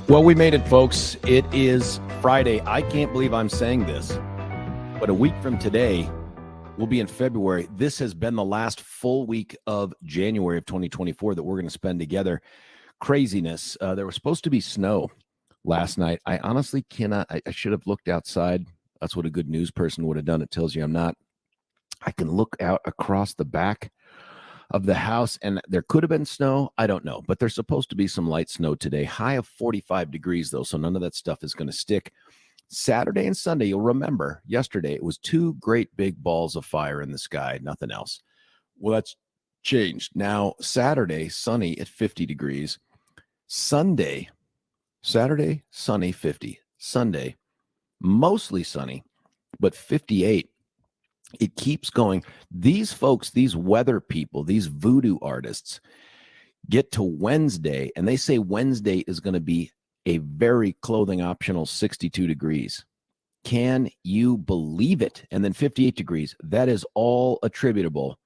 Well, we made it, folks. It is Friday. I can't believe I'm saying this, but a week from today, we'll be in February. This has been the last full week of January of 2024 that we're going to spend together. Craziness. There was supposed to be snow last night. I honestly cannot. I should have looked outside. That's what a good news person would have done. It tells you I'm not. I can look out across the back of the house, and there could have been snow. I don't know, but there's supposed to be some light snow today. High of 45 degrees, though, so none of that stuff is going to stick. Saturday and Sunday, you'll remember, yesterday it was two great big balls of fire in the sky, nothing else. Well, that's changed. Now, Saturday, sunny at 50 degrees. Saturday, sunny, 50. Sunday, mostly sunny, but 58. It keeps going. These folks, these weather people, these voodoo artists get to Wednesday, and they say Wednesday is going to be a very clothing optional 62 degrees. Can you believe it? And then 58 degrees. That is all attributable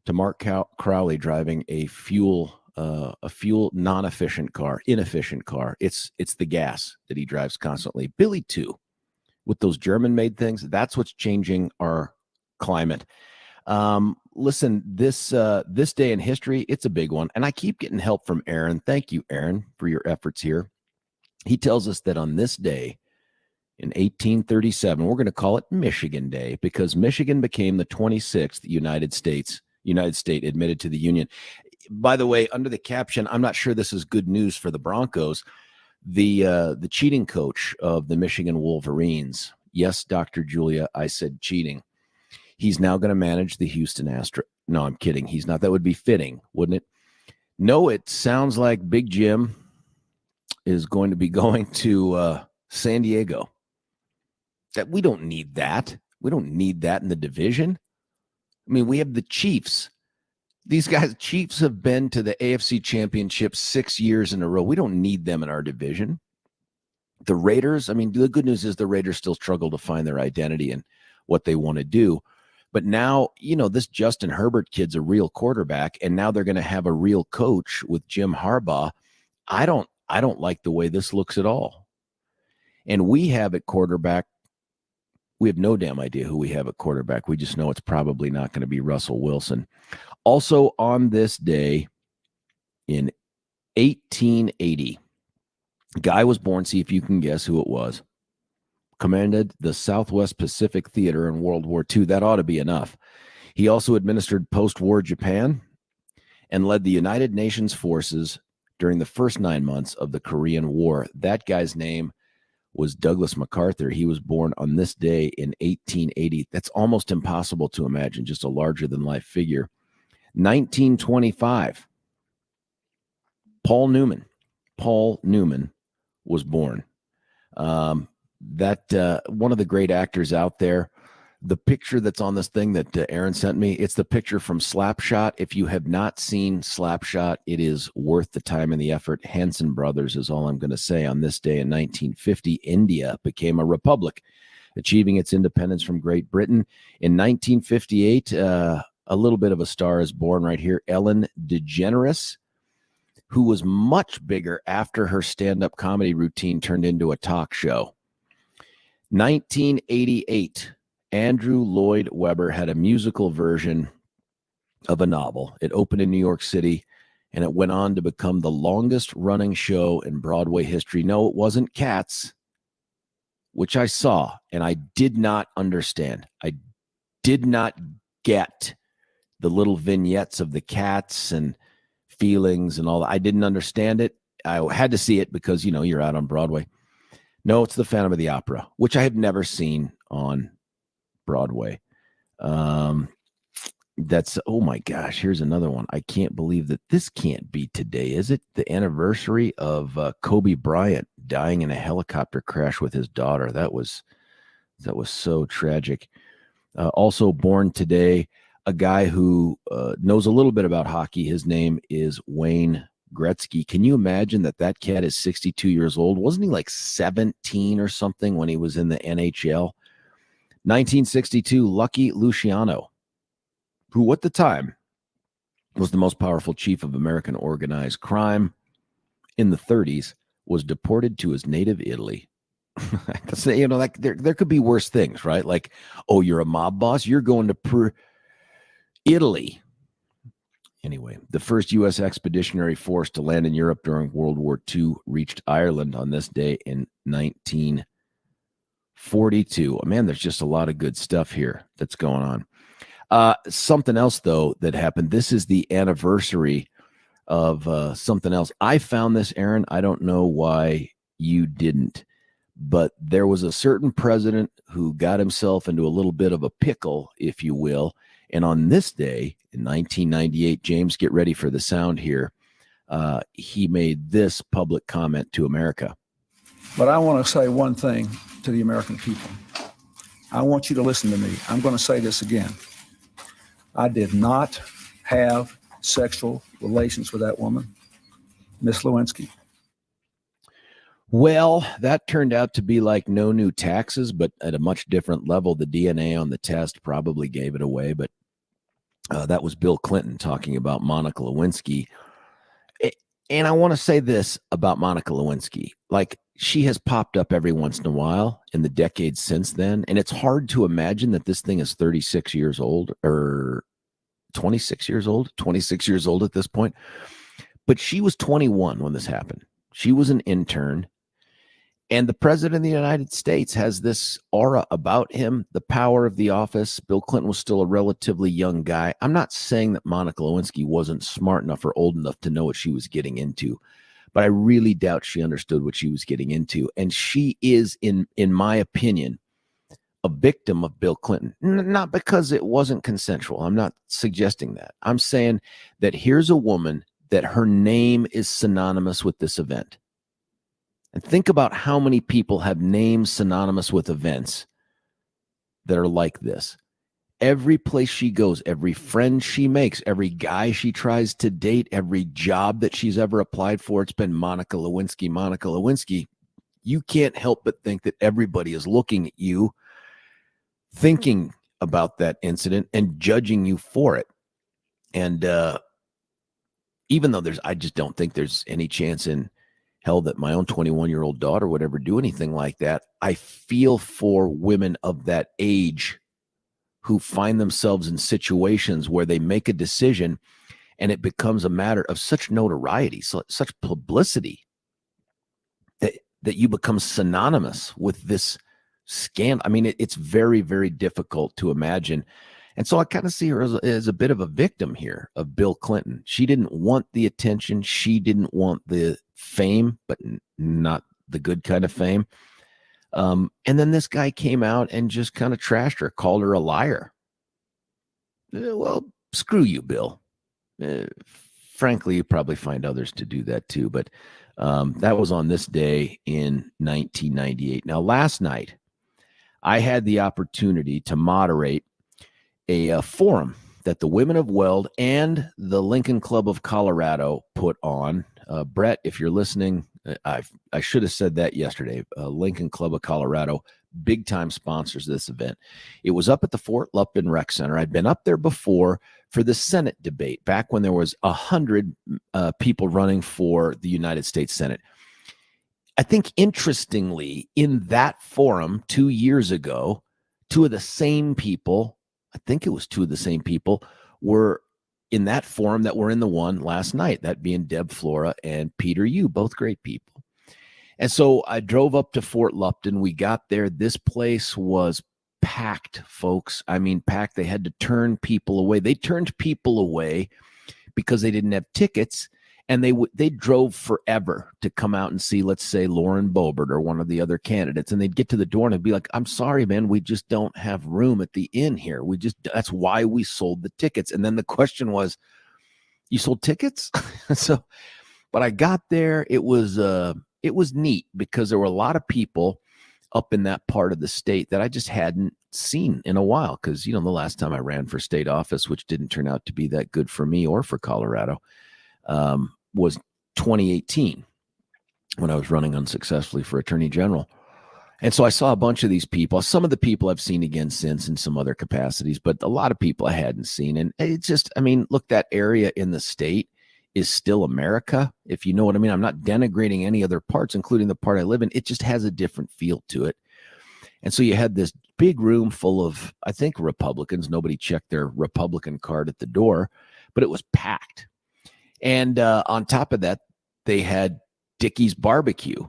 to Mark Crowley driving a fuel non-efficient car, inefficient car. It's the gas that he drives constantly. Billy too. With those German-made things, that's what's changing our climate. Listen, this day in history, it's a big one, and I keep getting help from Aaron. Thank you, Aaron, for your efforts here. He tells us that on this day in 1837, we're going to call it Michigan Day because Michigan became the 26th United State admitted to the Union. By the way, under the caption, I'm not sure this is good news for the Broncos. The cheating coach of the Michigan Wolverines. Yes, Dr. Julia, I said cheating. He's now going to manage the Houston Astros. No, I'm kidding. He's not. That would be fitting, wouldn't it? No, it sounds like Big Jim is going to be going to San Diego. That we don't need that. We don't need that in the division. I mean, we have the Chiefs. These guys, Chiefs, have been to the AFC Championship 6 years in a row. We don't need them in our division. The Raiders, I mean, the good news is the Raiders still struggle to find their identity and what they want to do. But now, this Justin Herbert kid's a real quarterback, and now they're going to have a real coach with Jim Harbaugh. I don't like the way this looks at all. And we have at quarterback, we have no damn idea who we have at quarterback. We just know it's probably not going to be Russell Wilson. Also on this day in 1880, a guy was born, see if you can guess who it was. Commanded the Southwest Pacific Theater in World War II. That ought to be enough. He also administered post-war Japan and led the United Nations forces during the first 9 months of the Korean War. That guy's name was Douglas MacArthur. He was born on this day in 1880. That's almost impossible to imagine, just a larger-than-life figure. 1925, Paul Newman was born. One of the great actors out there. The picture that's on this thing that Aaron sent me, it's the picture from Slapshot. If you have not seen Slapshot, it is worth the time and the effort. Henson Brothers is all I'm going to say. On this day in 1950, India became a republic, achieving its independence from Great Britain. In 1958, a little bit of a star is born right here, Ellen DeGeneres, who was much bigger after her stand-up comedy routine turned into a talk show. 1988, Andrew Lloyd Webber had a musical version of a novel. It opened in New York City, and it went on to become the longest-running show in Broadway history. No, it wasn't Cats, which I saw, and I did not understand. I did not get the little vignettes of the cats and feelings and all that. I didn't understand it. I had to see it because, you're out on Broadway. No, it's the Phantom of the Opera, which I have never seen on Broadway. That's, oh my gosh, here's another one. I can't believe that this can't be today. Is it the anniversary of Kobe Bryant dying in a helicopter crash with his daughter? That was so tragic. Also born today, a guy who knows a little bit about hockey. His name is Wayne Gretzky. Can you imagine that cat is 62 years old? Wasn't he like 17 or something when he was in the NHL? 1962, Lucky Luciano, who at the time was the most powerful chief of American organized crime. In the 30s, was deported to his native Italy. You know, like there could be worse things, right? Like, oh, you're a mob boss, you're going to Italy. Anyway, the first U.S. expeditionary force to land in Europe during World War II reached Ireland on this day in 1942. Man, there's just a lot of good stuff here that's going on. Something else, though, that happened. This is the anniversary of something else. I found this, Aaron. I don't know why you didn't. But there was a certain president who got himself into a little bit of a pickle, if you will. And on this day in 1998, James, get ready for the sound here. He made this public comment to America. But I want to say one thing to the American people. I want you to listen to me. I'm going to say this again. I did not have sexual relations with that woman, Miss Lewinsky. Well, that turned out to be like no new taxes, but at a much different level. The DNA on the test probably gave it away, but that was Bill Clinton talking about Monica Lewinsky. And I want to say this about Monica Lewinsky. Like, she has popped up every once in a while in the decades since then, and it's hard to imagine that this thing is 36 years old or 26 years old at this point. But she was 21 when this happened. She was an intern. And the president of the United States has this aura about him, the power of the office. Bill Clinton was still a relatively young guy. I'm not saying that Monica Lewinsky wasn't smart enough or old enough to know what she was getting into, but I really doubt she understood what she was getting into. And she is, in my opinion, a victim of Bill Clinton. Not because it wasn't consensual. I'm not suggesting that. I'm saying that here's a woman that her name is synonymous with this event. And think about how many people have names synonymous with events that are like this. Every place she goes, every friend she makes, every guy she tries to date, every job that she's ever applied for, it's been Monica Lewinsky, Monica Lewinsky. You can't help but think that everybody is looking at you, thinking about that incident and judging you for it. And even though I just don't think there's any chance in hell that my own 21-year-old daughter would ever do anything like that, I feel for women of that age who find themselves in situations where they make a decision and it becomes a matter of such notoriety, such publicity, that you become synonymous with this scandal. I mean, it's very, very difficult to imagine. And so I kind of see her as a bit of a victim here of Bill Clinton. She didn't want the attention. She didn't want the fame, but not the good kind of fame. And then this guy came out and just kind of trashed her, called her a liar. Well, screw you, Bill. Frankly, you probably find others to do that too. But that was on this day in 1998. Now, last night, I had the opportunity to moderate a forum that the Women of Weld and the Lincoln Club of Colorado put on. Brett, if you're listening, I should have said that yesterday. Lincoln Club of Colorado, big time sponsors of this event. It was up at the Fort Lupton Rec Center. I'd been up there before for the Senate debate, back when there was 100 people running for the United States Senate. I think, interestingly, in that forum 2 years ago, two of the same people were in that forum that were in the one last night, that being Deb Flora and Peter Yu, both great people. And so I drove up to Fort Lupton. We got there. This place was packed, folks. I mean, packed. They had to turn people away. They turned people away because they didn't have tickets, and they drove forever to come out and see, let's say, Lauren Boebert or one of the other candidates. And they'd get to the door and it'd be like, I'm sorry, man, we just don't have room at the inn here. That's why we sold the tickets. And then the question was, you sold tickets? But I got there. It was neat because there were a lot of people up in that part of the state that I just hadn't seen in a while. Because, the last time I ran for state office, which didn't turn out to be that good for me or for Colorado, was 2018 when I was running unsuccessfully for Attorney General. And so I saw a bunch of these people. Some of the people I've seen again since in some other capacities, but a lot of people I hadn't seen. And it's just, look, that area in the state is still America, if you know what I mean. I'm not denigrating any other parts, including the part I live in. It just has a different feel to it. And so you had this big room full of, I think, Republicans. Nobody checked their Republican card at the door, but it was packed. And on top of that, they had Dickey's barbecue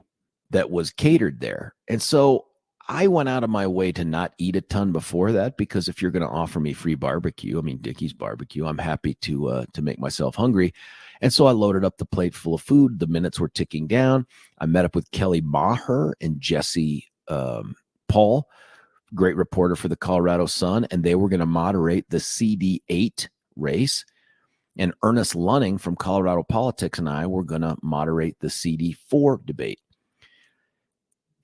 that was catered there. And so I went out of my way to not eat a ton before that, because if you're going to offer me free barbecue, I mean, Dickey's barbecue, I'm happy to make myself hungry. And so I loaded up the plate full of food. The minutes were ticking down. I met up with Kelly Maher and Jesse Paul, great reporter for the Colorado Sun, and they were going to moderate the CD8 race. And Ernest Lunning from Colorado Politics and I were going to moderate the CD4 debate.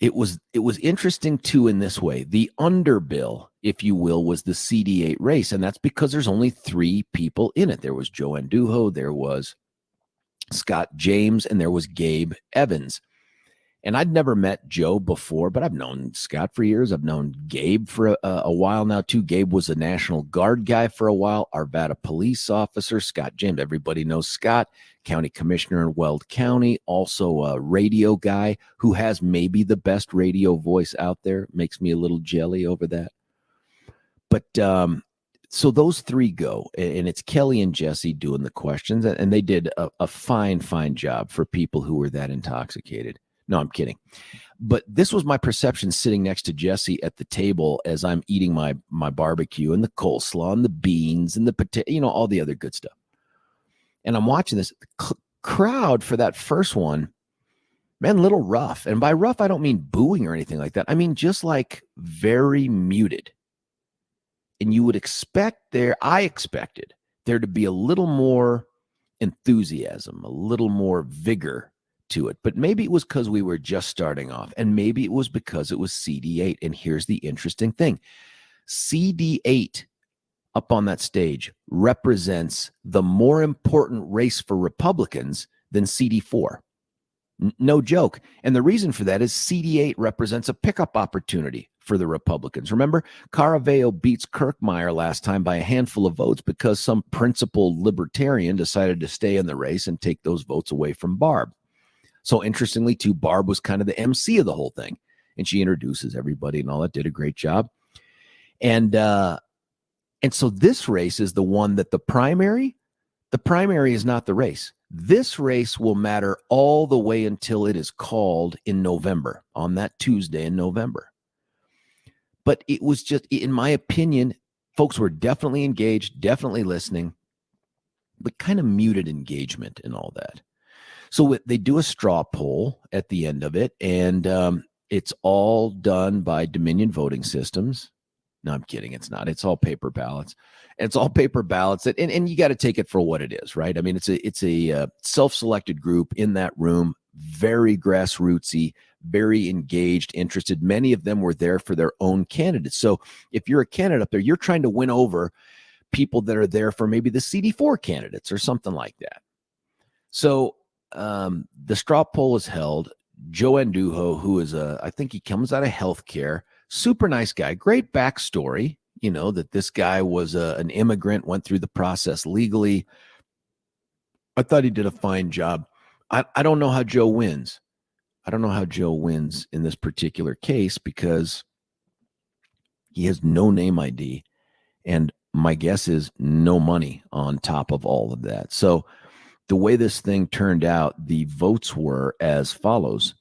It was interesting, too, in this way. The underbill, if you will, was the CD8 race, and that's because there's only 3 people in it. There was Joe Andujo, there was Scott James, and there was Gabe Evans. And I'd never met Joe before, but I've known Scott for years. I've known Gabe for a while now, too. Gabe was a National Guard guy for a while, Arvada police officer. Scott James, everybody knows Scott, county commissioner in Weld County, also a radio guy who has maybe the best radio voice out there. Makes me a little jelly over that. But so those 3 go, and it's Kelly and Jesse doing the questions, and they did a fine job for people who were that intoxicated. No, I'm kidding. But this was my perception sitting next to Jesse at the table as I'm eating my barbecue and the coleslaw and the beans and the potato, all the other good stuff. And I'm watching this crowd for that first one, man, a little rough. And by rough, I don't mean booing or anything like that. I mean just like very muted. And you would I expected there to be a little more enthusiasm, a little more vigor to it. But maybe it was because we were just starting off, and maybe it was because it was CD8. And here's the interesting thing. CD8 up on that stage represents the more important race for Republicans than CD4. No joke. And the reason for that is CD8 represents a pickup opportunity for the Republicans. Remember, Caraveo beats Kirkmeyer last time by a handful of votes because some principled libertarian decided to stay in the race and take those votes away from Barb. So interestingly, too, Barb was kind of the MC of the whole thing, and she introduces everybody and all that, did a great job. And so this race is the one that the primary is not the race. This race will matter all the way until it is called in November, on that Tuesday in November. But it was just, in my opinion, folks were definitely engaged, definitely listening, but kind of muted engagement and all that. So they do a straw poll at the end of it, and it's all done by Dominion Voting Systems. No, I'm kidding. It's not. It's all paper ballots. It's all paper ballots, and you got to take it for what it is, right? I mean, it's a self-selected group in that room, very grassrootsy, very engaged, interested. Many of them were there for their own candidates. So if you're a candidate up there, you're trying to win over people that are there for maybe the CD4 candidates or something like that. So the straw poll is held. Joe Andujo, who is I think he comes out of healthcare, super nice guy, great backstory, that this guy was an immigrant, went through the process legally. I thought he did a fine job. I don't know how Joe wins. I don't know how Joe wins in this particular case because he has no name ID, and my guess is no money on top of all of that. So the way this thing turned out, the votes were as follows.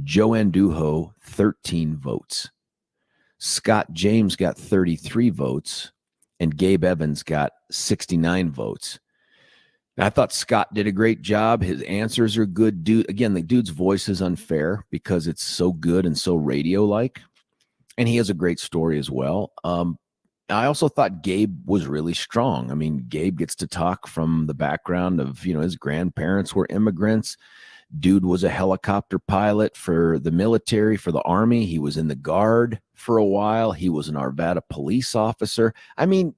Joe Andujo, 13 votes. Scott James got 33 votes, and Gabe Evans got 69 votes. Now, I thought Scott did a great job. His answers are good. Again, the dude's voice is unfair because it's so good and so radio-like, and he has a great story as well. I also thought Gabe was really strong. I mean, Gabe gets to talk from the background of, his grandparents were immigrants. Dude was a helicopter pilot for the military, for the Army. He was in the Guard for a while. He was an Arvada police officer. I mean,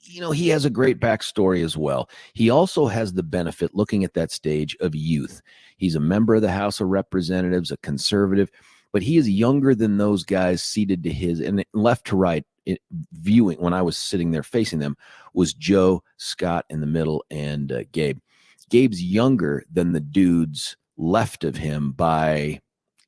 he has a great backstory as well. He also has the benefit, looking at that stage, of youth. He's a member of the House of Representatives, a conservative, but he is younger than those guys seated to his, and left to right, viewing, when I was sitting there facing them, was Joe, Scott in the middle, and Gabe. Gabe's younger than the dudes left of him by,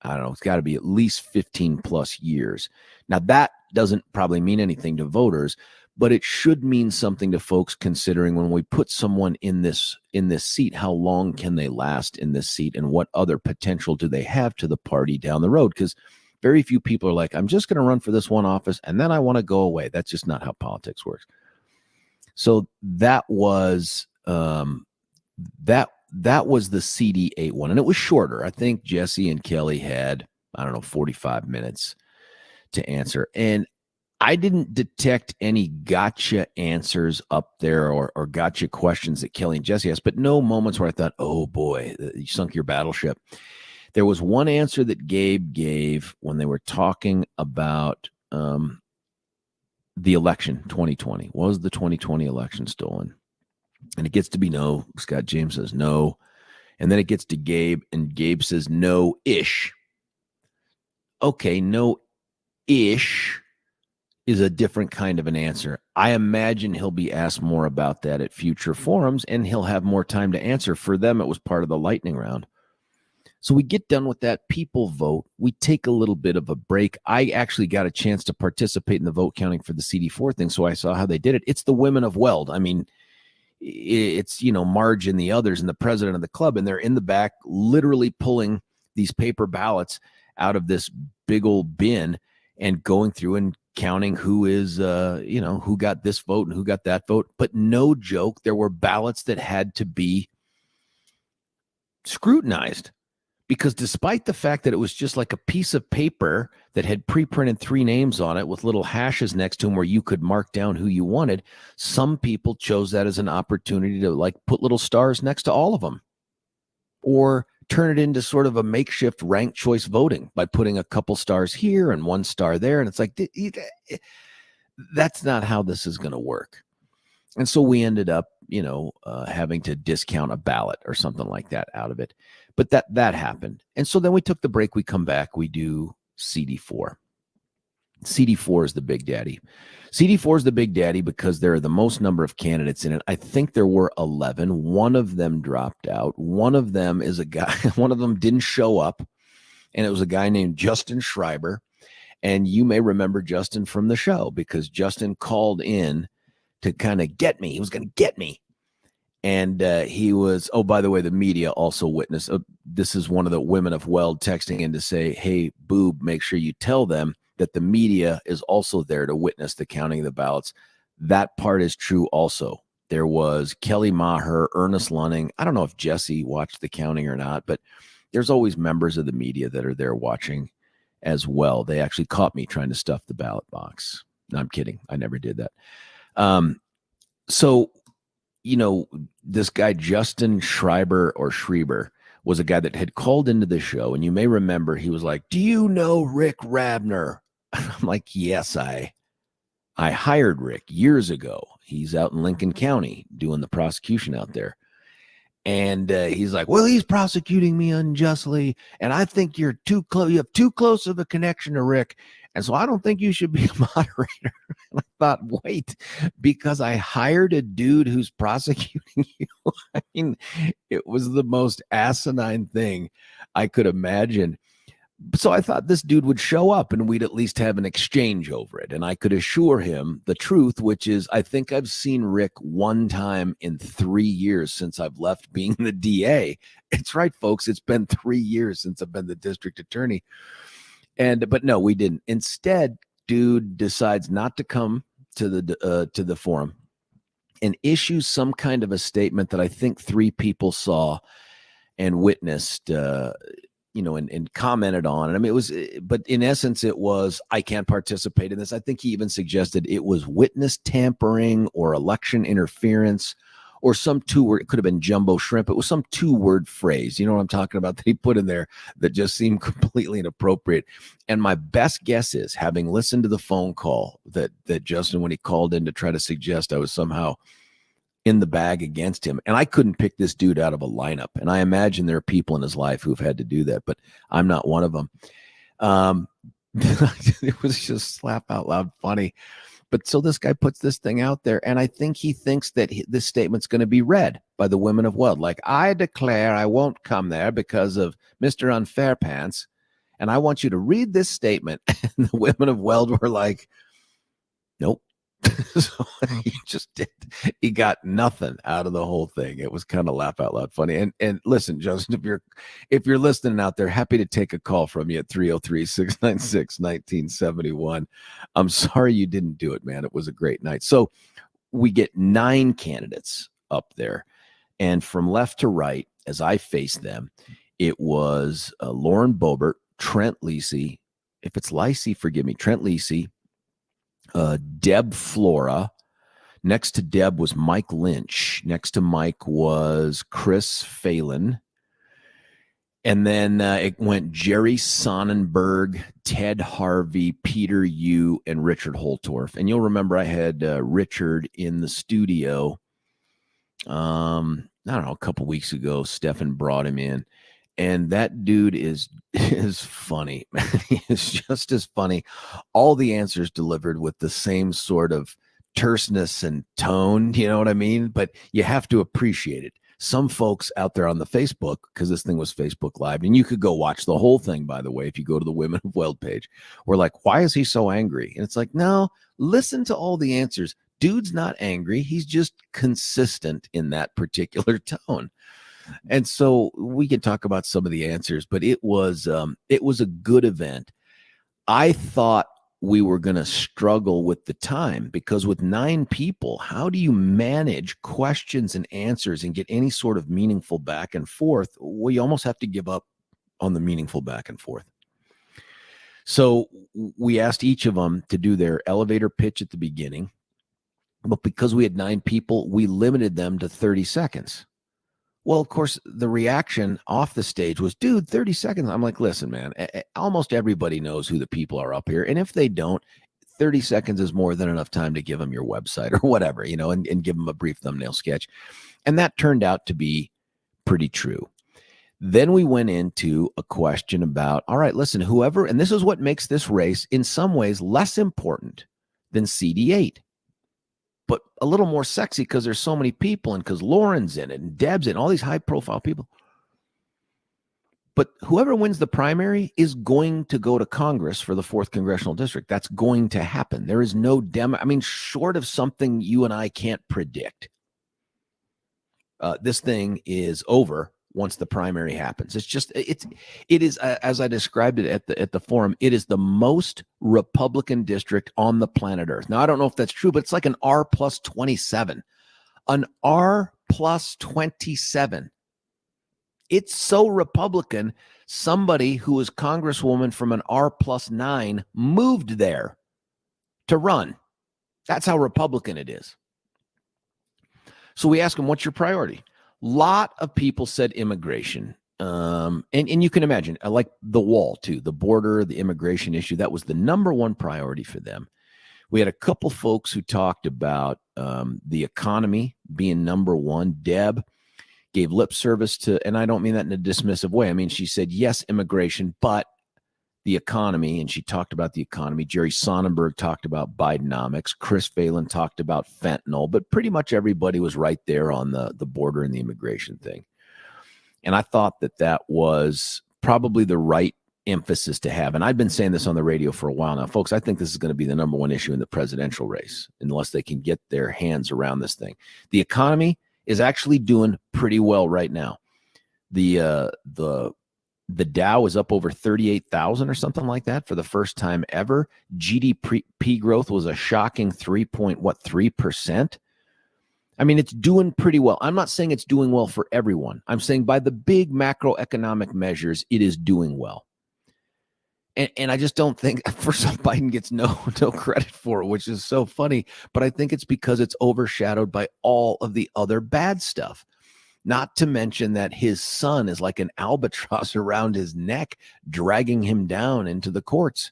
I don't know, it's got to be at least 15 plus years. Now, that doesn't probably mean anything to voters, but it should mean something to folks considering when we put someone in this seat, how long can they last in this seat and what other potential do they have to the party down the road? Because very few people are like, I'm just going to run for this one office and then I want to go away. That's just not how politics works. So that was that was the CD8 one, and it was shorter. I think Jesse and Kelly had, I don't know, 45 minutes to answer, and I didn't detect any gotcha answers up there or gotcha questions that Kelly and Jesse asked, but no moments where I thought, oh boy, you sunk your battleship. There was one answer that Gabe gave when they were talking about the election 2020. Was the 2020 election stolen? And it gets to be no. Scott James says no. And then it gets to Gabe, and Gabe says no-ish. Okay, no-ish is a different kind of an answer. I imagine he'll be asked more about that at future forums, and he'll have more time to answer. For them, it was part of the lightning round. So we get done with that. People vote. We take a little bit of a break. I actually got a chance to participate in the vote counting for the CD4 thing, so I saw how they did it. It's the women of Weld. I mean, it's, Marge and the others and the president of the club, and they're in the back literally pulling these paper ballots out of this big old bin and going through and counting who is, who got this vote and who got that vote. But no joke, there were ballots that had to be scrutinized. Because despite the fact that it was just like a piece of paper that had pre-printed 3 names on it with little hashes next to them where you could mark down who you wanted, some people chose that as an opportunity to like put little stars next to all of them, or turn it into sort of a makeshift ranked choice voting by putting a couple stars here and 1 star there. And it's like, that's not how this is going to work. And so we ended up, having to discount a ballot or something like that out of it. But that happened. And so then we took the break. We come back. We do CD4. CD4 is the big daddy. CD4 is the big daddy because there are the most number of candidates in it. I think there were 11. One of them dropped out. One of them is a guy. One of them didn't show up. And it was a guy named Justin Schreiber. And you may remember Justin from the show because Justin called in to kind of get me. He was going to get me. And he was, oh, by the way, the media also witnessed. This is one of the women of Weld texting in to say, hey, boob, make sure you tell them that the media is also there to witness the counting of the ballots. That part is true also. There was Kelly Maher, Ernest Lunning. I don't know if Jesse watched the counting or not, but there's always members of the media that are there watching as well. They actually caught me trying to stuff the ballot box. No, I'm kidding. I never did that. So, this guy, Justin Schreiber was a guy that had called into the show. And you may remember he was like, do you know Rick Rabner? I'm like, yes, I hired Rick years ago. He's out in Lincoln County doing the prosecution out there. And he's like, well, he's prosecuting me unjustly. And I think you're too close. You have too close of a connection to Rick. And so I don't think you should be a moderator. And I thought, wait, because I hired a dude who's prosecuting you. I mean, it was the most asinine thing I could imagine. So I thought this dude would show up and we'd at least have an exchange over it. And I could assure him the truth, which is I think I've seen Rick one time in 3 years since I've left being the DA. It's right, folks. It's been 3 years since I've been the district attorney. But no, we didn't. Instead, dude decides not to come to the forum and issues some kind of a statement that I think 3 people saw and witnessed, and commented on. And I mean, but in essence, it was, I can't participate in this. I think he even suggested it was witness tampering or election interference or some 2-word, it could have been jumbo shrimp. It was some 2-word phrase. You know what I'm talking about that he put in there that just seemed completely inappropriate. And my best guess is, having listened to the phone call that Justin, when he called in to try to suggest I was somehow in the bag against him, and I couldn't pick this dude out of a lineup. And I imagine there are people in his life who've had to do that, but I'm not one of them. It was just slap out loud funny. But so this guy puts this thing out there, and I think he thinks that this statement's going to be read by the women of Weld. Like, I declare I won't come there because of Mr. Unfairpants, and I want you to read this statement. And the women of Weld were like, nope. So he got nothing out of the whole thing. It was kind of laugh out loud funny. And listen, Justin, if you're listening out there, happy to take a call from you at 303-696-1971. I'm sorry you didn't do it, man. It was a great night. So we get 9 candidates up there, and from left to right, as I faced them, it was Lauren Boebert, Trent Lisi. If it's Lisi, forgive me, Trent Lisi, Deb Flora. Next to Deb was Mike Lynch. Next to Mike was Chris Phelan. And then it went Jerry Sonnenberg, Ted Harvey, Peter Yu, and Richard Holtorf. And you'll remember I had Richard in the studio, I don't know, a couple weeks ago. Stefan brought him in. And that dude is funny. He is just as funny. All the answers delivered with the same sort of terseness and tone, you know what I mean? But you have to appreciate it. Some folks out there on the Facebook, because this thing was Facebook Live, and you could go watch the whole thing, by the way, if you go to the Women of Weld page, were like, why is he so angry? And it's like, no, listen to all the answers. Dude's not angry. He's just consistent in that particular tone. And so we can talk about some of the answers, but it was a good event. I thought we were going to struggle with the time, because with 9 people, how do you manage questions and answers and get any sort of meaningful back and forth? Well, you almost have to give up on the meaningful back and forth. So we asked each of them to do their elevator pitch at the beginning, but because we had 9 people, we limited them to 30 seconds. Well, of course, the reaction off the stage was, dude, 30 seconds. I'm like, listen, man, almost everybody knows who the people are up here. And if they don't, 30 seconds is more than enough time to give them your website or whatever, and give them a brief thumbnail sketch. And that turned out to be pretty true. Then we went into a question about, all right, listen, whoever, and this is what makes this race in some ways less important than CD8. But a little more sexy because there's so many people, and because Lauren's in it and Deb's in it, all these high profile people. But whoever wins the primary is going to go to Congress for the 4th Congressional District. That's going to happen. There is no short of something you and I can't predict. This thing is over once the primary happens. It is as I described it at the forum, it is the most Republican district on the planet Earth. Now, I don't know if that's true, but it's like an R plus 27. An R plus 27. It's so Republican, somebody who was Congresswoman from an R plus 9 moved there to run. That's how Republican it is. So we asked them, what's your priority? Lot of people said immigration. And you can imagine, like the wall too, the border, the immigration issue, that was the number one priority for them. We had a couple folks who talked about the economy being number one. Deb gave lip service to, and I don't mean that in a dismissive way. I mean, she said, yes, immigration, but the economy, and she talked about the economy. Jerry Sonnenberg talked about Bidenomics. Chris Phelan talked about fentanyl, but pretty much everybody was right there on the border and the immigration thing. And I thought that was probably the right emphasis to have. And I've been saying this on the radio for a while now. Folks, I think this is going to be the number one issue in the presidential race, unless they can get their hands around this thing. The economy is actually doing pretty well right now. The Dow is up over 38,000 or something like that for the first time ever. GDP growth was a shocking 3%. I mean, it's doing pretty well. I'm not saying it's doing well for everyone. I'm saying by the big macroeconomic measures, it is doing well. And I just don't think, first off, Biden gets no credit for it, which is so funny. But I think it's because it's overshadowed by all of the other bad stuff. Not to mention that his son is like an albatross around his neck, dragging him down into the courts.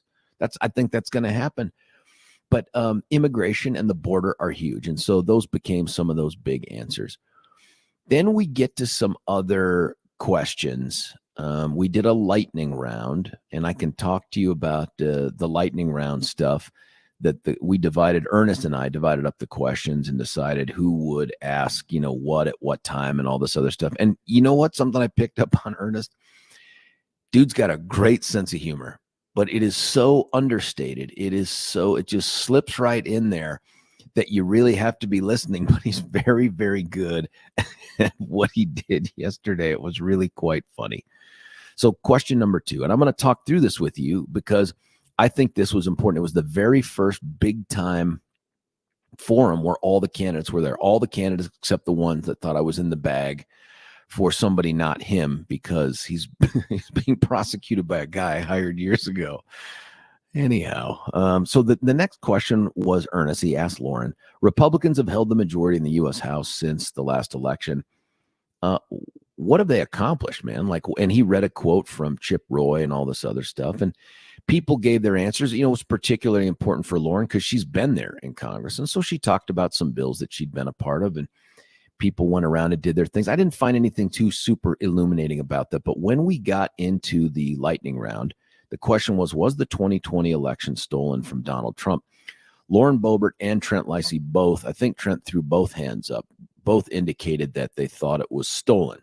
I think that's going to happen. But immigration and the border are huge. And so those became some of those big answers. Then we get to some other questions. We did a lightning round, and I can talk to you about the lightning round stuff. that we divided, Ernest and I divided up the questions and decided who would ask, what at what time and all this other stuff. And you know what? Something I picked up on Ernest, dude's got a great sense of humor, but it is so understated. It just slips right in there that you really have to be listening, but he's very, very good at what he did yesterday. It was really quite funny. So question number 2, and I'm going to talk through this with you because I think this was important. It was the very first big time forum where all the candidates were there, all the candidates except the ones that thought I was in the bag for somebody, not him, because he's being prosecuted by a guy hired years ago. Anyhow, so the next question was Ernest. He asked Lauren, Republicans have held the majority in the U.S. House since the last election. What have they accomplished, man? And he read a quote from Chip Roy and all this other stuff. And people gave their answers. It was particularly important for Lauren because she's been there in Congress. And so she talked about some bills that she'd been a part of, and people went around and did their things. I didn't find anything too super illuminating about that. But when we got into the lightning round, the question was the 2020 election stolen from Donald Trump? Lauren Boebert and Trent Lacey both, I think Trent threw both hands up, both indicated that they thought it was stolen.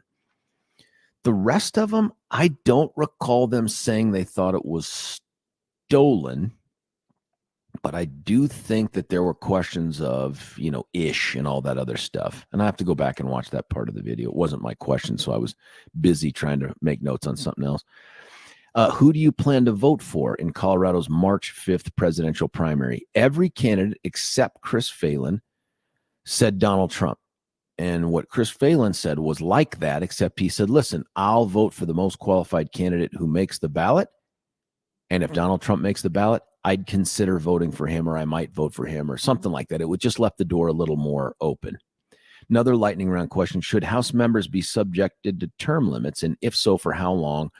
The rest of them, I don't recall them saying they thought it was stolen, but I do think that there were questions of, ish and all that other stuff. And I have to go back and watch that part of the video. It wasn't my question, so I was busy trying to make notes on something else. Who do you plan to vote for in Colorado's March 5th presidential primary? Every candidate except Chris Phelan said Donald Trump. And what Chris Phelan said was like that, except he said, listen, I'll vote for the most qualified candidate who makes the ballot. And if Donald Trump makes the ballot, I'd consider voting for him, or I might vote for him, or something like that. It would just left the door a little more open. Another lightning round question, should House members be subjected to term limits? And if so, for how long?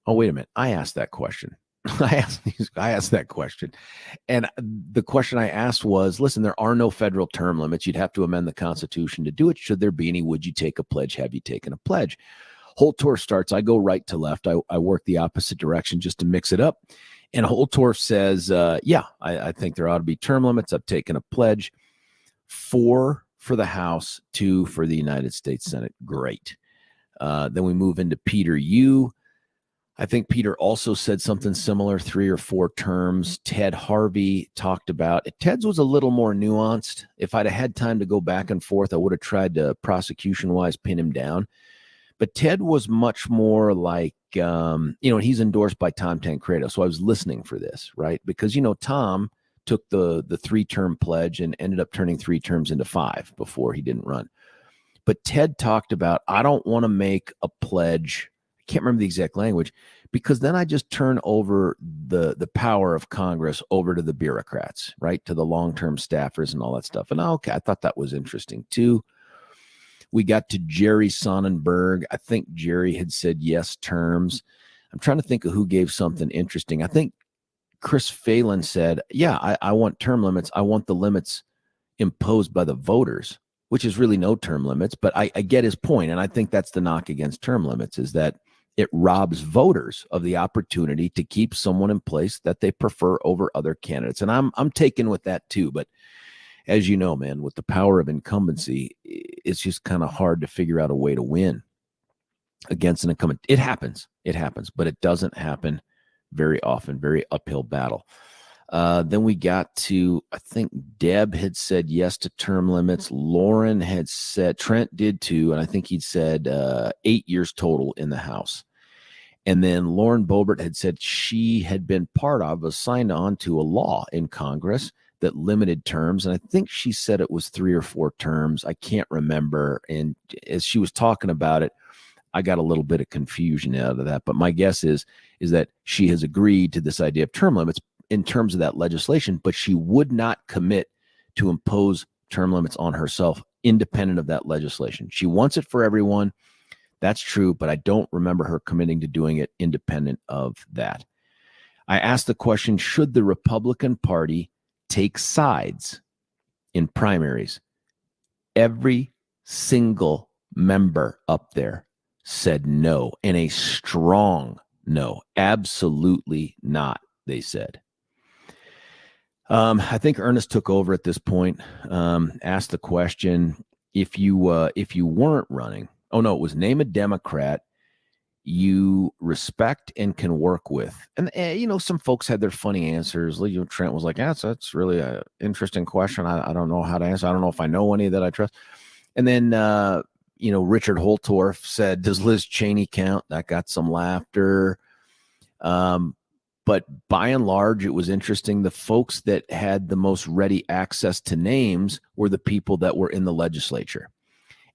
Oh, wait a minute. I asked that question. I asked that question. And the question I asked was, listen, there are no federal term limits. You'd have to amend the Constitution to do it. Should there be any? Would you take a pledge? Have you taken a pledge? Holtorf starts. I go right to left. I work the opposite direction just to mix it up. And Holtorf says, I think there ought to be term limits. I've taken a pledge. 4 for the House, 2 for the United States Senate. Great. Then we move into Peter Yu. I think Peter also said something similar, 3 or 4 terms. Ted Harvey talked about it. Ted's was a little more nuanced. If I'd have had time to go back and forth, I would have tried to prosecution-wise pin him down. But Ted was much more like, he's endorsed by Tom Tancredo. So I was listening for this, right? Because, Tom took the 3-term pledge and ended up turning 3 terms into 5 before he didn't run. But Ted talked about, I don't want to make a pledge. I can't remember the exact language, because then I just turn over the power of Congress over to the bureaucrats, right? To the long-term staffers and all that stuff. And okay, I thought that was interesting too. We got to Jerry Sonnenberg. I think Jerry had said yes terms. I'm trying to think of who gave something interesting. I think Chris Phelan said, I want term limits. I want the limits imposed by the voters, which is really no term limits. But I get his point, and I think that's the knock against term limits, is that it robs voters of the opportunity to keep someone in place that they prefer over other candidates. And I'm taken with that too. But as you know, man, with the power of incumbency, it's just kind of hard to figure out a way to win against an incumbent. It happens, but it doesn't happen very often, very uphill battle. Then we got to, I think Deb had said yes to term limits. Lauren had said, Trent did too, and I think he'd said 8 years total in the House. And then Lauren Boebert had said she had been signed on to a law in Congress that limited terms. And I think she said it was 3 or 4 terms. I can't remember. And as she was talking about it, I got a little bit of confusion out of that. But my guess is that she has agreed to this idea of term limits in terms of that legislation, but she would not commit to impose term limits on herself independent of that legislation. She wants it for everyone. That's true, but I don't remember her committing to doing it independent of that. I asked the question, should the Republican Party take sides in primaries? Every single member up there said no, and a strong no. Absolutely not, they said. I think Ernest took over at this point. Asked the question: if you weren't running, oh no, it was name a Democrat you respect and can work with. And some folks had their funny answers. Trent was like, that's really an interesting question. I don't know how to answer. I don't know if I know any that I trust. And then Richard Holtorf said, does Liz Cheney count? That got some laughter. But by and large, it was interesting. The folks that had the most ready access to names were the people that were in the legislature.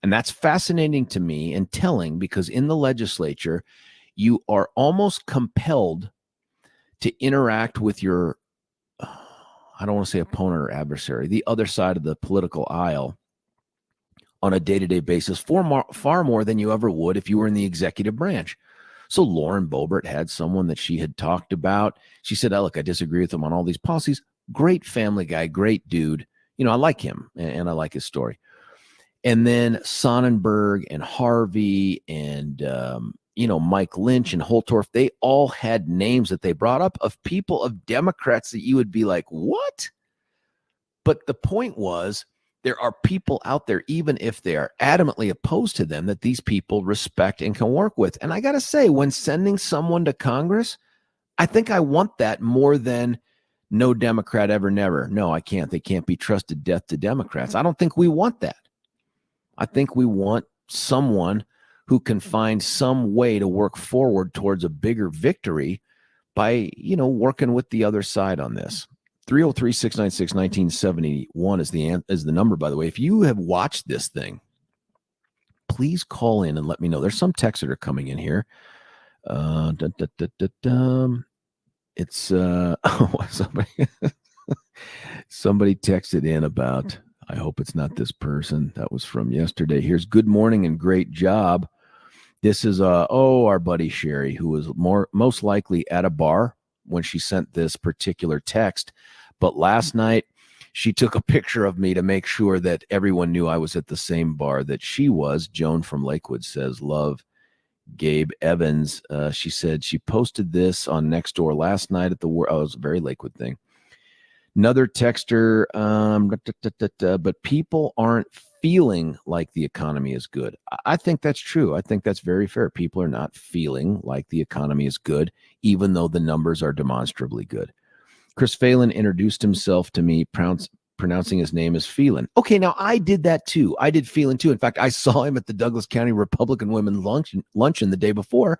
And that's fascinating to me and telling, because in the legislature, you are almost compelled to interact with your, I don't want to say opponent or adversary, the other side of the political aisle on a day-to-day basis far more than you ever would if you were in the executive branch. So Lauren Boebert had someone that she had talked about. She said, look, I disagree with him on all these policies. Great family guy, great dude. I like him and I like his story. And then Sonnenberg and Harvey and, Mike Lynch and Holtorf, they all had names that they brought up of people, of Democrats that you would be like, what? But the point was, there are people out there, even if they are adamantly opposed to them, that these people respect and can work with. And I got to say, when sending someone to Congress, I think I want that more than no Democrat ever, never. No, I can't. They can't be trusted, death to Democrats. I don't think we want that. I think we want someone who can find some way to work forward towards a bigger victory by, working with the other side on this. 303-696-1971 is the number, by the way. If you have watched this thing, please call in and let me know. There's some texts that are coming in here. It's somebody texted in about, I hope it's not this person. That was from yesterday. Here's good morning and great job. This is our buddy Sherry, who was most likely at a bar when she sent this particular text. But last night she took a picture of me to make sure that everyone knew I was at the same bar that she was. Joan from Lakewood says, love Gabe Evans. She said she posted this on Nextdoor last night at the it was a very Lakewood thing. Another texter, but people aren't feeling like the economy is good. I think that's true. I think that's very fair. People are not feeling like the economy is good, even though the numbers are demonstrably good. Chris Phelan introduced himself to me, pronouncing his name as Phelan. Okay, now I did that too. I did Phelan too. In fact, I saw him at the Douglas County Republican Women's Luncheon the day before,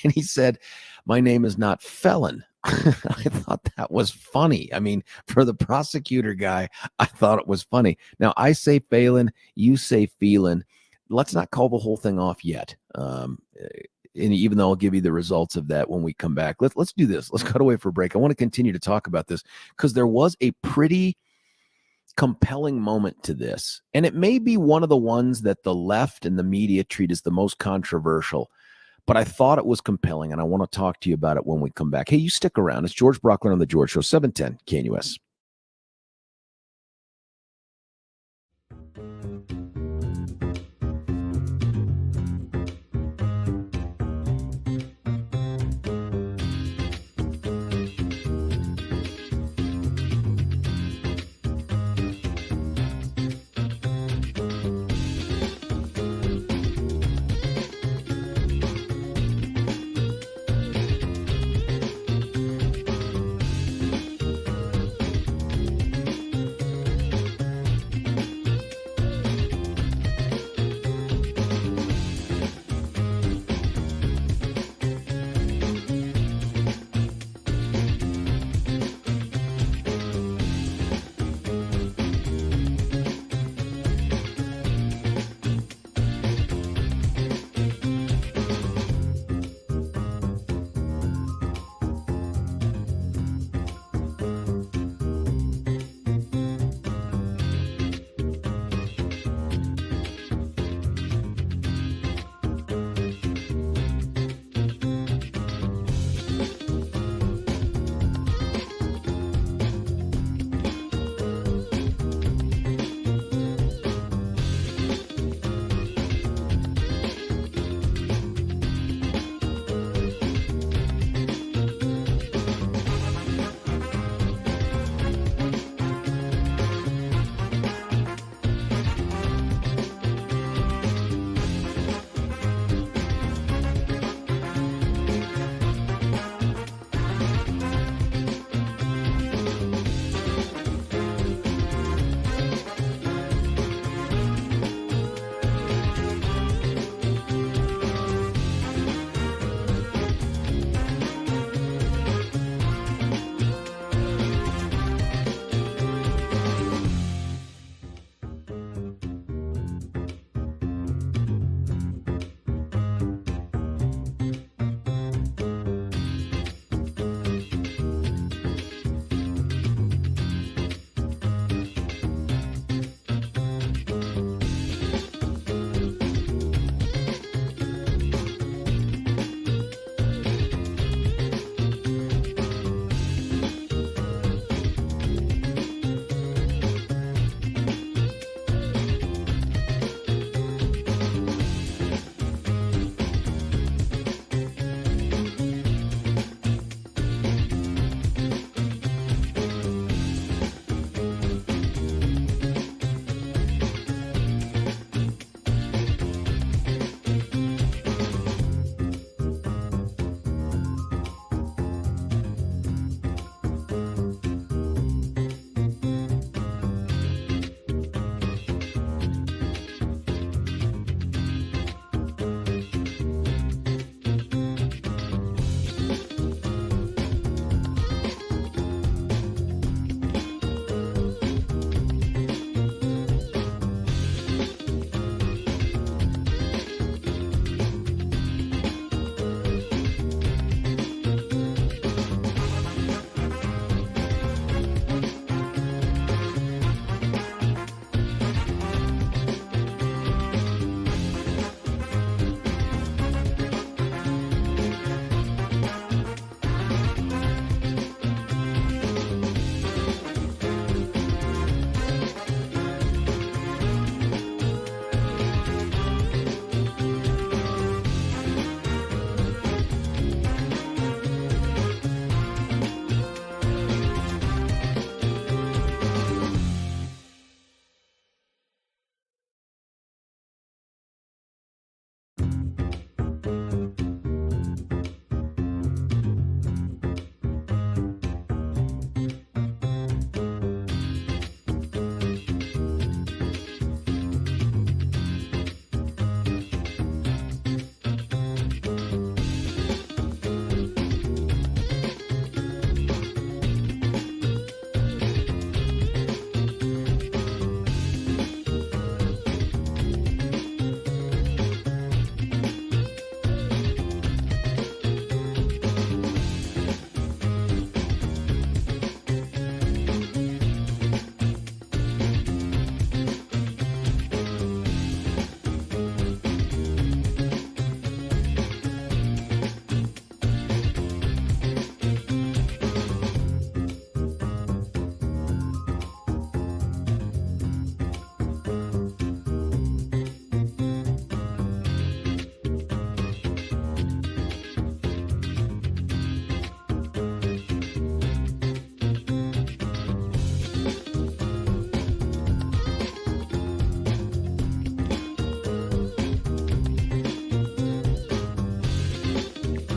and he said, my name is not Felon. I thought that was funny. I mean, for the prosecutor guy, I thought it was funny. Now, I say Phelan, you say Phelan. Let's not call the whole thing off yet. And even though I'll give you the results of that when we come back, let's do this. Let's cut away for a break. I want to continue to talk about this because there was a pretty compelling moment to this. And it may be one of the ones that the left and the media treat as the most controversial. But I thought it was compelling, and I want to talk to you about it when we come back. Hey, you stick around. It's George Brauchler on The George Show, 710 KNUS.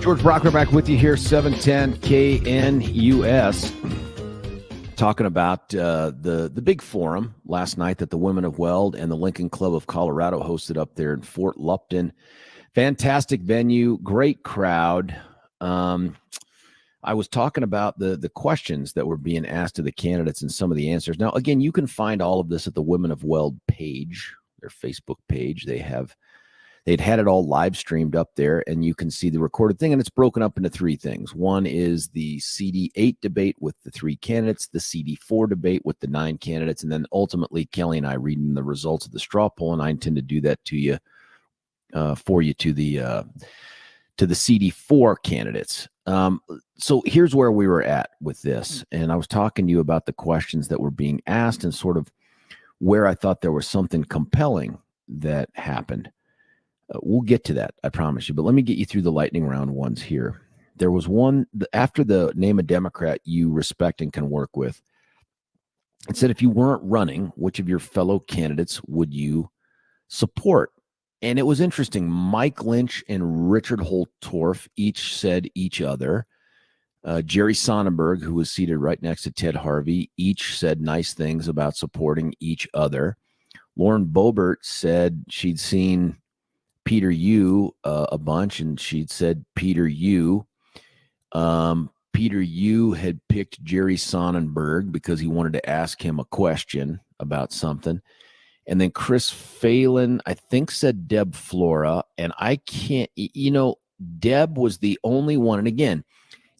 George Brauchler back with you here, 710 KNUS. Talking about the big forum last night that the Women of Weld and the Lincoln Club of Colorado hosted up there in Fort Lupton. Fantastic venue, great crowd. I was talking about the questions that were being asked to the candidates and some of the answers. Now, again, you can find all of this at the Women of Weld page, their Facebook page. They'd had it all live streamed up there, and you can see the recorded thing, and it's broken up into three things. One is the CD8 debate with the three candidates, the CD4 debate with the 9 candidates, and then ultimately Kelly and I reading the results of the straw poll, and I intend to do that to you, for you to the CD4 candidates. So here's where we were at with this, and I was talking to you about the questions that were being asked and sort of where I thought there was something compelling that happened. We'll get to that, I promise you. But let me get you through the lightning round ones here. There was one, after the name a Democrat you respect and can work with. It said, if you weren't running, which of your fellow candidates would you support? And it was interesting. Mike Lynch and Richard Holtorf each said each other. Jerry Sonnenberg, who was seated right next to Ted Harvey, each said nice things about supporting each other. Lauren Boebert said she'd seen Peter Yu a bunch, and she'd said Peter Yu. Peter Yu had picked Jerry Sonnenberg because he wanted to ask him a question about something. And then Chris Phelan, I think, said Deb Flora. And I can't, Deb was the only one. And again,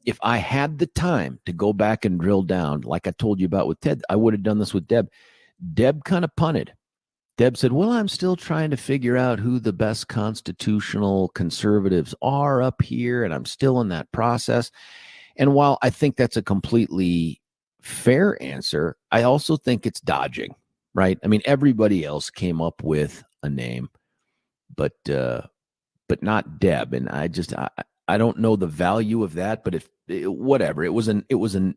if I had the time to go back and drill down, like I told you about with Ted, I would have done this with Deb. Deb kind of punted. Deb said, well, I'm still trying to figure out who the best constitutional conservatives are up here, and I'm still in that process. And while I think that's a completely fair answer, I also think it's dodging, right? I mean, everybody else came up with a name, but not Deb. And I don't know the value of that, but whatever, it was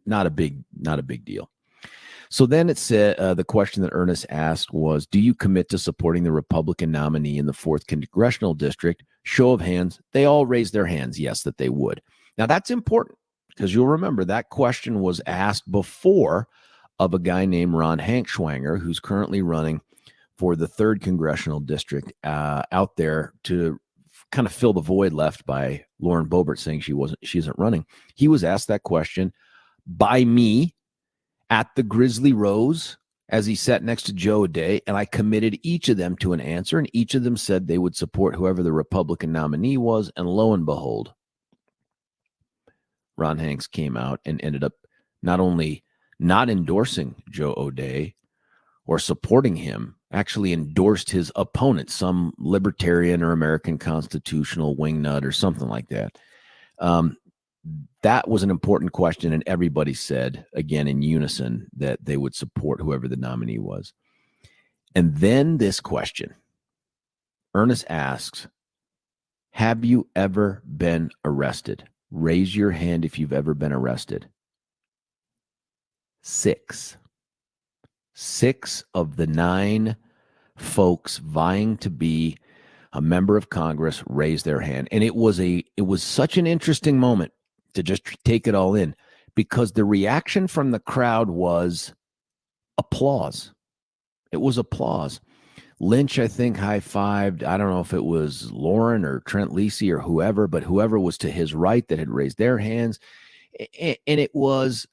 not a big deal. So then it said, the question that Ernest asked was, do you commit to supporting the Republican nominee in the 4th Congressional District? Show of hands. They all raised their hands, yes, that they would. Now, that's important because you'll remember that question was asked before of a guy named Ron Hankschwanger, who's currently running for the 3rd Congressional District out there to kind of fill the void left by Lauren Boebert saying she isn't running. He was asked that question by me at the Grizzly Rose as he sat next to Joe O'Dea, and I committed each of them to an answer, and each of them said they would support whoever the Republican nominee was, and lo and behold, Ron Hanks came out and ended up not only not endorsing Joe O'Dea or supporting him, actually endorsed his opponent, some libertarian or American constitutional wingnut or something like that. That was an important question, and everybody said, again, in unison, that they would support whoever the nominee was. And then this question, Ernest asks, have you ever been arrested? Raise your hand if you've ever been arrested. 6 of the 9 folks vying to be a member of Congress raised their hand. And it was such an interesting moment to just take it all in, because the reaction from the crowd was applause. It was applause. Lynch, I think, high-fived. I don't know if it was Lauren or Trent Lisi or whoever, but whoever was to his right that had raised their hands. And it was,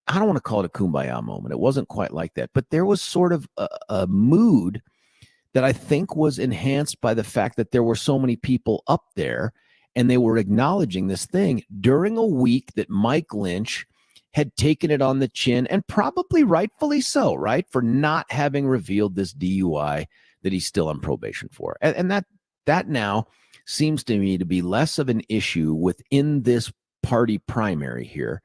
I don't want to call it a kumbaya moment. It wasn't quite like that. But there was sort of a mood that I think was enhanced by the fact that there were so many people up there, and they were acknowledging this thing during a week that Mike Lynch had taken it on the chin, and probably rightfully so, right, for not having revealed this DUI that he's still on probation for. And that now seems to me to be less of an issue within this party primary here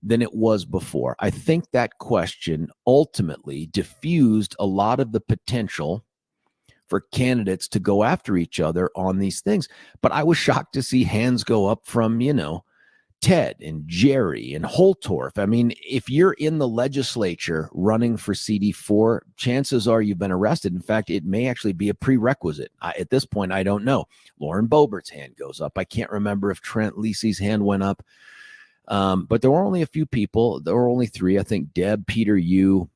than it was before. I think that question ultimately diffused a lot of the potential for candidates to go after each other on these things. But I was shocked to see hands go up from, 10 Ted and Jerry and Holtorf. I mean, if you're in the legislature running for CD4, chances are you've been arrested. In fact, it may actually be a prerequisite. At this point, I don't know. Lauren Boebert's hand goes up. I can't remember if Trent Lisi's hand went up. But there were only a few people. There were only three. I think Deb, Peter, you,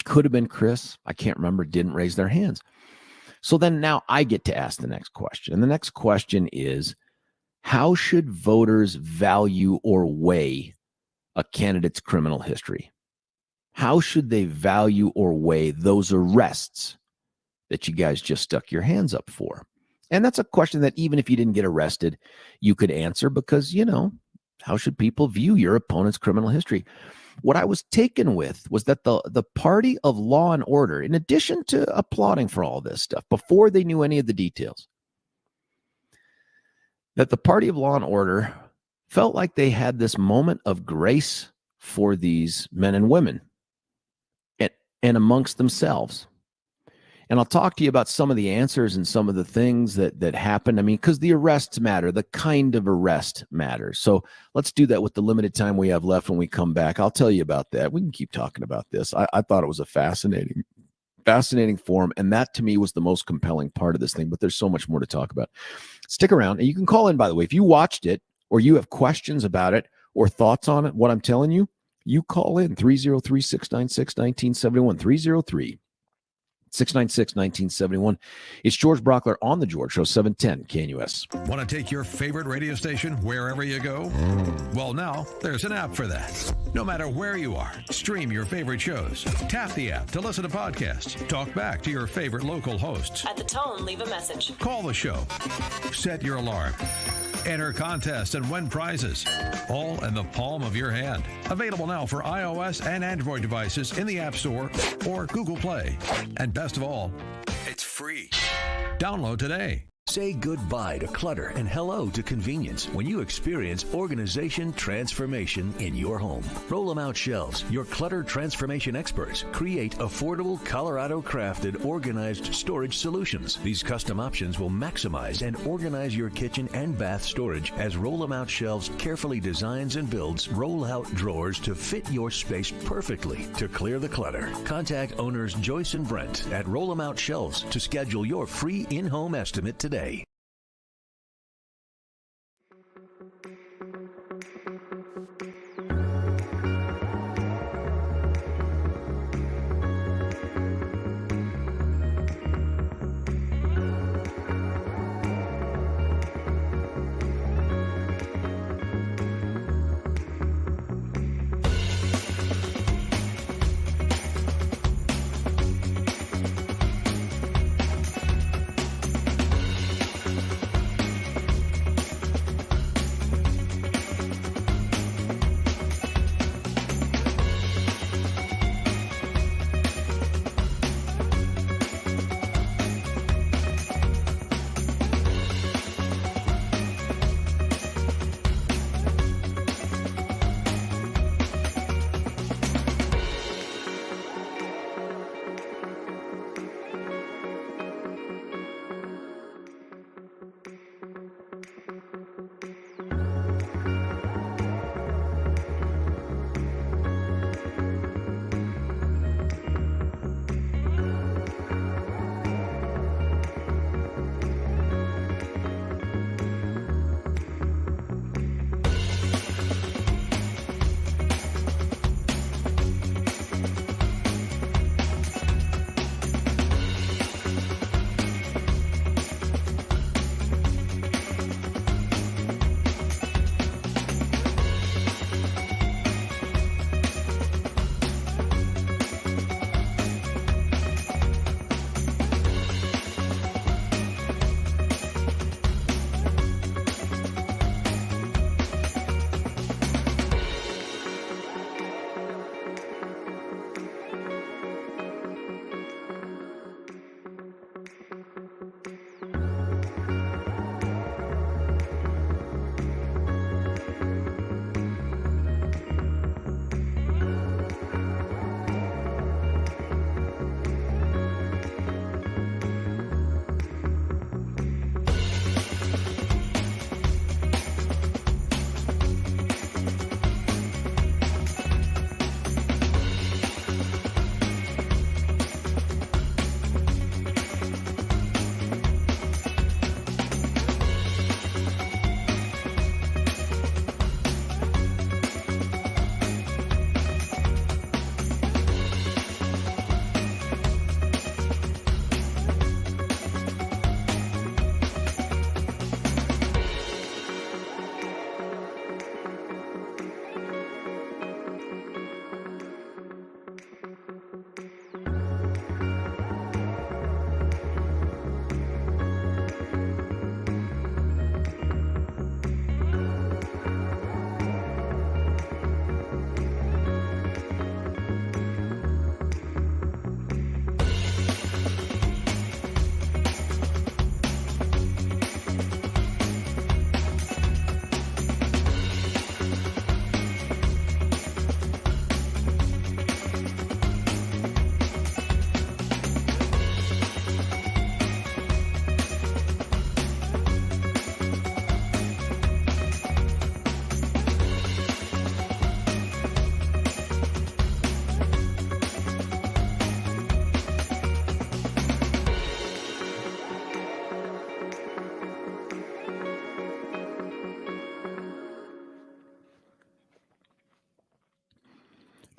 could have been Chris. I can't remember, didn't raise their hands. So then now I get to ask the next question. And the next question is, how should voters value or weigh a candidate's criminal history? How should they value or weigh those arrests that you guys just stuck your hands up for? And that's a question that even if you didn't get arrested, you could answer because, how should people view your opponent's criminal history? What I was taken with was that the party of law and order, in addition to applauding for all this stuff, before they knew any of the details, that the party of law and order felt like they had this moment of grace for these men and women and amongst themselves. And I'll talk to you about some of the answers and some of the things that happened. I mean, because the arrests matter, the kind of arrest matters. So let's do that with the limited time we have left when we come back. I'll tell you about that. We can keep talking about this. I thought it was a fascinating forum. And that to me was the most compelling part of this thing. But there's so much more to talk about. Stick around. And you can call in, by the way, if you watched it or you have questions about it or thoughts on it, what I'm telling you, you call in 303-696-1971, 303-696-1971. It's George Brauchler on The George Show, 710 KNUS. Want to take your favorite radio station wherever you go? Well, now there's an app for that. No matter where you are, stream your favorite shows. Tap the app to listen to podcasts. Talk back to your favorite local hosts. At the tone, leave a message. Call the show. Set your alarm. Enter contests and win prizes. All in the palm of your hand. Available now for iOS and Android devices in the App Store or Google Play. And best of all, it's free. Download today. Say goodbye to clutter and hello to convenience when you experience organization transformation in your home. Roll 'em Out Shelves, your clutter transformation experts, create affordable Colorado-crafted organized storage solutions. These custom options will maximize and organize your kitchen and bath storage as Roll 'em Out Shelves carefully designs and builds roll-out drawers to fit your space perfectly to clear the clutter. Contact owners Joyce and Brent at Roll 'em Out Shelves to schedule your free in-home estimate today.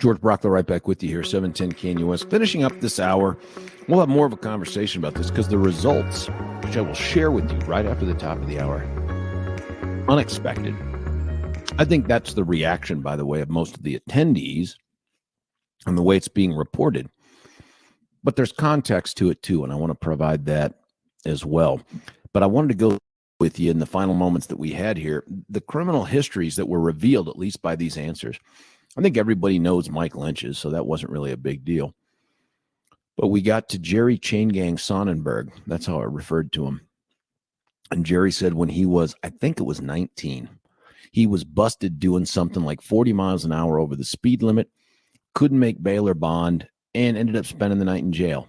George Brauchler right back with you here, 710 KNUS. Finishing up this hour, we'll have more of a conversation about this because the results, which I will share with you right after the top of the hour, unexpected. I think that's the reaction, by the way, of most of the attendees and the way it's being reported. But there's context to it, too, and I want to provide that as well. But I wanted to go with you in the final moments that we had here, the criminal histories that were revealed, at least by these answers. I think everybody knows Mike Lynch's, so that wasn't really a big deal. But we got to Jerry Chain Gang Sonnenberg. That's how I referred to him. And Jerry said when he was, I think it was 19, he was busted doing something like 40 miles an hour over the speed limit, couldn't make bail or bond, and ended up spending the night in jail.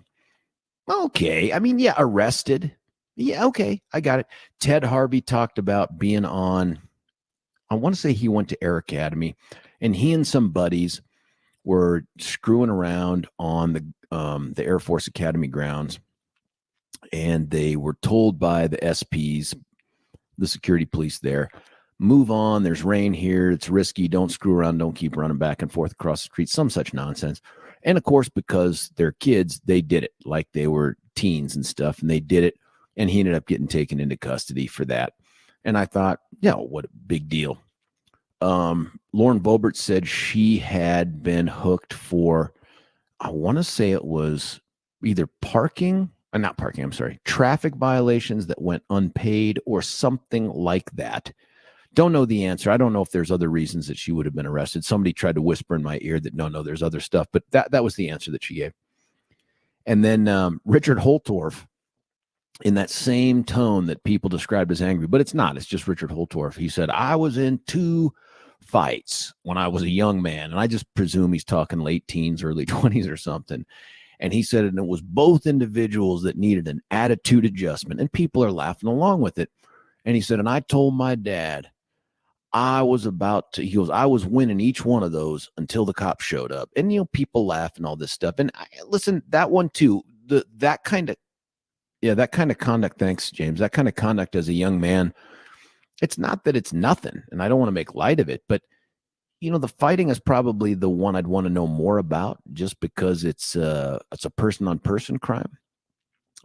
Okay. I mean, yeah, arrested. Yeah, okay. I got it. Ted Harvey talked about being on, I want to say he went to Air Academy, and he and some buddies were screwing around on the Air Force Academy grounds, and they were told by the SPs, the security police there, move on, there's rain here, it's risky, don't screw around, don't keep running back and forth across the street, some such nonsense. And of course, because they're kids, they did it like they were teens and stuff, and they did it, and he ended up getting taken into custody for that. And I thought, yeah, what a big deal. Lauren Boebert said she had been hooked for, I want to say it was either traffic violations that went unpaid or something like that. Don't know the answer. I don't know if there's other reasons that she would have been arrested. Somebody tried to whisper in my ear that no, there's other stuff, but that was the answer that she gave. And then Richard Holtorf, in that same tone that people described as angry, but it's not. It's just Richard Holtorf. He said, I was in 2 fights when I was a young man. And I just presume he's talking late teens, early 20s or something. And he said, and it was both individuals that needed an attitude adjustment. And people are laughing along with it. And he said, and I told my dad, I was winning each one of those until the cops showed up. And, people laugh and all this stuff. And listen, that one too, that kind of conduct, thanks, James, that kind of conduct as a young man, it's not that it's nothing, and I don't want to make light of it, but, the fighting is probably the one I'd want to know more about just because it's a person-on-person crime.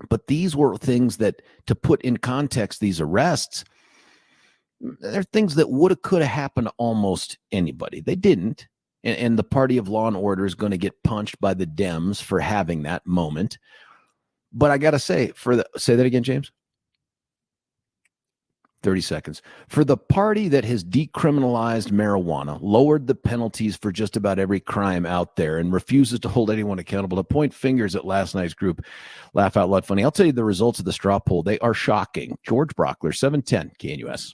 But these were things that, to put in context, these arrests, they're things that could have happened to almost anybody. They didn't, and the party of law and order is going to get punched by the Dems for having that moment. But I got to say, say that again, James. 30 seconds. For the party that has decriminalized marijuana, lowered the penalties for just about every crime out there, and refuses to hold anyone accountable, to point fingers at last night's group, Laugh Out Loud Funny. I'll tell you the results of the straw poll. They are shocking. George Brauchler, 710 KNUS.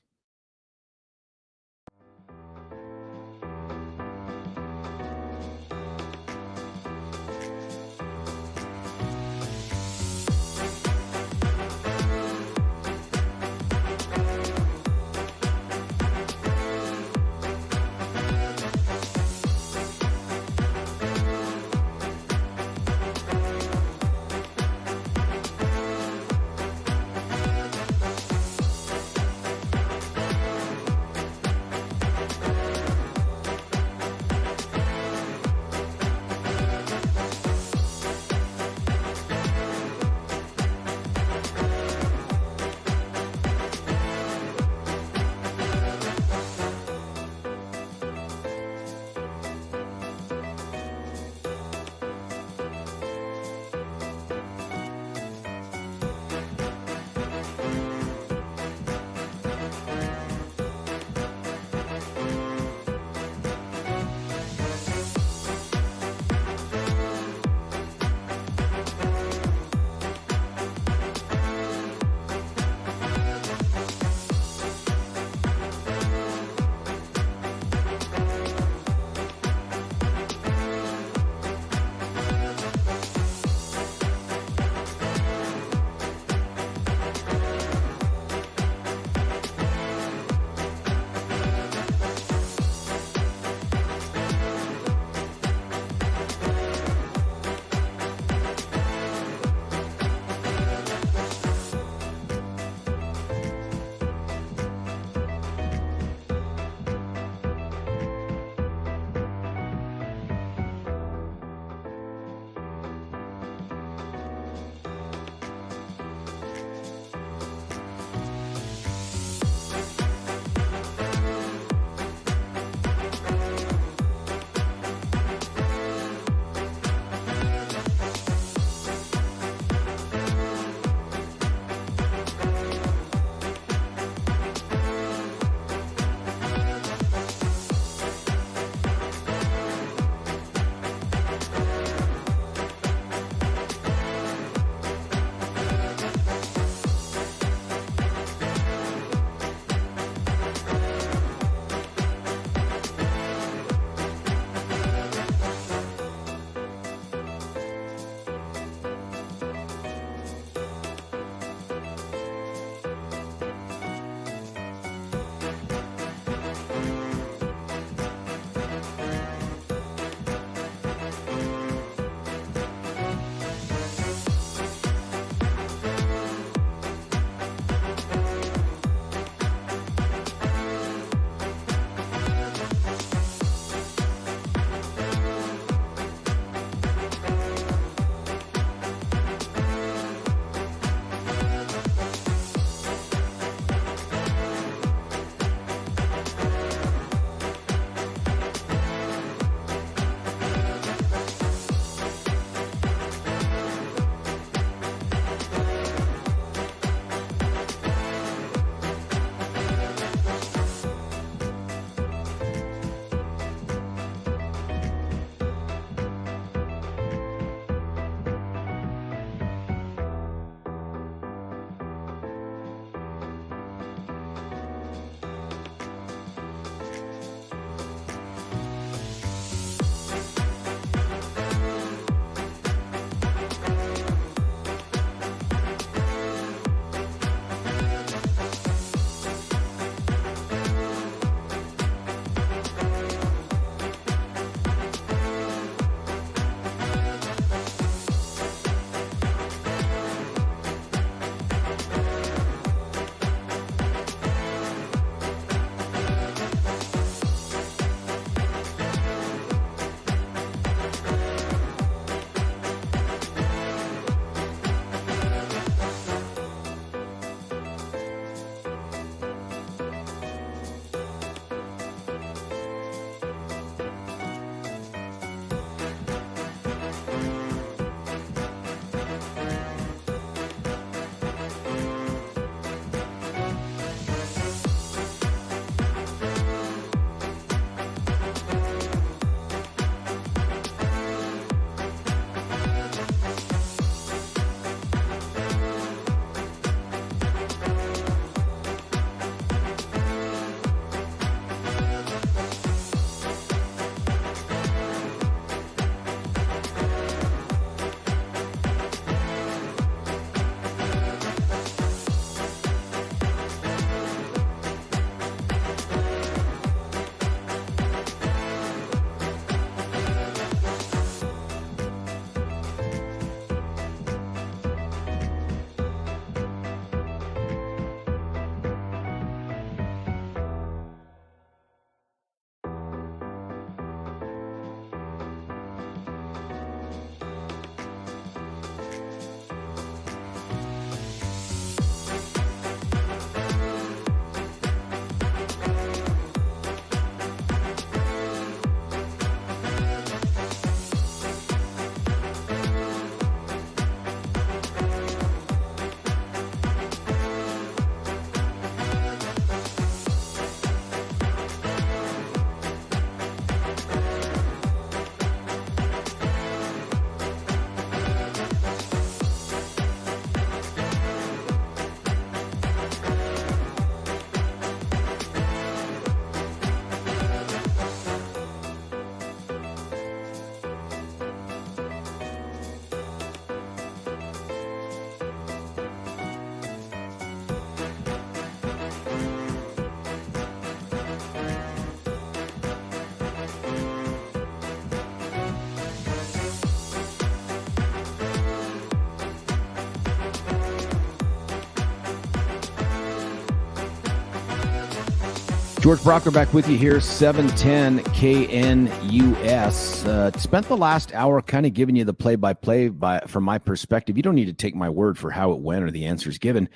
George Brauchler back with you here, 710 KNUS. Spent the last hour kind of giving you the play-by-play from my perspective. You don't need to take my word for how it went or the answers given.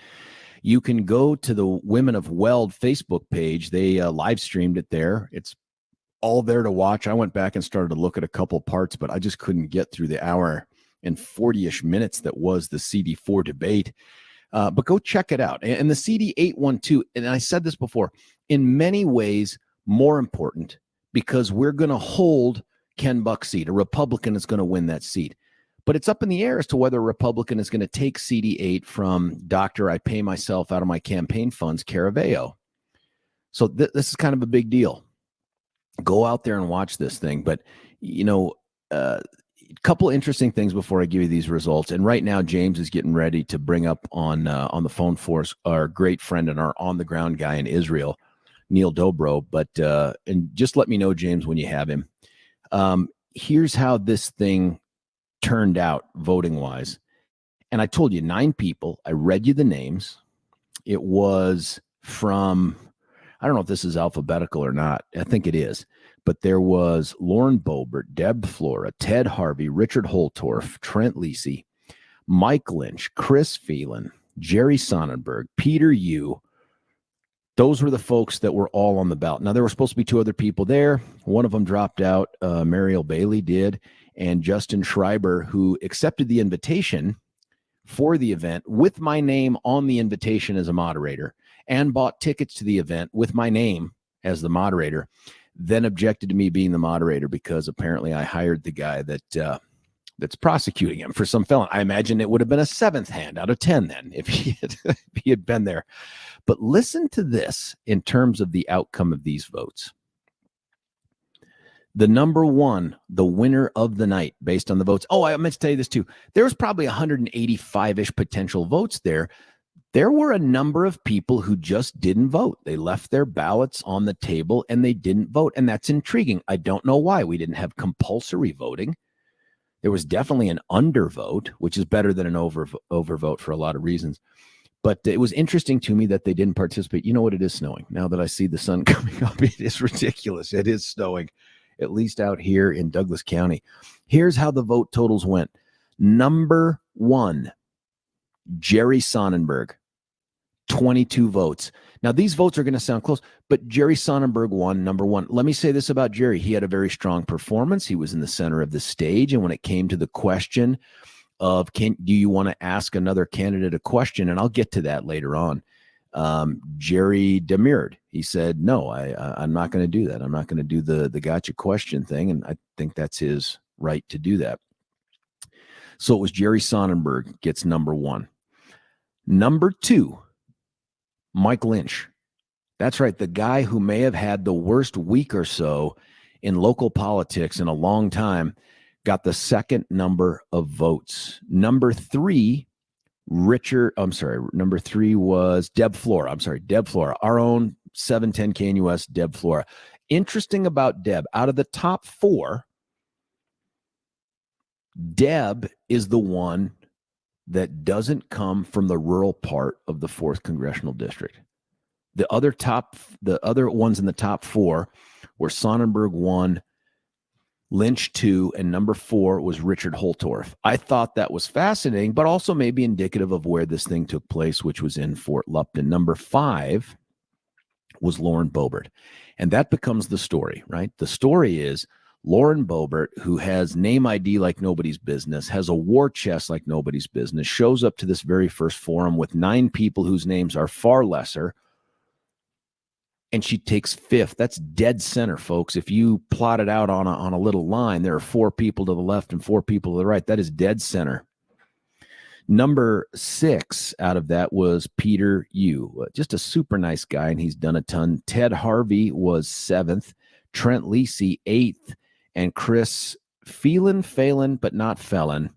You can go to the Women of Weld Facebook page. They live streamed it there. It's all there to watch. I went back and started to look at a couple parts, but I just couldn't get through the hour and 40-ish minutes that was the CD4 debate. But go check it out. And the CD 812, and I said this before, in many ways more important because we're going to hold Ken Buck's seat. A Republican is going to win that seat. But it's up in the air as to whether a Republican is going to take CD 8 from Dr. I pay myself out of my campaign funds, Caraveo. So this is kind of a big deal. Go out there and watch this thing. But, a couple interesting things before I give you these results. And right now, James is getting ready to bring up on the phone for us our great friend and our on-the-ground guy in Israel, Neil Dobro. But and just let me know, James, when you have him. Here's how this thing turned out voting-wise. And I told you 9 people. I read you the names. It was from, I don't know if this is alphabetical or not. I think it is. But there was Lauren Boebert, Deb Flora, Ted Harvey, Richard Holtorf, Trent Lisi, Mike Lynch, Chris Phelan, Jerry Sonnenberg, Peter Yu. Those were the folks that were all on the ballot. Now, there were supposed to be 2 other people there. One of them dropped out. Mariel Bailey did. And Justin Schreiber, who accepted the invitation for the event with my name on the invitation as a moderator and bought tickets to the event with my name as the moderator, then objected to me being the moderator because apparently I hired the guy that's prosecuting him for some felony. I imagine it would have been a 7th hand out of 10 then if he had been there. But listen to this in terms of the outcome of these votes. The number one, the winner of the night based on the votes. Oh, I meant to tell you this too. There was probably 185-ish potential votes there. There were a number of people who just didn't vote. They left their ballots on the table and they didn't vote. And that's intriguing. I don't know why we didn't have compulsory voting. There was definitely an undervote, which is better than an overvote for a lot of reasons. But it was interesting to me that they didn't participate. You know what? It is snowing. Now that I see the sun coming up, it is ridiculous. It is snowing, at least out here in Douglas County. Here's how the vote totals went. Number 1, Jerry Sonnenberg, 22 votes. Now, these votes are going to sound close, but Jerry Sonnenberg won number 1. Let me say this about Jerry. He had a very strong performance. He was in the center of the stage. And when it came to the question of, do you want to ask another candidate a question? And I'll get to that later on. Jerry demurred. He said, no, I'm not going to do that. I'm not going to do the gotcha question thing. And I think that's his right to do that. So it was Jerry Sonnenberg gets number 1. Number 2, Mike Lynch. That's right. The guy who may have had the worst week or so in local politics in a long time got the second number of votes. Number 3 was Deb Flora. Deb Flora, our own 710 KNUS Deb Flora. Interesting about Deb, out of the top 4, Deb is the one that doesn't come from the rural part of the 4th Congressional District. The other ones in the top 4 were Sonnenberg 1, Lynch 2, and number 4 was Richard Holtorf. I thought that was fascinating, but also maybe indicative of where this thing took place, which was in Fort Lupton. Number 5 was Lauren Boebert. And that becomes the story, right? The story is Lauren Boebert, who has name ID like nobody's business, has a war chest like nobody's business, shows up to this very first forum with 9 people whose names are far lesser, and she takes 5th. That's dead center, folks. If you plot it out on a little line, there are 4 people to the left and 4 people to the right. That is dead center. Number 6 out of that was Peter Yu, just a super nice guy, and he's done a ton. Ted Harvey was 7th, Trent Lisi 8th, and Chris Phelan, but not Felon,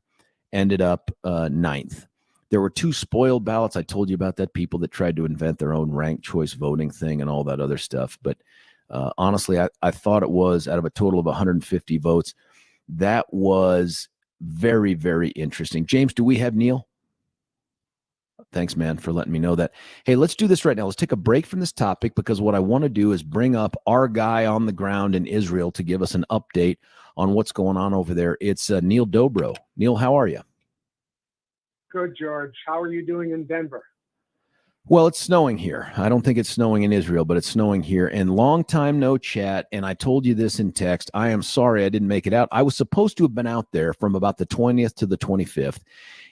ended up 9th. There were 2 spoiled ballots. I told you about that, people that tried to invent their own ranked choice voting thing and all that other stuff. But honestly, I thought it was, out of a total of 150 votes, that was very, very interesting. James, do we have Neil? Thanks, man, for letting me know that. Hey, let's do this right now. Let's take a break from this topic because what I want to do is bring up our guy on the ground in Israel to give us an update on what's going on over there. It's Neil Dobro. Neil, how are you? Good, George. How are you doing in Denver? Well, it's snowing here. I don't think it's snowing in Israel, but it's snowing here. And long time no chat. And I told you this in text. I am sorry I didn't make it out. I was supposed to have been out there from about the 20th to the 25th.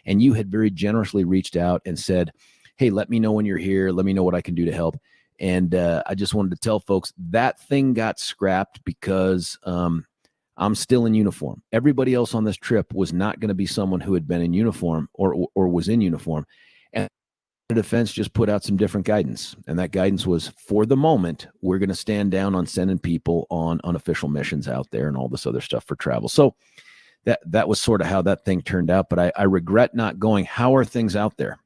And you had very generously reached out and said, hey, let me know when you're here. Let me know what I can do to help. And I just wanted to tell folks that thing got scrapped because I'm still in uniform. Everybody else on this trip was not going to be someone who had been in uniform or was in uniform. And the defense just put out some different guidance. And that guidance was, for the moment, we're going to stand down on sending people on unofficial missions out there and all this other stuff for travel. So that was sort of how that thing turned out. But I regret not going. How are things out there?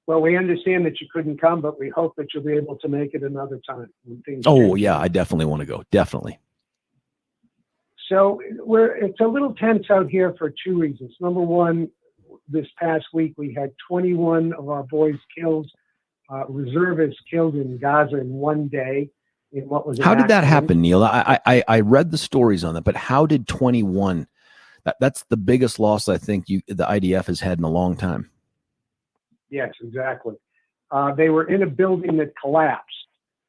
Well, we understand that you couldn't come, but we hope that you'll be able to make it another time when things Oh, change. yeah, I definitely want to go. Definitely. So it's a little tense out here for two reasons. Number one, this past week we had 21 of our boys killed, reservists killed in Gaza in one day. In what was How did that happen, Neil? I read the stories on that, but how did 21? That's the biggest loss I think the IDF has had in a long time. Yes, exactly. They were in a building that collapsed.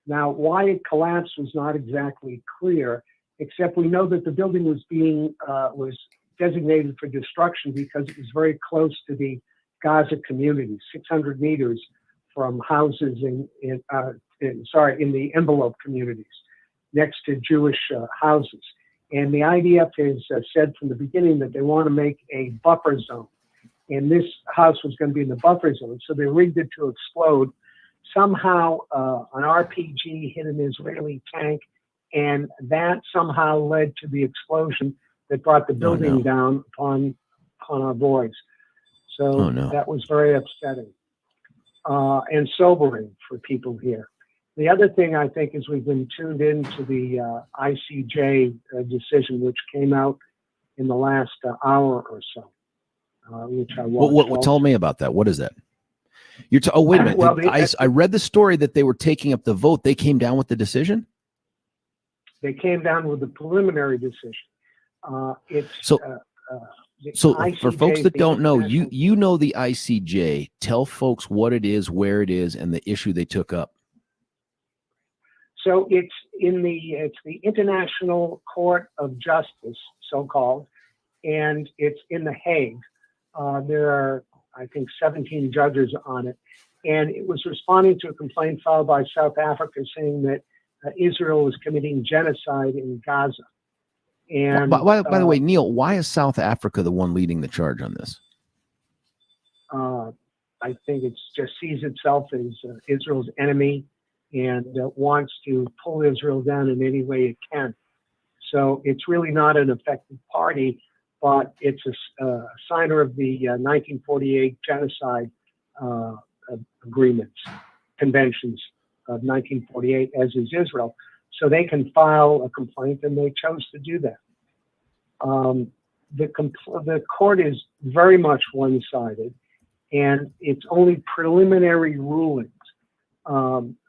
Now, why it collapsed was not exactly clear, except we know that the building was designated for destruction because it was very close to the Gaza community, 600 meters from houses in the envelope communities next to Jewish houses. And the IDF has said from the beginning that they want to make a buffer zone. And this house was going to be in the buffer zone, so they rigged it to explode. Somehow, an RPG hit an Israeli tank, and that somehow led to the explosion that brought the building down upon our boys. So that was very upsetting and sobering for people here. The other thing I think is we've been tuned into the ICJ decision, which came out in the last hour or so. Which I watched. Tell me about that. What is that? Wait a minute. Well, I read the story that they were taking up the vote. They came down with the decision? They came down with a preliminary decision. So ICJ, for folks that don't know, you know the ICJ. Tell folks what it is, where it is, and the issue they took up. So it's the International Court of Justice, so-called, and it's in The Hague. There are, I think, 17 judges on it. And it was responding to a complaint filed by South Africa saying that Israel was committing genocide in Gaza. And by the way, Neil, why is South Africa the one leading the charge on this? I think it just sees itself as Israel's enemy and wants to pull Israel down in any way it can. So it's really not an effective party, but it's a signer of the 1948 genocide agreements, conventions of 1948, as is Israel. So they can file a complaint, and they chose to do that. The court is very much one-sided, and it's only preliminary rulings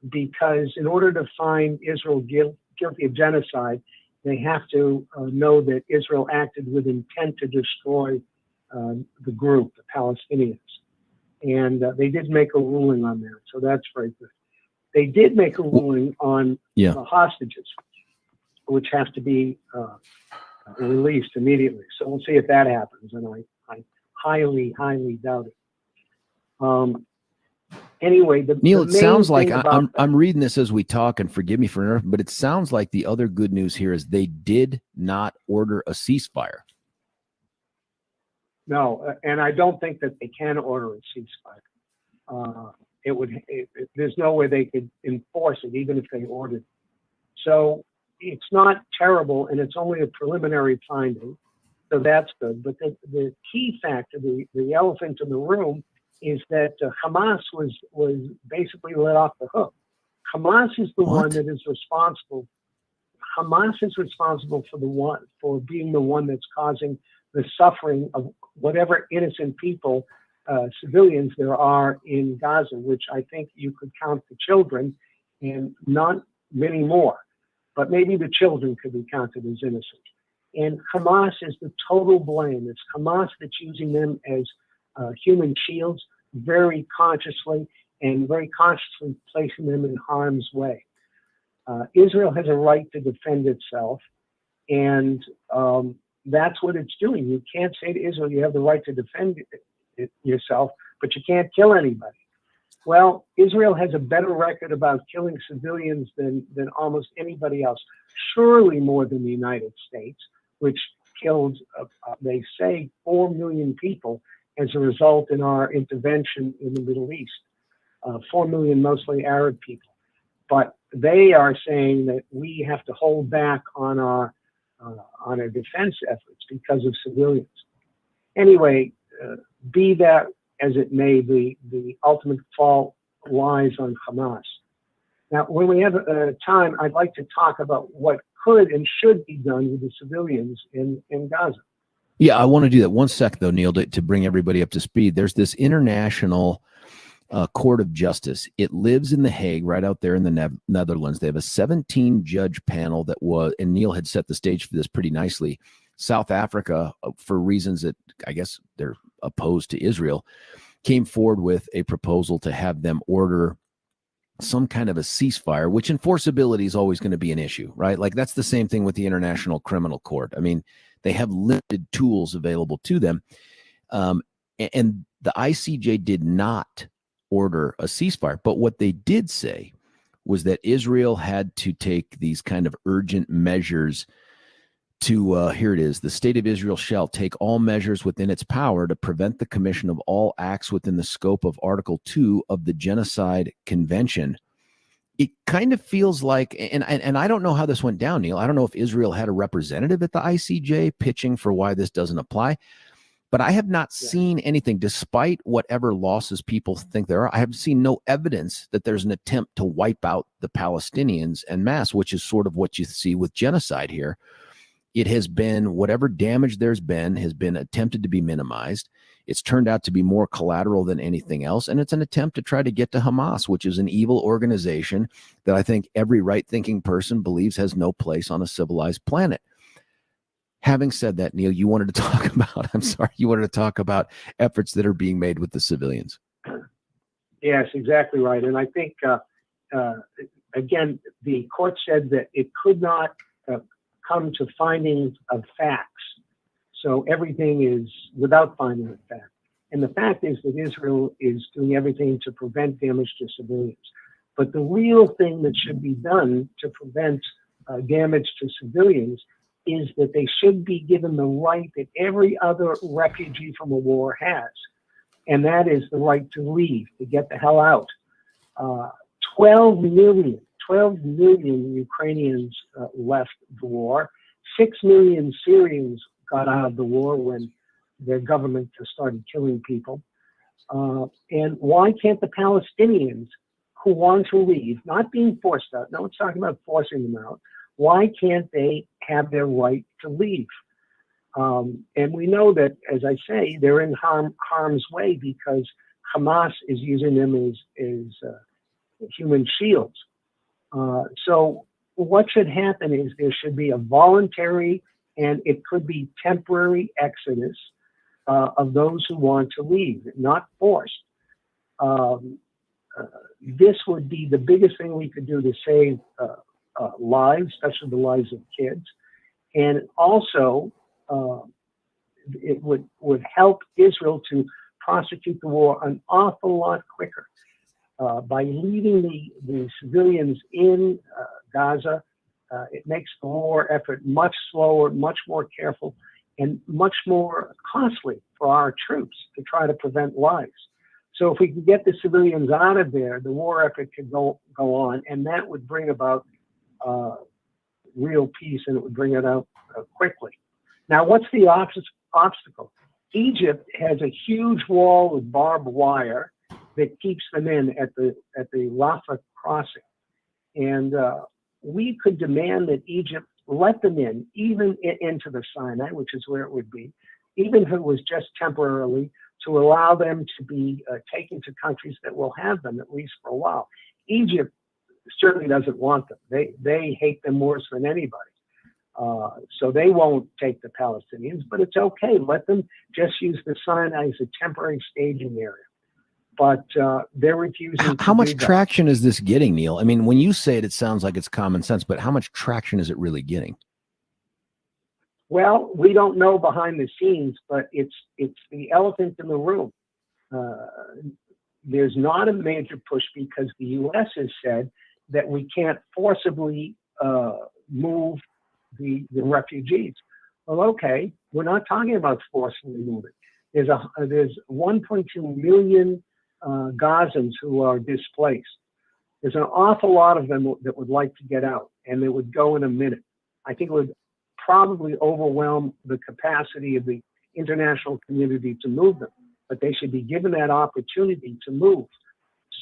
because in order to find Israel guilty of genocide, they have to know that Israel acted with intent to destroy the group, the Palestinians. And they did make a ruling on that, so that's very good. They did make a ruling on the hostages, which have to be released immediately. So we'll see if that happens, and I highly, highly doubt it. Anyway, Neil, it sounds like I'm reading this as we talk, and forgive me for interrupting, but it sounds like the other good news here is they did not order a ceasefire. No, and I don't think that they can order a ceasefire. There's no way they could enforce it, even if they ordered. So it's not terrible, and it's only a preliminary finding, so that's good. But the key factor, the elephant in the room, is that Hamas was basically let off the hook. Hamas is the one that is responsible. Hamas is responsible for being the one that's causing the suffering of whatever innocent people civilians there are in Gaza, which I think you could count the children and not many more. But maybe the children could be counted as innocent. And Hamas is the total blame. It's Hamas that's using them as human shields very consciously and very consciously placing them in harm's way. Israel has a right to defend itself, and that's what it's doing. You can't say to Israel, you have the right to defend yourself, but you can't kill anybody. Well, Israel has a better record about killing civilians than almost anybody else, surely more than the United States, which killed, they say, 4 million people as a result in our intervention in the Middle East, 4 million mostly Arab people. But they are saying that we have to hold back on our defense efforts because of civilians. Anyway, be that as it may, the ultimate fault lies on Hamas. Now, when we have time, I'd like to talk about what could and should be done with the civilians in Gaza. Yeah, I want to do that. One sec, though, Neil, to bring everybody up to speed. There's this international court of justice. It lives in The Hague, right out there in the Netherlands. They have a 17-judge panel that was, and Neil had set the stage for this pretty nicely. South Africa, for reasons that I guess they're opposed to Israel, came forward with a proposal to have them order some kind of a ceasefire, which enforceability is always going to be an issue, right? Like that's the same thing with the International Criminal Court. I mean, they have limited tools available to them. And the ICJ did not order a ceasefire. But what they did say was that Israel had to take these kind of urgent measures to, here it is, the state of Israel shall take all measures within its power to prevent the commission of all acts within the scope of Article 2 of the Genocide Convention. It kind of feels like, and I don't know how this went down, Neil. I don't know if Israel had a representative at the ICJ pitching for why this doesn't apply, but I have not seen anything, despite whatever losses people think there are. I have seen no evidence that there's an attempt to wipe out the Palestinians en masse, which is sort of what you see with genocide here. It has been, whatever damage there's been, has been attempted to be minimized. It's turned out to be more collateral than anything else. And it's an attempt to try to get to Hamas, which is an evil organization that I think every right-thinking person believes has no place on a civilized planet. Having said that, Neil, you wanted to talk about efforts that are being made with the civilians. Yes, exactly right. And I think, again, the court said that it could not come to findings of facts. So everything is without finding of fact. And the fact is that Israel is doing everything to prevent damage to civilians. But the real thing that should be done to prevent damage to civilians is that they should be given the right that every other refugee from a war has. And that is the right to leave, to get the hell out. 12 million Ukrainians left the war. 6 million Syrians got out of the war when their government started killing people. And why can't the Palestinians who want to leave, not being forced out, no one's talking about forcing them out, why can't they have their right to leave? And we know that, as I say, they're in harm's way because Hamas is using them as human shields. So what should happen is there should be a voluntary and it could be temporary exodus of those who want to leave, not forced. This would be the biggest thing we could do to save lives, especially the lives of kids. And also, it would help Israel to prosecute the war an awful lot quicker. By leaving the civilians in Gaza, it makes the war effort much slower, much more careful, and much more costly for our troops to try to prevent lives. So if we can get the civilians out of there, the war effort could go on, and that would bring about real peace, and it would bring it out quickly. Now, what's the obstacle? Egypt has a huge wall with barbed wire that keeps them in at the Rafah crossing. And we could demand that Egypt let them in, even into the Sinai, which is where it would be, even if it was just temporarily, to allow them to be taken to countries that will have them, at least for a while. Egypt certainly doesn't want them. They hate them worse than anybody. So they won't take the Palestinians, but it's okay. Let them just use the Sinai as a temporary staging area. But they're refusing. How much traction is this getting, Neil? I mean, when you say it, it sounds like it's common sense, but how much traction is it really getting? Well, we don't know behind the scenes, but it's the elephant in the room. There's not a major push because the U.S. has said that we can't forcibly move the refugees. Well, okay, we're not talking about forcibly moving. There's 1.2 million Gazans who are displaced. There's an awful lot of them that would like to get out, and they would go in a minute. I think it would probably overwhelm the capacity of the international community to move them, but they should be given that opportunity to move.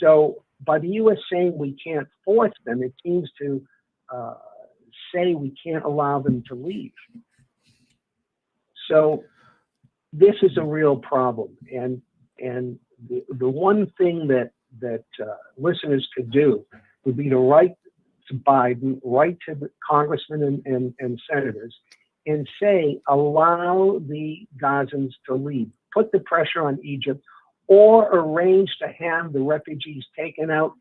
So by the U.S. saying we can't force them, it seems to say we can't allow them to leave. So this is a real problem, and the one thing that listeners could do would be to write to Biden, write to the congressmen and senators, and say, allow the Gazans to leave. Put the pressure on Egypt, or arrange to have the refugees taken out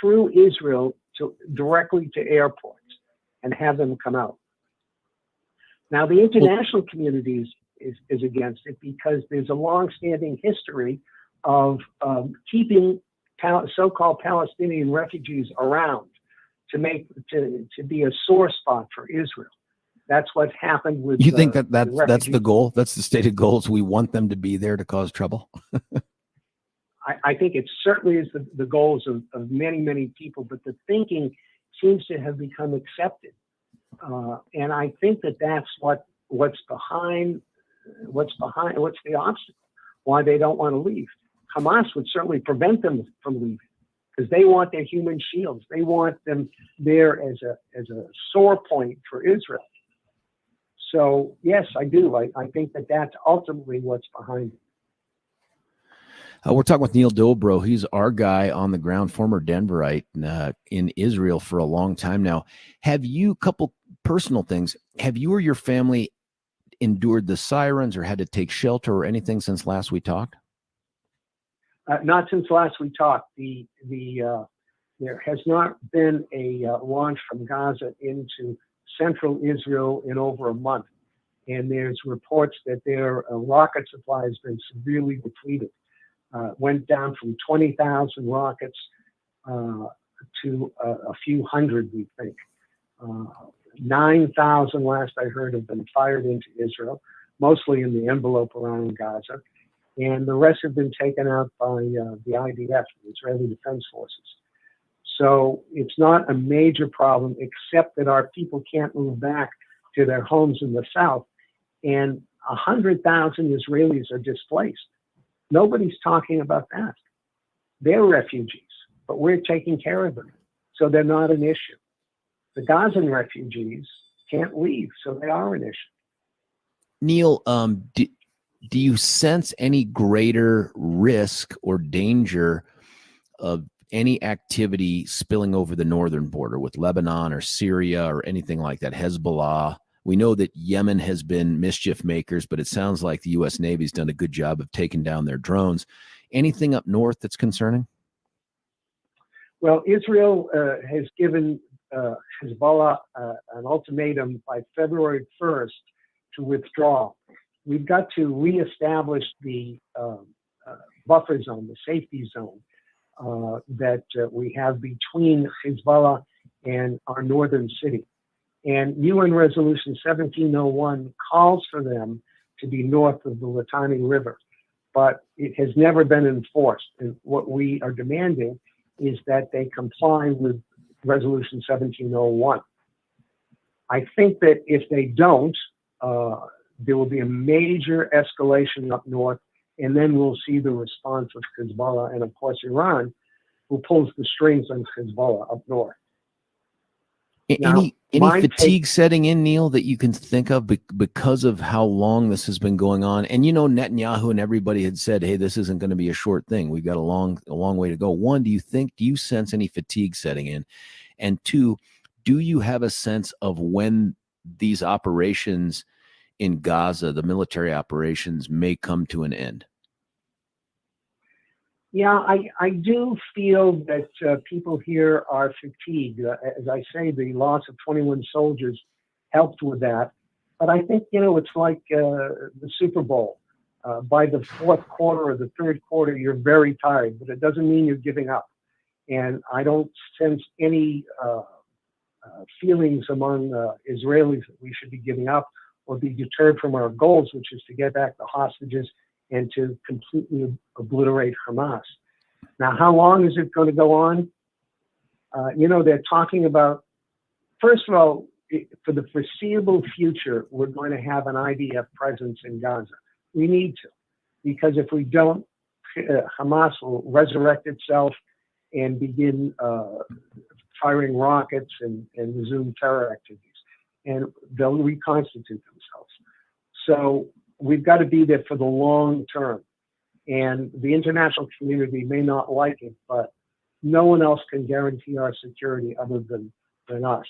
through Israel directly to airports and have them come out. Now, the international community is against it because there's a long-standing history of keeping so-called Palestinian refugees around to be a sore spot for Israel. That's what happened with. You think that's the goal? That's the stated goal. Is we want them to be there to cause trouble? I think it certainly is the goals of many, many people, but the thinking seems to have become accepted, and I think that's what's behind the obstacle, why they don't want to leave. Hamas would certainly prevent them from leaving because they want their human shields. They want them there as a sore point for Israel. So yes, I do. I think that's ultimately what's behind it. We're talking with Neil Dobro. He's our guy on the ground, former Denverite in Israel for a long time now. Couple personal things, have you or your family endured the sirens or had to take shelter or anything since last we talked? Not since last we talked. There has not been a launch from Gaza into central Israel in over a month. And there's reports that their rocket supply has been severely depleted. Went down from 20,000 rockets to a few hundred, we think. 9,000 last I heard have been fired into Israel, mostly in the envelope around Gaza. And the rest have been taken out by the IDF, the Israeli Defense Forces. So it's not a major problem, except that our people can't move back to their homes in the south. And 100,000 Israelis are displaced. Nobody's talking about that. They're refugees, but we're taking care of them. So they're not an issue. The Gazan refugees can't leave, so they are an issue. Neil, do you sense any greater risk or danger of any activity spilling over the northern border with Lebanon or Syria or anything like that, Hezbollah? We know that Yemen has been mischief makers, but it sounds like the U.S. Navy's done a good job of taking down their drones. Anything up north that's concerning? Well, Israel has given Hezbollah an ultimatum by February 1st to withdraw. We've got to reestablish the buffer zone, the safety zone that we have between Hezbollah and our northern city. And UN Resolution 1701 calls for them to be north of the Litani River, but it has never been enforced. And what we are demanding is that they comply with Resolution 1701. I think that if they don't, there will be a major escalation up north, and then we'll see the response of Hezbollah and, of course, Iran, who pulls the strings on Hezbollah up north. Now, Any my fatigue setting in, Neil, that you can think of because of how long this has been going on? And Netanyahu and everybody had said, "Hey, this isn't going to be a short thing. We've got a long way to go." One, do you sense any fatigue setting in? And two, do you have a sense of when these operations in Gaza, the military operations, may come to an end? Yeah, I do feel that people here are fatigued. As I say, the loss of 21 soldiers helped with that. But I think, it's like the Super Bowl. By the fourth quarter or the third quarter, you're very tired, but it doesn't mean you're giving up. And I don't sense any feelings among Israelis that we should be giving up or be deterred from our goals, which is to get back the hostages and to completely obliterate Hamas. Now, how long is it going to go on? They're talking about, first of all, for the foreseeable future, we're going to have an IDF presence in Gaza. We need to, because if we don't, Hamas will resurrect itself and begin firing rockets and resume terror activities, and they'll reconstitute themselves. So we've got to be there for the long term. And the international community may not like it, but no one else can guarantee our security other than us.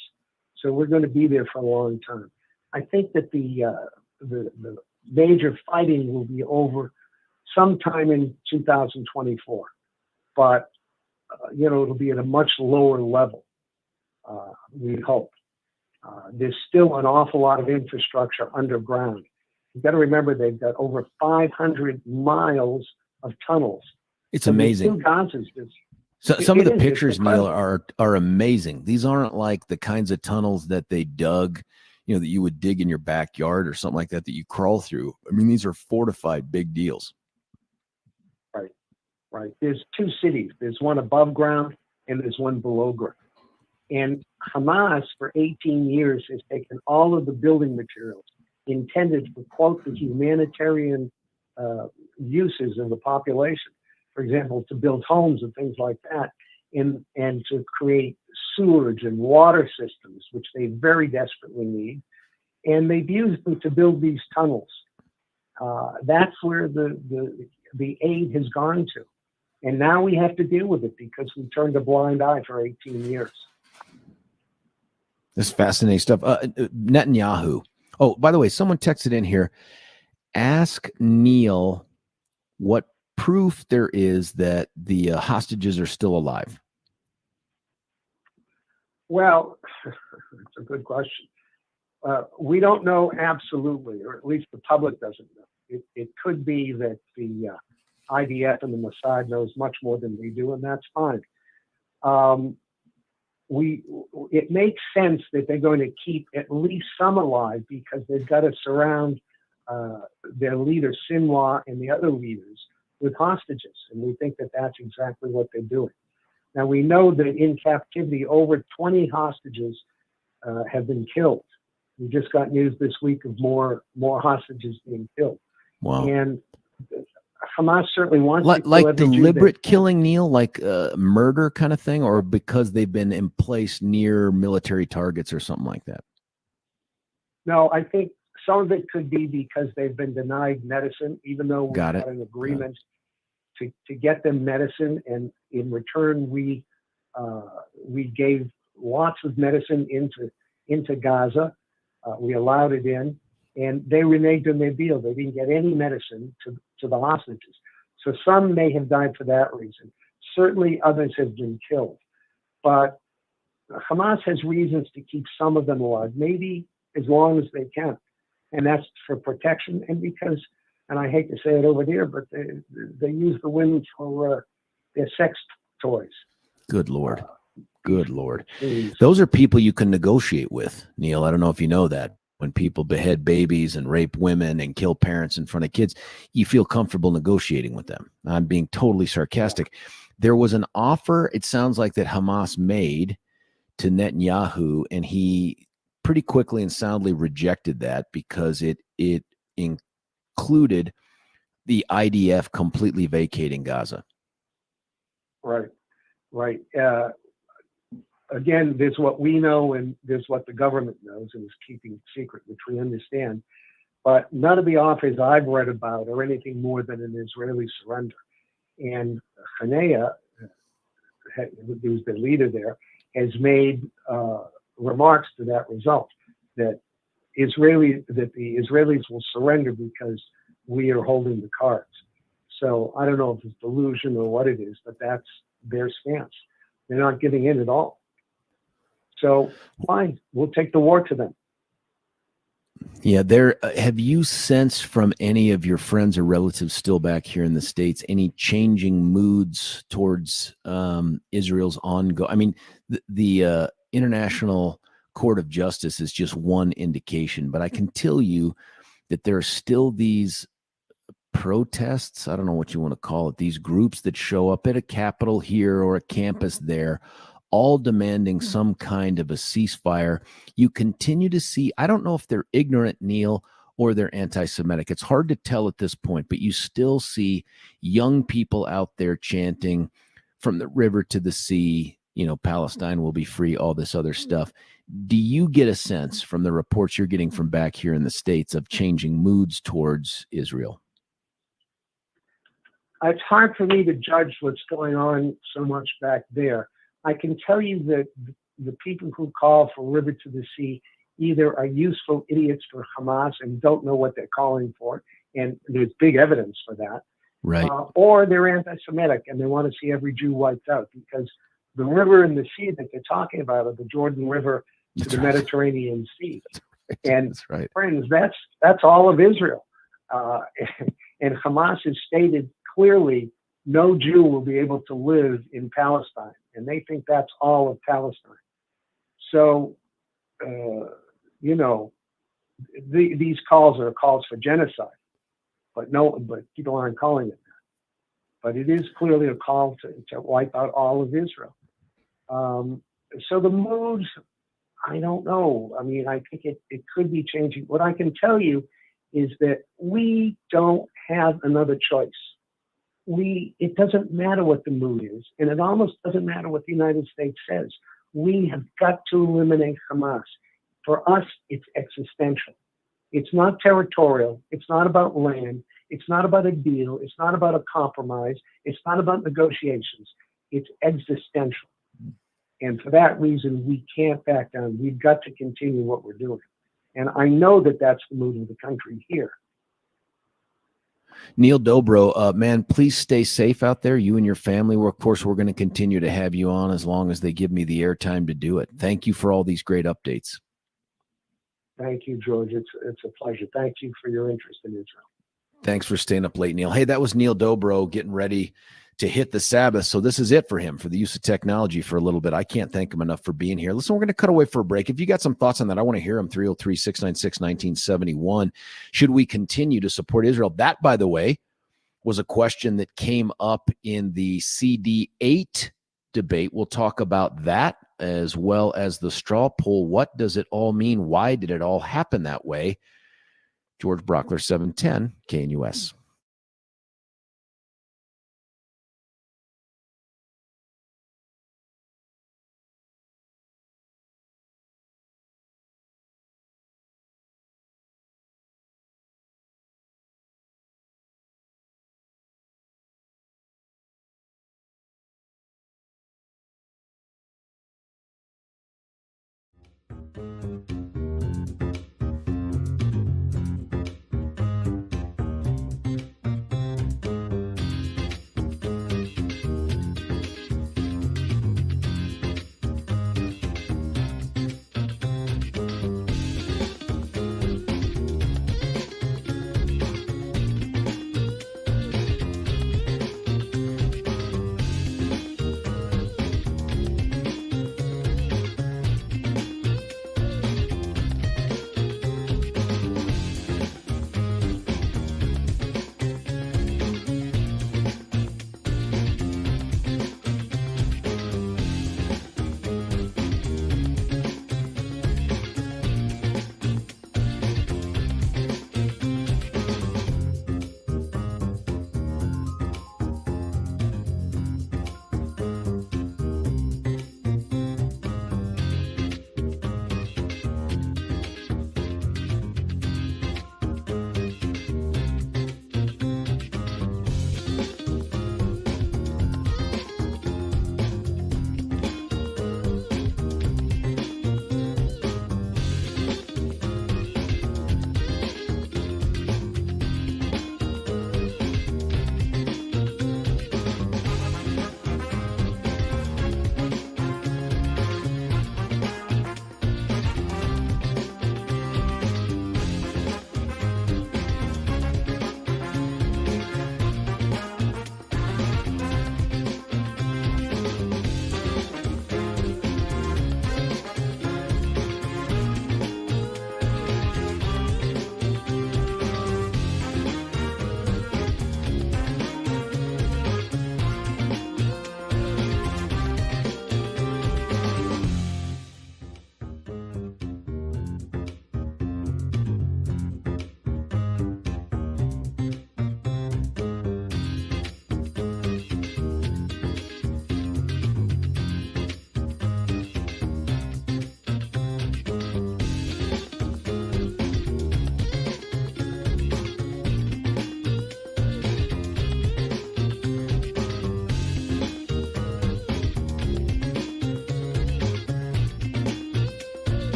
So we're going to be there for a long time. I think that the major fighting will be over sometime in 2024, but it'll be at a much lower level. We hope. There's still an awful lot of infrastructure underground. You've got to remember they've got over 500 miles of tunnels. It's amazing. Some of the pictures, Neil, are amazing. These aren't like the kinds of tunnels that they dug, that you would dig in your backyard or something like that you crawl through. I mean, these are fortified big deals. Right. There's two cities. There's one above ground and there's one below ground. And Hamas, for 18 years, has taken all of the building materials intended for, quote, the humanitarian uses of the population. For example, to build homes and things like that, and to create sewage and water systems, which they very desperately need. And they've used them to build these tunnels. That's where the aid has gone to. And now we have to deal with it because we turned a blind eye for 18 years. This is fascinating stuff. Netanyahu. Oh, by the way, someone texted in here. Ask Neil what proof there is that the hostages are still alive. Well, it's a good question. We don't know absolutely, or at least the public doesn't know. It could be that the IDF and the Mossad knows much more than we do, and that's fine. It makes sense that they're going to keep at least some alive because they've got to surround their leader, Sinwar, and the other leaders with hostages. And we think that that's exactly what they're doing. Now, we know that in captivity, over 20 hostages have been killed. We just got news this week of more hostages being killed. Wow. And Hamas certainly wants to like deliberate killing, Neil, like murder kind of thing, or because they've been in place near military targets or something like that? No, I think some of it could be because they've been denied medicine, even though we had an agreement to get them medicine, and in return we gave lots of medicine into Gaza. We allowed it in, and they reneged on their deal. They didn't get any medicine to the hostages. So some may have died for that reason. Certainly others have been killed. But Hamas has reasons to keep some of them alive, maybe as long as they can. And that's for protection, and because, and I hate to say it over there, but they use the women for their sex toys. Good Lord. Good Lord. Those are people you can negotiate with, Neil. I don't know if you know that. When people behead babies and rape women and kill parents in front of kids, you feel comfortable negotiating with them. I'm being totally sarcastic. Yeah. There was an offer, it sounds like, that Hamas made to Netanyahu, and he pretty quickly and soundly rejected that because it included the IDF completely vacating Gaza. Right. again, there's what we know and there's what the government knows and is keeping secret, which we understand. But none of the offers I've read about are anything more than an Israeli surrender. And Hanea, who's the leader there, has made remarks to that result, that the Israelis will surrender because we are holding the cards. So I don't know if it's delusion or what it is, but that's their stance. They're not giving in at all. So fine, we'll take the war to them. Yeah, have you sensed from any of your friends or relatives still back here in the States any changing moods towards Israel's ongoing? I mean, the International Court of Justice is just one indication, but I can tell you that there are still these protests, I don't know what you want to call it, these groups that show up at a capitol here or a campus there, all demanding some kind of a ceasefire. You continue to see, I don't know if they're ignorant, Neil, or they're anti-Semitic. It's hard to tell at this point, but you still see young people out there chanting from the river to the sea, Palestine will be free, all this other stuff. Do you get a sense from the reports you're getting from back here in the States of changing moods towards Israel? It's hard for me to judge what's going on so much back there. I can tell you that the people who call for river to the sea either are useful idiots for Hamas and don't know what they're calling for, and there's big evidence for that, right? Or they're anti-Semitic and they want to see every Jew wiped out, because the river and the sea that they're talking about are the Jordan River to the Mediterranean Sea. And friends, that's all of Israel. And Hamas has stated clearly no Jew will be able to live in Palestine, and they think that's all of Palestine. So, these calls are calls for genocide, but people aren't calling it that. But it is clearly a call to wipe out all of Israel. So the moods, I don't know. I mean, I think it could be changing. What I can tell you is that we don't have another choice. It doesn't matter what the mood is, and it almost doesn't matter what the United States says. We have got to eliminate Hamas. For us, it's existential. It's not territorial. It's not about land. It's not about a deal. It's not about a compromise. It's not about negotiations. It's existential. And for that reason, we can't back down. We've got to continue what we're doing. And I know that that's the mood of the country here. Neil Dobro, man, please stay safe out there, you and your family. Of course, we're going to continue to have you on as long as they give me the airtime to do it. Thank you for all these great updates. Thank you, George. It's a pleasure. Thank you for your interest in Israel. Thanks for staying up late, Neil. Hey, that was Neil Dobro getting ready to hit the Sabbath. So this is it for him, for the use of technology for a little bit. I can't thank him enough for being here. Listen, we're going to cut away for a break. If you got some thoughts on that, I want to hear them. 303-696-1971. Should we continue to support Israel? That, by the way, was a question that came up in the CD8 debate. We'll talk about that as well as the straw poll. What does it all mean? Why did it all happen that way? George Brauchler, 710 KNUS.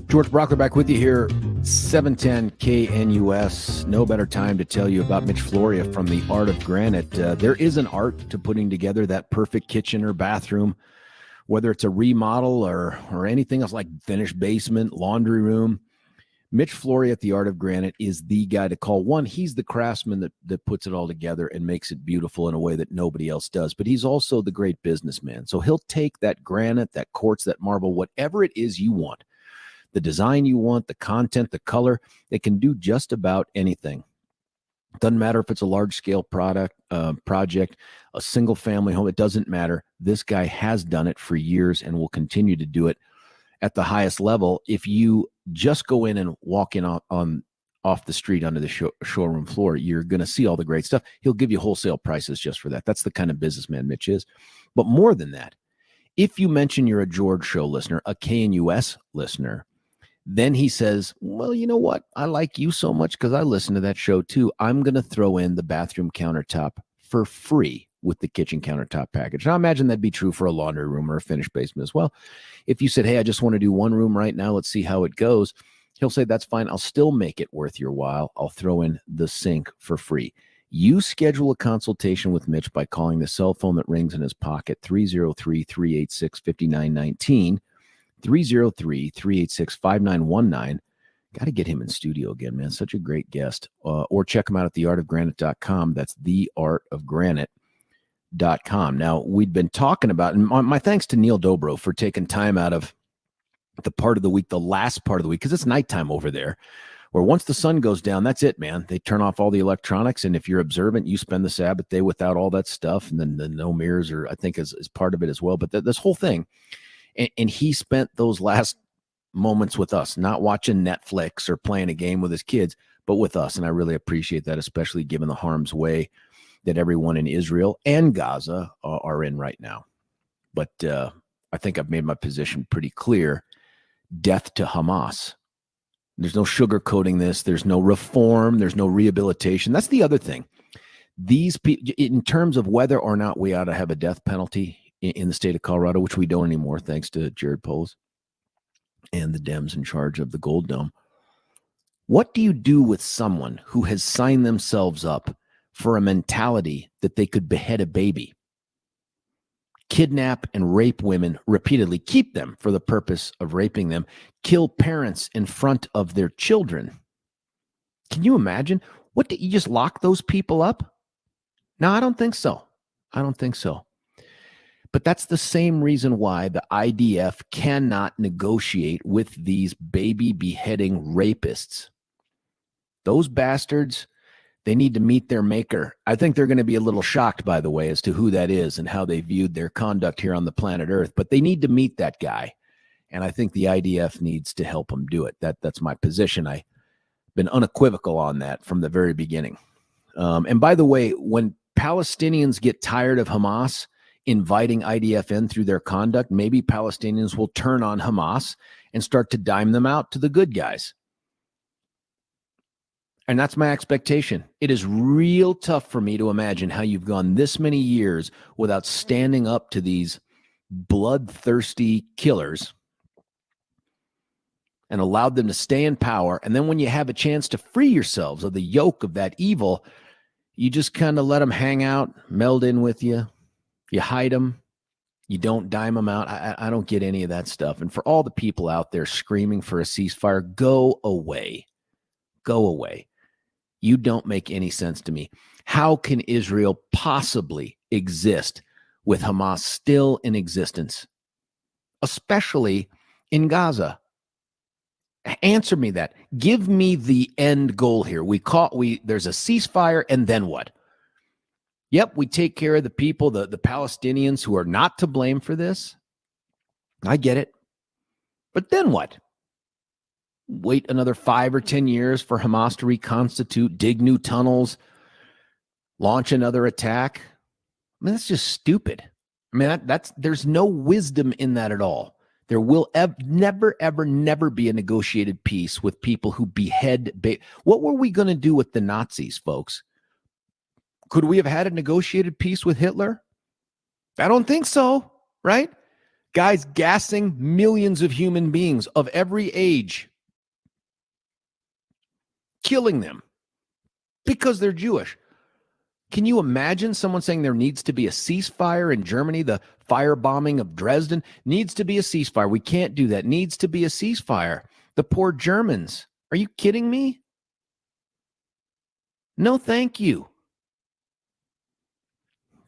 George Brauchler back with you here, 710 KNUS. No better time to tell you about Mitch Floria from the Art of Granite. There is an art to putting together that perfect kitchen or bathroom, whether it's a remodel or anything else like finished basement, laundry room. Mitch Floria at the Art of Granite is the guy to call. One, he's the craftsman that puts it all together and makes it beautiful in a way that nobody else does. But he's also the great businessman. So he'll take that granite, that quartz, that marble, whatever it is you want, the design you want, the content, the color, it can do just about anything. Doesn't matter if it's a large-scale project, a single-family home. It doesn't matter. This guy has done it for years and will continue to do it at the highest level. If you just go in and walk in off the street onto the showroom floor, you're going to see all the great stuff. He'll give you wholesale prices just for that. That's the kind of businessman Mitch is. But more than that, if you mention you're a George Show listener, a KNUS listener, then he says, well, you know what? I like you so much because I listen to that show too. I'm going to throw in the bathroom countertop for free with the kitchen countertop package. Now, I imagine that'd be true for a laundry room or a finished basement as well. If you said, hey, I just want to do one room right now, let's see how it goes, he'll say, that's fine. I'll still make it worth your while. I'll throw in the sink for free. You schedule a consultation with Mitch by calling the cell phone that rings in his pocket, 303-386-5919. 303-386-5919. Got to get him in studio again, man. Such a great guest. Or check him out at theartofgranite.com. That's theartofgranite.com. Now, we'd been talking about, and my thanks to Neil Dobro for taking time out of the part of the week, the last part of the week, because it's nighttime over there, where once the sun goes down, that's it, man. They turn off all the electronics, and if you're observant, you spend the Sabbath day without all that stuff, and then the no mirrors I think, is part of it as well. But this whole thing, and he spent those last moments with us, not watching Netflix or playing a game with his kids, but with us. And I really appreciate that, especially given the harm's way that everyone in Israel and Gaza are in right now. But I think I've made my position pretty clear. Death to Hamas. There's no sugarcoating this. There's no reform. There's no rehabilitation. That's the other thing. These people, in terms of whether or not we ought to have a death penalty in the state of Colorado, which we don't anymore, thanks to Jared Polis and the Dems in charge of the Gold Dome. What do you do with someone who has signed themselves up for a mentality that they could behead a baby, kidnap and rape women repeatedly, keep them for the purpose of raping them, kill parents in front of their children? Can you imagine? What, did you just lock those people up? No, I don't think so. I don't think so. But that's the same reason why the IDF cannot negotiate with these baby beheading rapists. Those bastards, they need to meet their maker. I think they're going to be a little shocked, by the way, as to who that is and how they viewed their conduct here on the planet Earth. But they need to meet that guy. And I think the IDF needs to help them do it. That's my position. I've been unequivocal on that from the very beginning. And by the way, when Palestinians get tired of Hamas inviting IDF in through their conduct, maybe Palestinians will turn on Hamas and start to dime them out to the good guys. And that's my expectation. It is real tough for me to imagine how you've gone this many years without standing up to these bloodthirsty killers and allowed them to stay in power. And then when you have a chance to free yourselves of the yoke of that evil, you just kind of let them hang out, meld in with you. You hide them. You don't dime them out. I don't get any of that stuff. And for all the people out there screaming for a ceasefire, go away. Go away. You don't make any sense to me. How can Israel possibly exist with Hamas still in existence, especially in Gaza? Answer me that. Give me the end goal here. There's a ceasefire, and then what? Yep, we take care of the people, the Palestinians who are not to blame for this. I get it. But then what? Wait another 5 or 10 years for Hamas to reconstitute, dig new tunnels, launch another attack? I mean, that's just stupid. I mean, there's no wisdom in that at all. There will never, ever, never be a negotiated peace with people who behead. What were we going to do with the Nazis, folks? Could we have had a negotiated peace with Hitler? I don't think so, right? Guys gassing millions of human beings of every age, killing them because they're Jewish. Can you imagine someone saying there needs to be a ceasefire in Germany? The firebombing of Dresden needs to be a ceasefire. We can't do that. Needs to be a ceasefire. The poor Germans. Are you kidding me? No, thank you.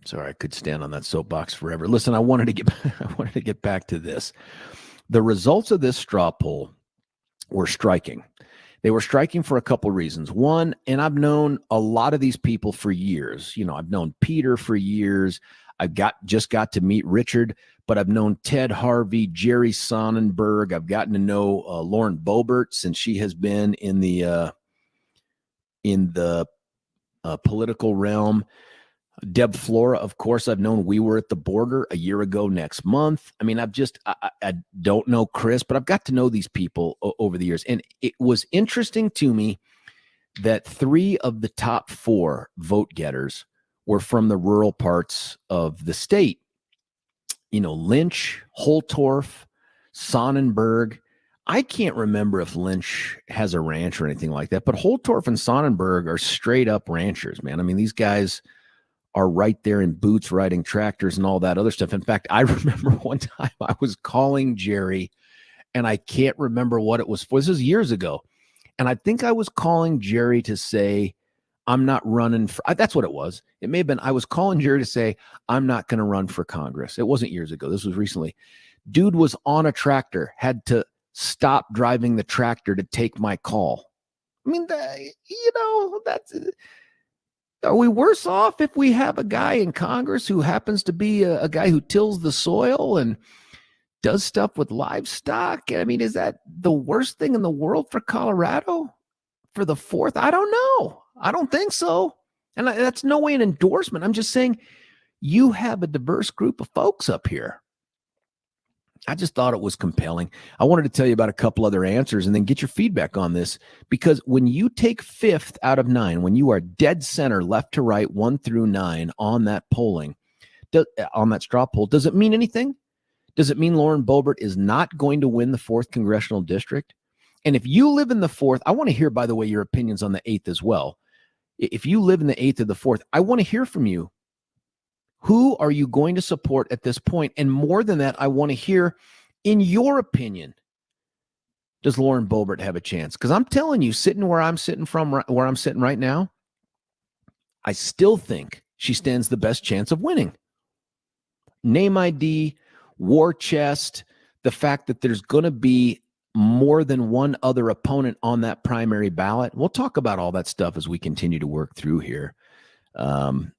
Sorry, I could stand on that soapbox forever. Listen, I wanted to get back to this. The results of this straw poll were striking. They were striking for a couple reasons. One, and I've known a lot of these people for years. You know, I've known Peter for years. Just got to meet Richard, but I've known Ted Harvey, Jerry Sonnenberg. I've gotten to know Lauren Boebert since she has been in the political realm. Deb Flora, of course, I've known. We were at the border a year ago next month. I mean, I don't know Chris, but I've got to know these people over the years. And it was interesting to me that 3 of the top 4 vote getters were from the rural parts of the state. You know, Lynch, Holtorf, Sonnenberg. I can't remember if Lynch has a ranch or anything like that, but Holtorf and Sonnenberg are straight up ranchers, man. I mean, these guys are right there in boots riding tractors and all that other stuff. In fact, I remember one time I was calling Jerry and I can't remember what it was for. This was years ago. And I think I was calling Jerry to say, I'm not running for, that's what it was. It may have been, I was calling Jerry to say, I'm not going to run for Congress. It wasn't years ago. This was recently. Dude was on a tractor, had to stop driving the tractor to take my call. I mean, are we worse off if we have a guy in Congress who happens to be a guy who tills the soil and does stuff with livestock? I mean, is that the worst thing in the world for Colorado for the 4th? I don't know. I don't think so. And that's no way an endorsement. I'm just saying you have a diverse group of folks up here. I just thought it was compelling. I wanted to tell you about a couple other answers and then get your feedback on this, because when you take 5th out of 9, when you are dead center, left to right, 1 through 9 on that polling, on that straw poll, does it mean anything? Does it mean Lauren Boebert is not going to win the 4th congressional district? And if you live in the 4th, I want to hear, by the way, your opinions on the 8th as well. If you live in the 8th or the 4th, I want to hear from you. Who are you going to support at this point? And more than that, I want to hear, in your opinion, does Lauren Boebert have a chance? Because I'm telling you, sitting where I'm sitting right now, I still think she stands the best chance of winning. Name ID, war chest, the fact that there's going to be more than one other opponent on that primary ballot. We'll talk about all that stuff as we continue to work through here. One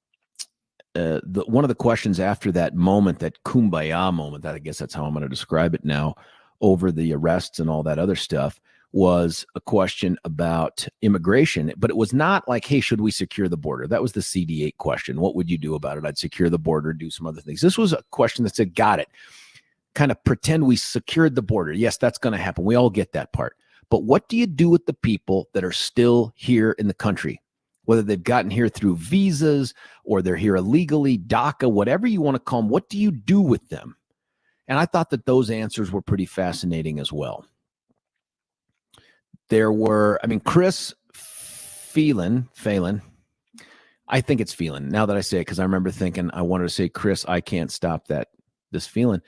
of the questions after that moment, that kumbaya moment, that I guess that's how I'm going to describe it now, over the arrests and all that other stuff, was a question about immigration. But it was not like, hey, should we secure the border? That was the CD8 question. What would you do about it? I'd secure the border, do some other things. This was a question that said, got it. Kind of pretend we secured the border. Yes, that's going to happen. We all get that part. But what do you do with the people that are still here in the country? Whether they've gotten here through visas or they're here illegally, DACA, whatever you want to call them, what do you do with them? And I thought that those answers were pretty fascinating as well. There were, Chris Phelan, I think it's Phelan, now that I say it, because I remember thinking I wanted to say, Chris, I can't stop this Phelan.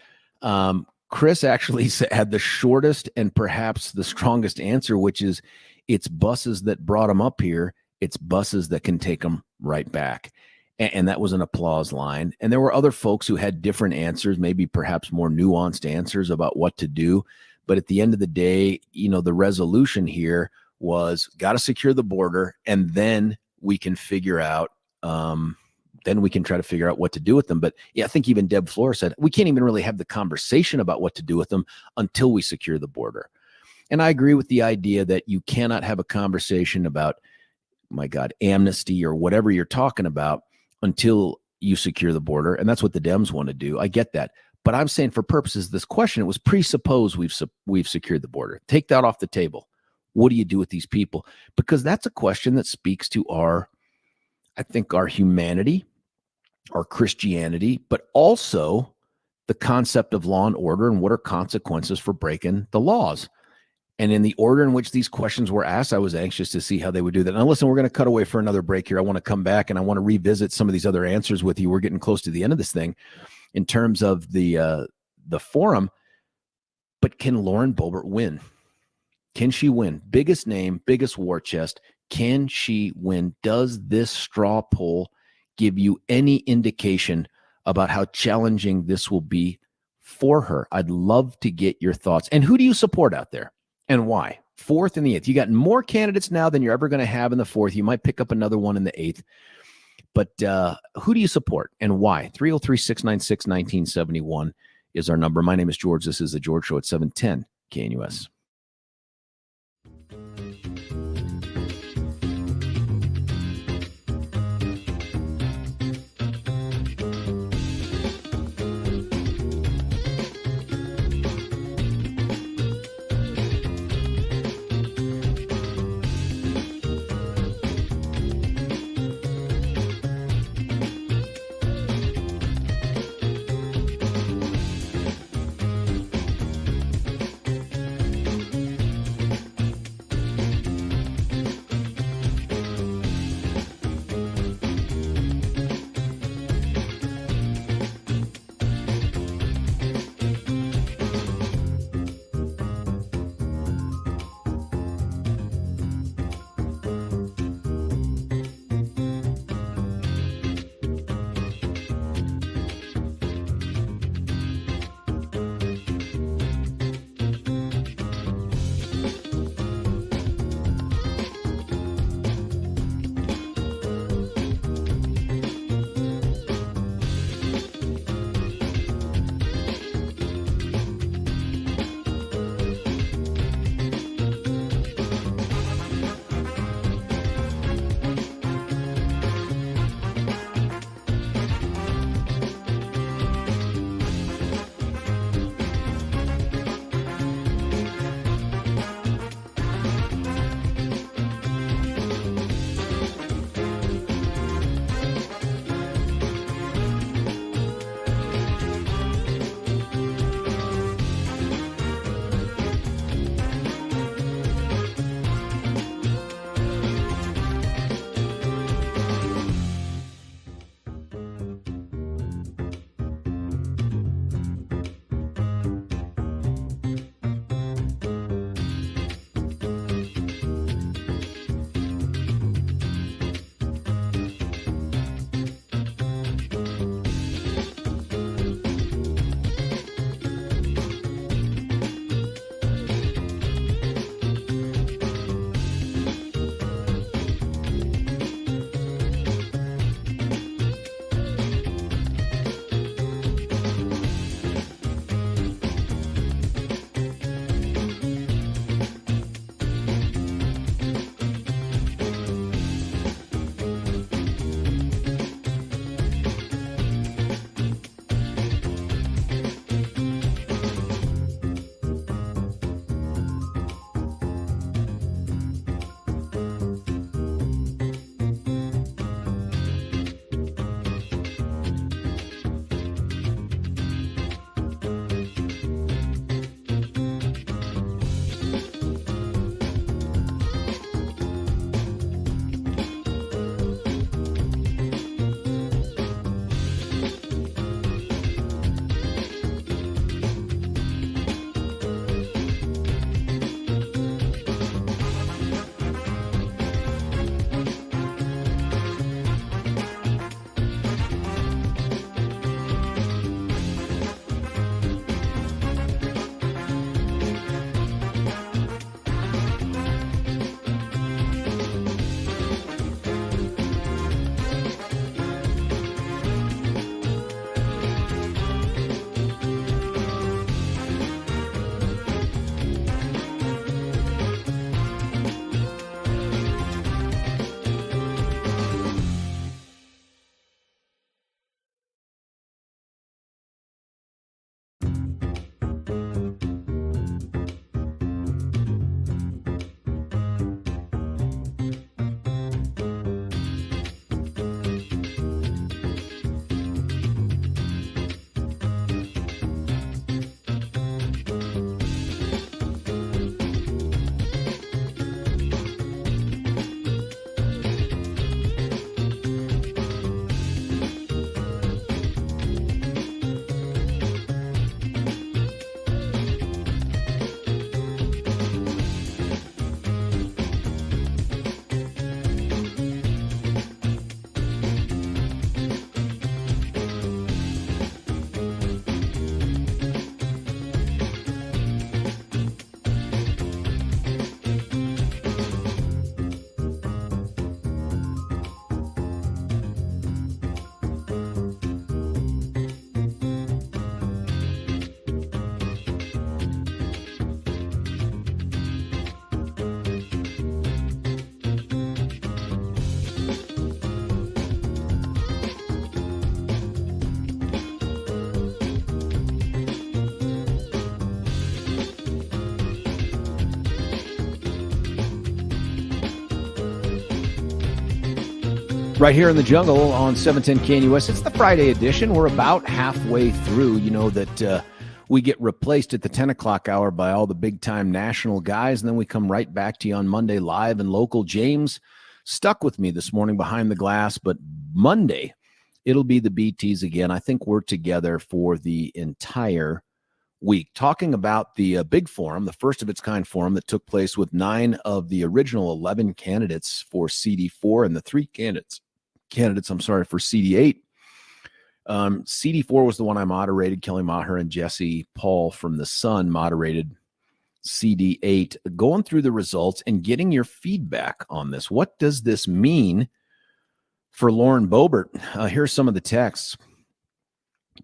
Chris actually had the shortest and perhaps the strongest answer, which is, it's buses that brought them up here. It's buses that can take them right back. And that was an applause line. And there were other folks who had different answers, maybe perhaps more nuanced answers about what to do. But at the end of the day, the resolution here was got to secure the border, and then we can figure out, then we can try to figure out what to do with them. But yeah, I think even Deb Flora said, we can't even really have the conversation about what to do with them until we secure the border. And I agree with the idea that you cannot have a conversation about, my God, amnesty or whatever you're talking about until you secure the border. And that's what the Dems want to do. I get that. But I'm saying, for purposes of this question, it was presuppose we've secured the border. Take that off the table. What do you do with these people? Because that's a question that speaks to our humanity, our Christianity, but also the concept of law and order and what are consequences for breaking the laws. And in the order in which these questions were asked, I was anxious to see how they would do that. Now, listen, we're going to cut away for another break here. I want to come back and I want to revisit some of these other answers with you. We're getting close to the end of this thing in terms of the forum. But can Lauren Boebert win? Can she win? Biggest name, biggest war chest. Can she win? Does this straw poll give you any indication about how challenging this will be for her? I'd love to get your thoughts. And who do you support out there and why? 4th and the 8th. You got more candidates now than you're ever going to have in the 4th. You might pick up another one in the 8th. But who do you support and why? 303-696-1971 is our number. My name is George. This is The George Show at 710 KNUS. Right here in the jungle on 710 KNUS. It's the Friday edition. We're about halfway through. You know that we get replaced at the 10 o'clock hour by all the big-time national guys, and then we come right back to you on Monday live and local. James stuck with me this morning behind the glass, but Monday it'll be the BTs again. I think we're together for the entire week, talking about the big forum, the first of its kind forum that took place with 9 of the original 11 candidates for CD4 and the 3 candidates for CD8. CD4 was the one I moderated. Kelly Maher and Jesse Paul from The Sun moderated CD8, going through the results and getting your feedback on this. What does this mean for Lauren Boebert? Here's some of the texts.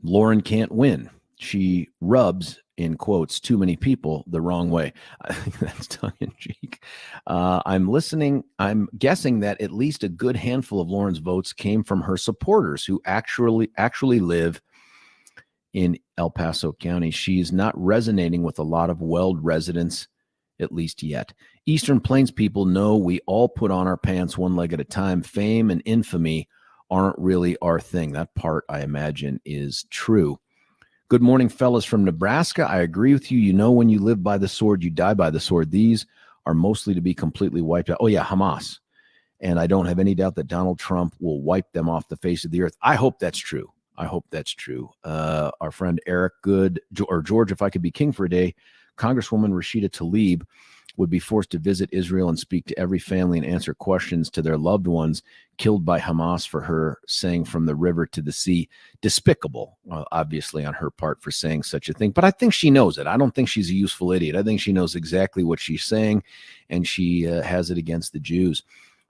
Lauren can't win. She rubs, in quotes, too many people the wrong way. I think that's tongue in cheek. I'm guessing that at least a good handful of Lauren's votes came from her supporters who actually live in El Paso County. She's not resonating with a lot of Weld residents, at least yet. Eastern Plains people know we all put on our pants one leg at a time. Fame and infamy aren't really our thing. That part, I imagine, is true. Good morning, fellas from Nebraska. I agree with you. You know, when you live by the sword, you die by the sword. These are mostly to be completely wiped out. Oh, yeah, Hamas. And I don't have any doubt that Donald Trump will wipe them off the face of the earth. I hope that's true. Our friend Eric Good, or George, if I could be king for a day, Congresswoman Rashida Tlaib would be forced to visit Israel and speak to every family and answer questions to their loved ones killed by Hamas for her saying from the river to the sea. Despicable, obviously, on her part for saying such a thing. But I think she knows it. I don't think she's a useful idiot. I think she knows exactly what she's saying, and she has it against the Jews.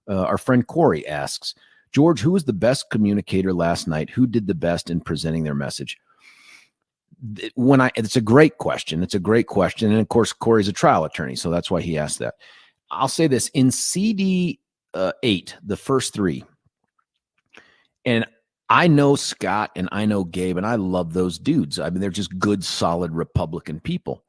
Our friend Corey asks, George, who was the best communicator last night? Who did the best in presenting their message? It's a great question. And of course, Corey's a trial attorney, so that's why he asked that. I'll say this: in CD 8, the first 3, and I know Scott and I know Gabe, and I love those dudes. I mean, they're just good, solid Republican people.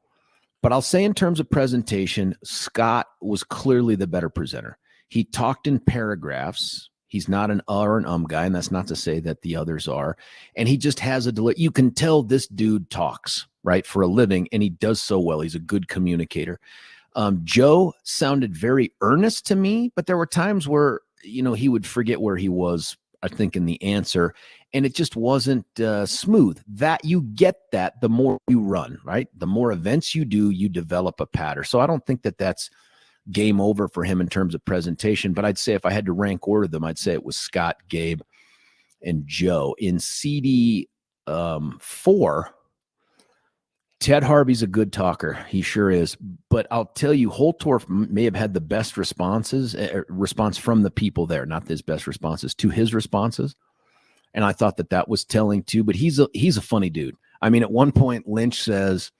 But I'll say in terms of presentation, Scott was clearly the better presenter. He talked in paragraphs. He's not an or an guy, and that's not to say that the others are. And he just has a delay. You can tell this dude talks, right, for a living, and he does so well. He's a good communicator. Joe sounded very earnest to me, but there were times where, he would forget where he was, I think, in the answer, and it just wasn't smooth. That you get that the more you run, right? The more events you do, you develop a pattern. So I don't think that that's game over for him in terms of presentation, but I'd say if I had to rank order them, I'd say it was Scott, Gabe, and Joe. In CD 4, Ted Harvey's a good talker. He sure is. But I'll tell you, Holtorf may have had the best response from the people there, not his best responses to his responses. And I thought that was telling too, but he's a funny dude. I mean, at one point, Lynch says,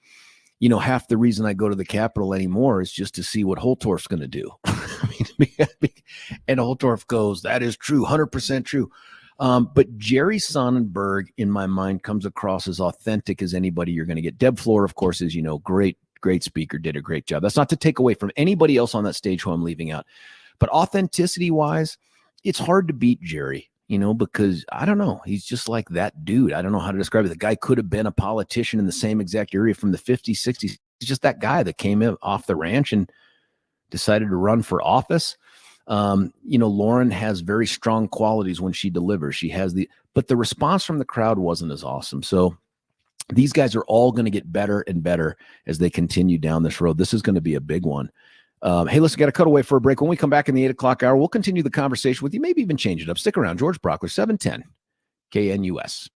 half the reason I go to the Capitol anymore is just to see what Holtorf's going to do. And Holtorf goes, that is true, 100% true. But Jerry Sonnenberg, in my mind, comes across as authentic as anybody you're going to get. Deb Floor, of course, is, great speaker, did a great job. That's not to take away from anybody else on that stage who I'm leaving out. But authenticity-wise, it's hard to beat Jerry. Because I don't know, he's just like that dude. I don't know how to describe it. The guy could have been a politician in the same exact area from the 50s, 60s. He's just that guy that came in off the ranch and decided to run for office. Lauren has very strong qualities when she delivers. But the response from the crowd wasn't as awesome. So these guys are all going to get better and better as they continue down this road. This is going to be a big one. Hey, listen, got to cut away for a break. When we come back in the 8 o'clock hour, we'll continue the conversation with you, maybe even change it up. Stick around. George Brauchler, 710 KNUS.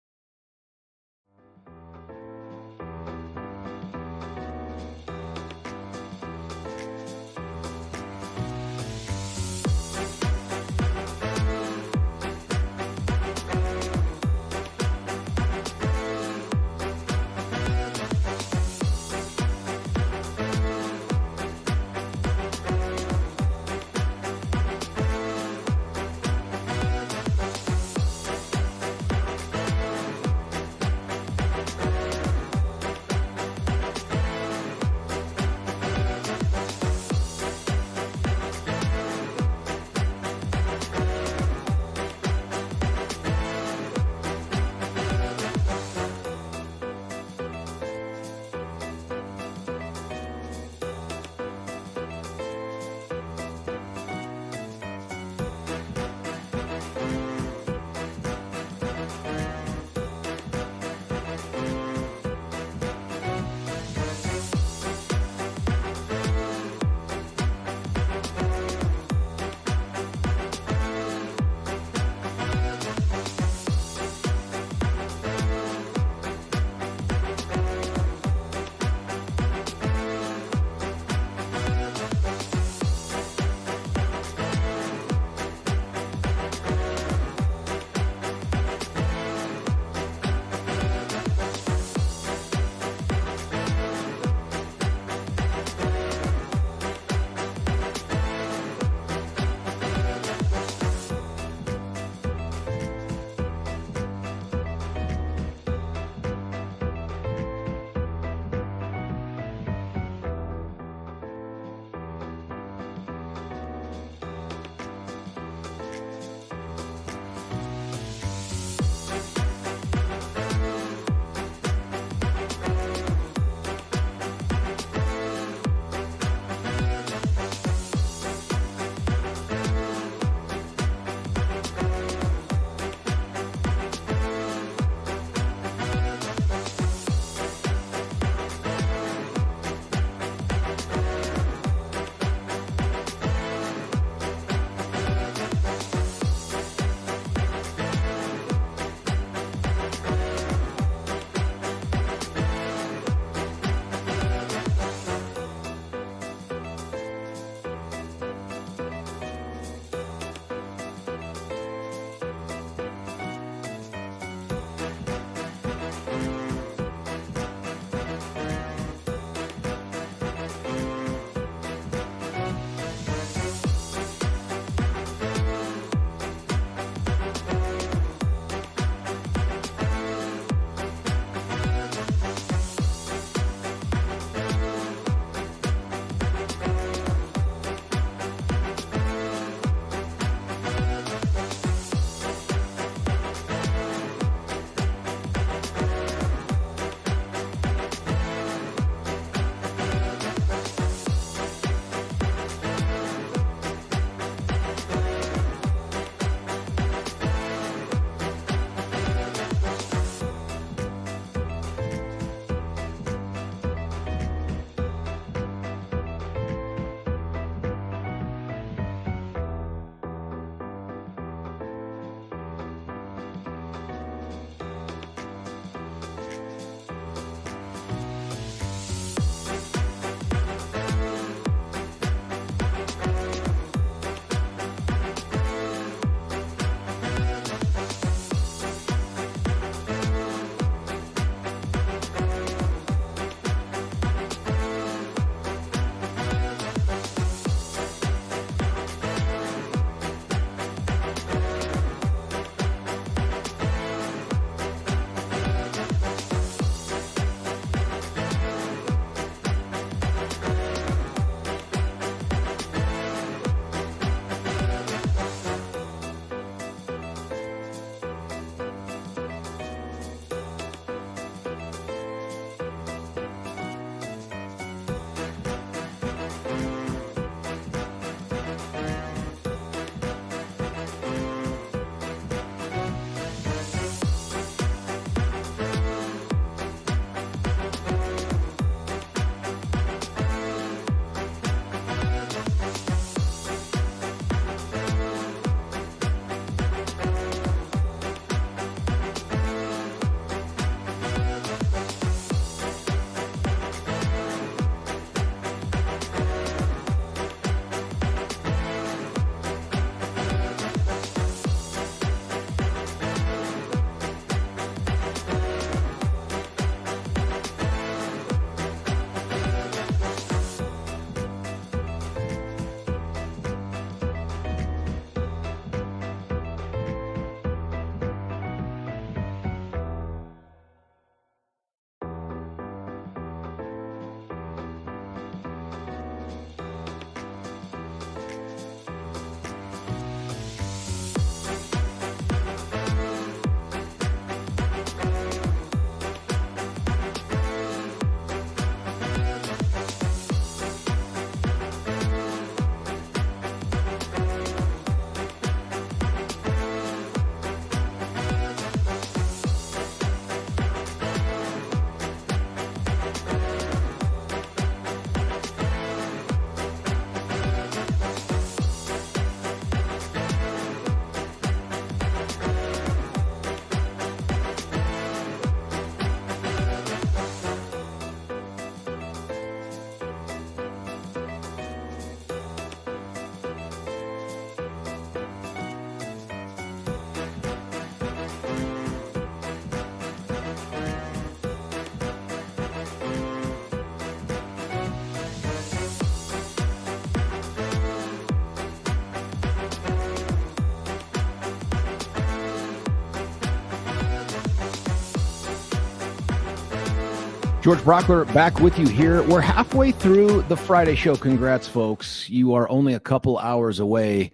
George Brauchler back with you here. We're halfway through the Friday show. Congrats, folks. You are only a couple hours away,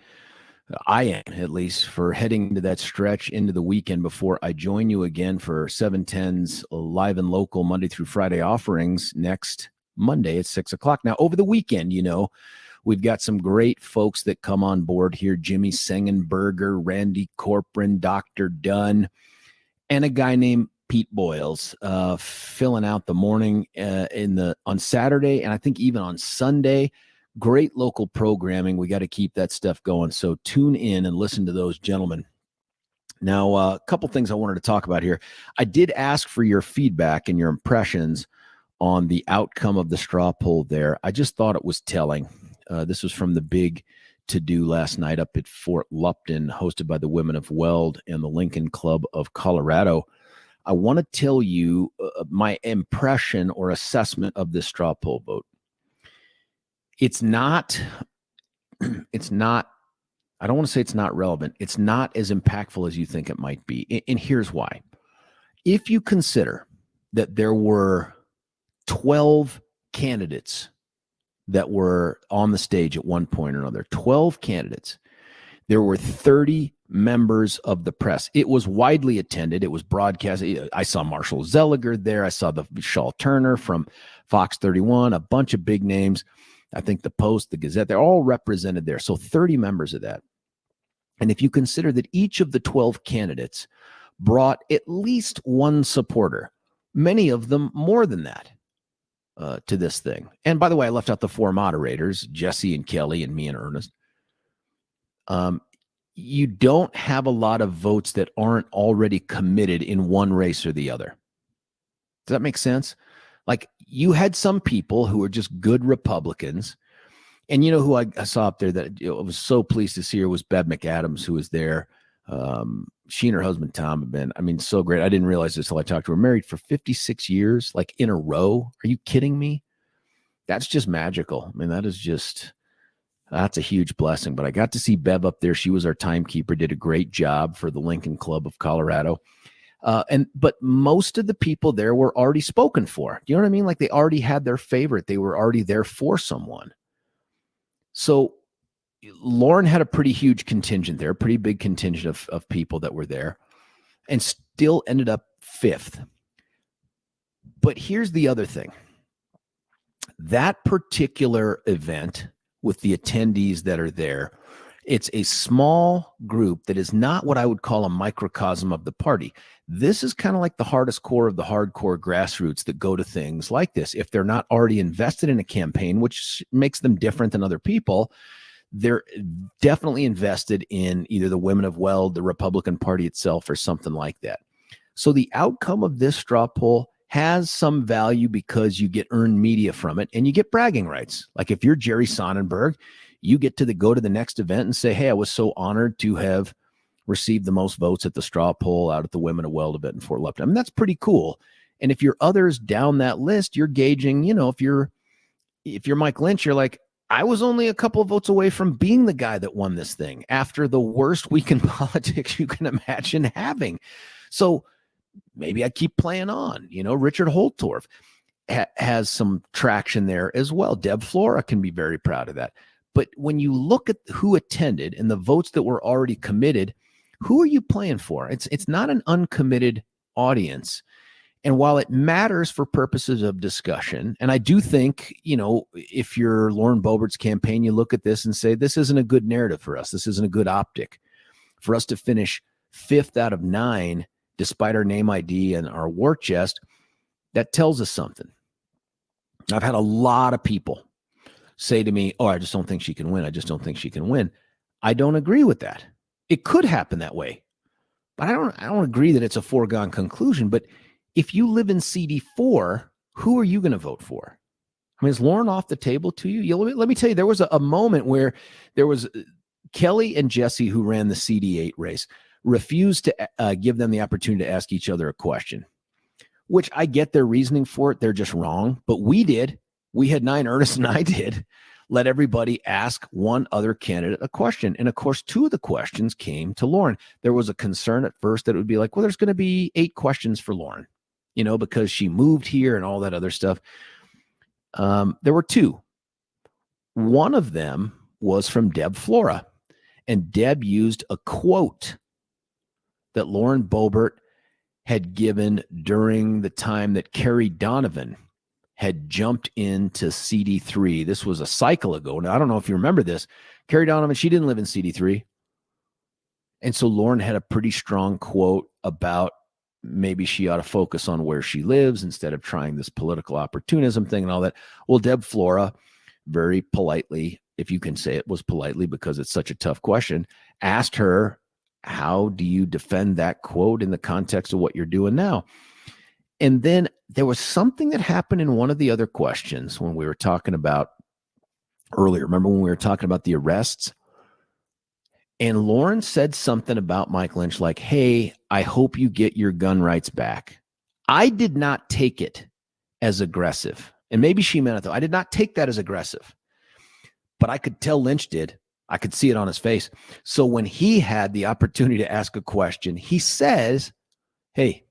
I am at least, for heading to that stretch into the weekend before I join you again for 710's live and local Monday through Friday offerings next Monday at 6 o'clock. Now, over the weekend, we've got some great folks that come on board here. Jimmy Sengenberger, Randy Corcoran, Dr. Dunn, and a guy named Pete Boyles filling out the morning on Saturday, and I think even on Sunday. Great local programming. We got to keep that stuff going. So tune in and listen to those gentlemen. Now, a couple things I wanted to talk about here. I did ask for your feedback and your impressions on the outcome of the straw poll there. I just thought it was telling. This was from the big to-do last night up at Fort Lupton, hosted by the Women of Weld and the Lincoln Club of Colorado. I want to tell you my impression or assessment of this straw poll vote. It's not, I don't want to say it's not relevant. It's not as impactful as you think it might be. And here's why. If you consider that there were 12 candidates that were on the stage at one point or another, 12 candidates, there were 30 members of the press. It was widely attended. It was broadcast. I saw Marshall Zeliger there. I saw the Shaw Turner from Fox 31, a bunch of big names. I think the Post, the Gazette, they're all represented there. So 30 members of that. And if you consider that each of the 12 candidates brought at least one supporter, many of them more than that, to this thing. And by the way, I left out the four moderators, Jesse and Kelly and me and Ernest. You don't have a lot of votes that aren't already committed in one race or the other. Does that make sense? Like, you had some people who were just good Republicans. And you know who I saw up there that I was so pleased to see her was Bev McAdams, who was there. She and her husband, Tom, have been, so great. I didn't realize this until I talked to her. Married for 56 years, like in a row. Are you kidding me? That's just magical. That's a huge blessing. But I got to see Bev up there. She was our timekeeper, did a great job for the Lincoln Club of Colorado. But most of the people there were already spoken for. You know what I mean? Like, they already had their favorite. They were already there for someone. So Lauren had a pretty huge contingent there, a pretty big contingent of people that were there, and still ended up fifth. But here's the other thing. That particular event with the attendees that are there, it's a small group that is not what I would call a microcosm of the party. This is kind of like the hardest core of the hardcore grassroots that go to things like this. If they're not already invested in a campaign, which makes them different than other people, they're definitely invested in either the Women of Weld, the Republican Party itself, or something like that. So the outcome of this straw poll has some value because you get earned media from it and you get bragging rights. Like, if you're Jerry Sonnenberg, you get to go to the next event and say, hey, I was so honored to have received the most votes at the straw poll out at the Women of Weld event in Fort Lupton. That's pretty cool. And if you're others down that list, you're gauging, if you're Mike Lynch, you're like, I was only a couple of votes away from being the guy that won this thing after the worst week in politics you can imagine having. So maybe I keep playing on. Richard Holtorf has some traction there as well. Deb Flora can be very proud of that. But when you look at who attended and the votes that were already committed, who are you playing for? It's not an uncommitted audience. And while it matters for purposes of discussion, and I do think, if you're Lauren Boebert's campaign, you look at this and say, this isn't a good narrative for us. This isn't a good optic. For us to finish fifth out of 9, despite our name ID and our war chest, that tells us something. I've had a lot of people say to me, I just don't think she can win. I just don't think she can win. I don't agree with that. It could happen that way, but I don't agree that it's a foregone conclusion. But if you live in CD4, who are you going to vote for? Is Lauren off the table to you? Let me tell you, there was a moment where there was Kelly and Jesse, who ran the CD8 race, refused to give them the opportunity to ask each other a question, which I get their reasoning for it. They're just wrong. But we did. We had 9, Ernest and I did, let everybody ask one other candidate a question. And of course, 2 of the questions came to Lauren. There was a concern at first that it would be like, well, there's going to be 8 questions for Lauren. because she moved here and all that other stuff. There were two. One of them was from Deb Flora, and Deb used a quote that Lauren Boebert had given during the time that Kerry Donovan had jumped into CD3. This was a cycle ago. Now, I don't know if you remember this. Kerry Donovan, she didn't live in CD3. And so Lauren had a pretty strong quote about maybe she ought to focus on where she lives instead of trying this political opportunism thing and all that. Well, Deb Flora, very politely, if you can say it was politely because it's such a tough question, asked her, how do you defend that quote in the context of what you're doing now? And then there was something that happened in one of the other questions when we were talking about earlier. Remember when we were talking about the arrests? And Lauren said something about Mike Lynch like, hey, I hope you get your gun rights back. I did not take it as aggressive. And maybe she meant it though. I did not take that as aggressive. But I could tell Lynch did. I could see it on his face. So when he had the opportunity to ask a question, he says, hey,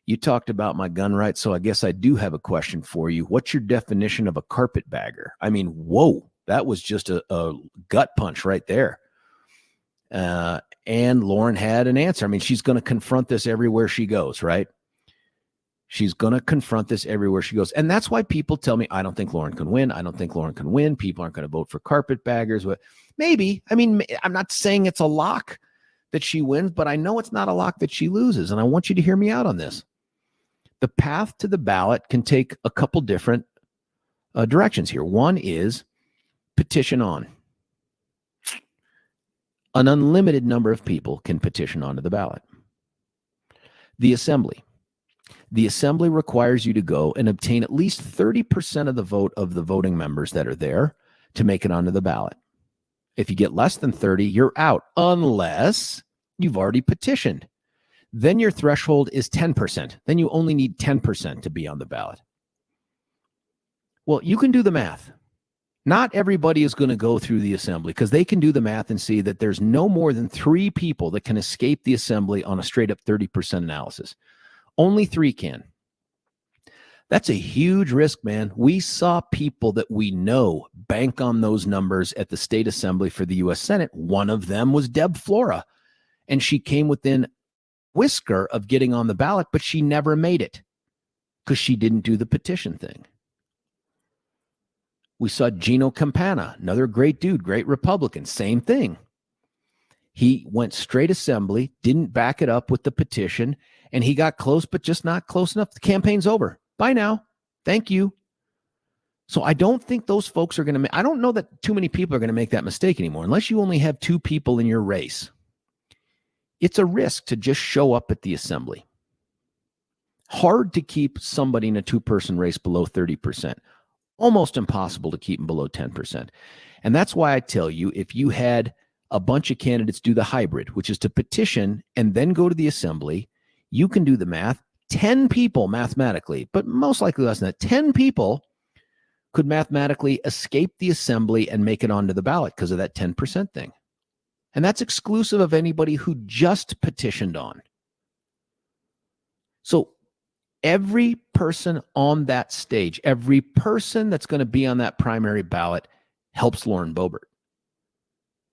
you talked about my gun rights, so I guess I do have a question for you. What's your definition of a carpetbagger? I mean, whoa, that was just a gut punch right there. And Lauren had an answer. I mean, she's going to confront this everywhere she goes, right? She's going to confront this everywhere she goes. And that's why people tell me, I don't think Lauren can win. I don't think Lauren can win. People aren't going to vote for carpetbaggers. But maybe, I mean, I'm not saying it's a lock that she wins, but I know it's not a lock that she loses. And I want you to hear me out on this. The path to the ballot can take a couple different directions here. One is petition on. An unlimited number of people can petition onto the ballot. The assembly. The assembly requires you to go and obtain at least 30% of the vote of the voting members that are there to make it onto the ballot. If you get less than 30, you're out unless you've already petitioned. Then your threshold is 10%. Then you only need 10% to be on the ballot. Well, you can do the math. Not everybody is going to go through the assembly because they can do the math and see that there's no more than 3 people that can escape the assembly on a straight up 30% analysis. Only 3 can. That's a huge risk, man. We saw people that we know bank on those numbers at the state assembly for the U.S. Senate. One of them was Deb Flora, and she came within whisker of getting on the ballot, but she never made it because she didn't do the petition thing. We saw Gino Campana, another great dude, great Republican, same thing. He went straight assembly, didn't back it up with the petition, and he got close, but just not close enough. The campaign's over. Bye now. Thank you. So I don't think those folks are going to I don't know that too many people are going to make that mistake anymore, unless you only have 2 people in your race. It's a risk to just show up at the assembly. Hard to keep somebody in a 2-person race below 30%. Almost impossible to keep them below 10%. And that's why I tell you, if you had a bunch of candidates do the hybrid, which is to petition and then go to the assembly, you can do the math. 10 people mathematically, but most likely less than that, 10 people could mathematically escape the assembly and make it onto the ballot because of that 10% thing. And that's exclusive of anybody who just petitioned on. So every person on that stage, every person that's going to be on that primary ballot helps Lauren Boebert.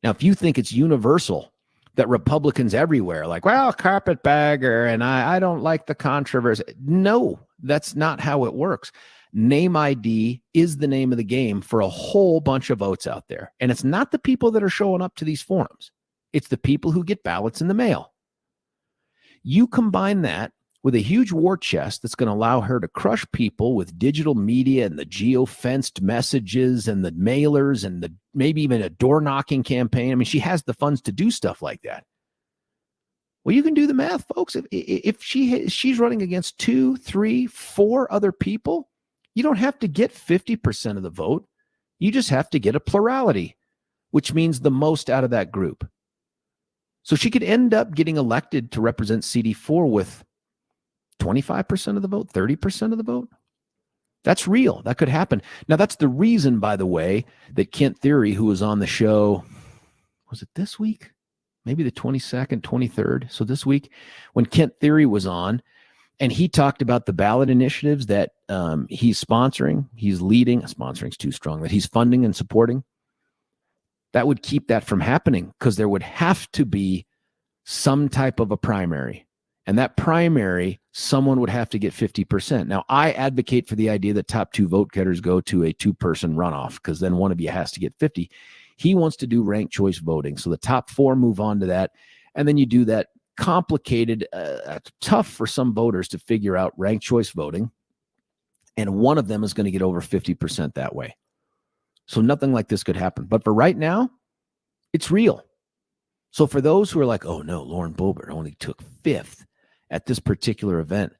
Now, if you think it's universal that Republicans everywhere, like, well, carpetbagger, and I don't like the controversy. No, that's not how it works. Name ID is the name of the game for a whole bunch of votes out there. And it's not the people that are showing up to these forums. It's the people who get ballots in the mail. You combine that with a huge war chest that's going to allow her to crush people with digital media and the geo-fenced messages and the mailers and the maybe even a door-knocking campaign. I mean, she has the funds to do stuff like that. Well, you can do the math, folks. If she's running against 2, 3, 4 other people, you don't have to get 50% of the vote. You just have to get a plurality, which means the most out of that group. So she could end up getting elected to represent CD4 with 25% of the vote, 30% of the vote. That's real. That could happen. Now, that's the reason, by the way, that Kent Thiry, who was on the show, was it this week? Maybe the 22nd, 23rd. So this week, when Kent Thiry was on, And he talked about the ballot initiatives that he's sponsoring, he's leading. Sponsoring's too strong, that he's funding and supporting. That would keep that from happening, because there would have to be some type of a primary. And that primary, someone would have to get 50%. Now, I advocate for the idea that top 2 vote getters go to a 2-person runoff, because then one of you has to get 50. He wants to do ranked choice voting. So the top 4 move on to that. And then you do that complicated, tough for some voters to figure out ranked choice voting. And one of them is going to get over 50% that way. So nothing like this could happen. But for right now, it's real. So for those who are like, oh no, Lauren Boebert only took 5th at this particular event,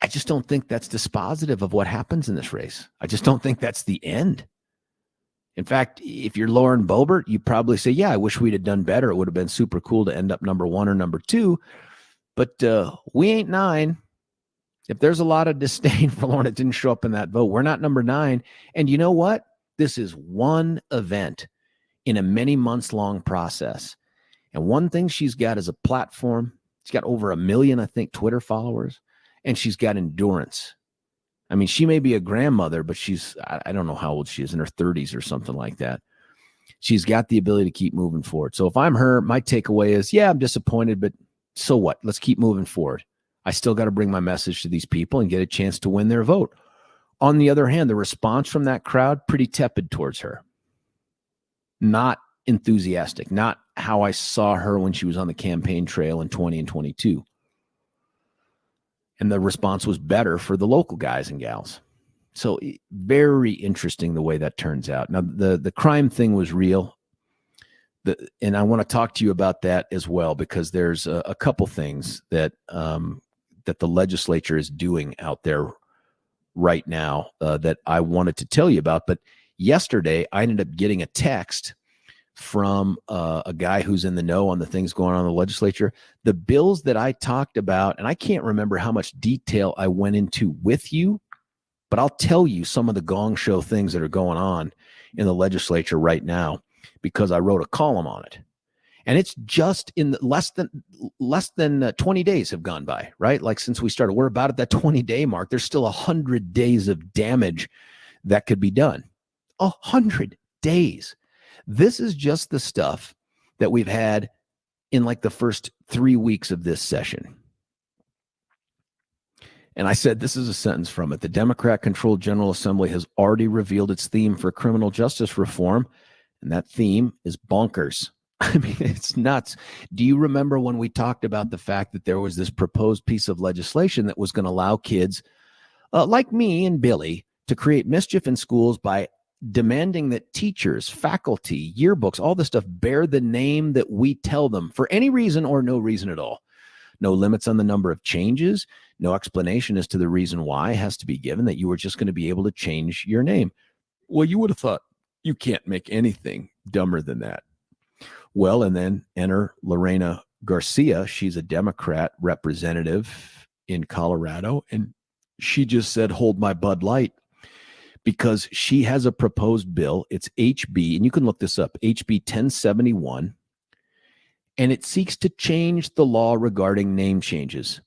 I just don't think that's dispositive of what happens in this race. I just don't think that's the end. In fact, if you're Lauren Boebert, you probably say, yeah, I wish we'd have done better. It would have been super cool to end up number 1 or number 2. But we ain't 9. If there's a lot of disdain for Lauren, it didn't show up in that vote. We're not number 9. And you know what? This is one event in a many months long process. And one thing she's got is a platform. She's got over 1 million, I think, Twitter followers. And she's got endurance. I mean, she may be a grandmother, but I don't know how old she is, in her 30s or something like that. She's got the ability to keep moving forward. So if I'm her, my takeaway is, yeah, I'm disappointed, but so what? Let's keep moving forward. I still got to bring my message to these people and get a chance to win their vote. On the other hand, the response from that crowd, pretty tepid towards her. Not enthusiastic, not how I saw her when she was on the campaign trail in 20 and 22. And the response was better for the local guys and gals. So very interesting the way that turns out. Now, the crime thing was real. And I want to talk to you about that as well, because there's a couple things that that the legislature is doing out there right now that I wanted to tell you about. But yesterday, I ended up getting a text from a guy who's in the know on the things going on in the legislature. The bills that I talked about, and I can't remember how much detail I went into with you, but I'll tell you some of the gong show things that are going on in the legislature right now, because I wrote a column on it. And it's just in less than 20 days have gone by, right? Like since we started, we're about at that 20-day mark. There's still 100 days of damage that could be done. 100 days. This is just the stuff that we've had in like the first 3 weeks of this session. And I said, this is a sentence from it. The Democrat-controlled General Assembly has already revealed its theme for criminal justice reform, and that theme is bonkers. I mean, it's nuts. Do you remember when we talked about the fact that there was this proposed piece of legislation that was going to allow kids like me and Billy to create mischief in schools by demanding that teachers, faculty, yearbooks, all this stuff bear the name that we tell them for any reason or no reason at all? No limits on the number of changes, no explanation as to the reason why has to be given, that you were just going to be able to change your name. Well, you would have thought you can't make anything dumber than that. Well, and then enter Lorena Garcia. She's a Democrat representative in Colorado, and she just said, hold my Bud Light, because she has a proposed bill. It's HB, and you can look this up, HB 1071, and it seeks to change the law regarding name changes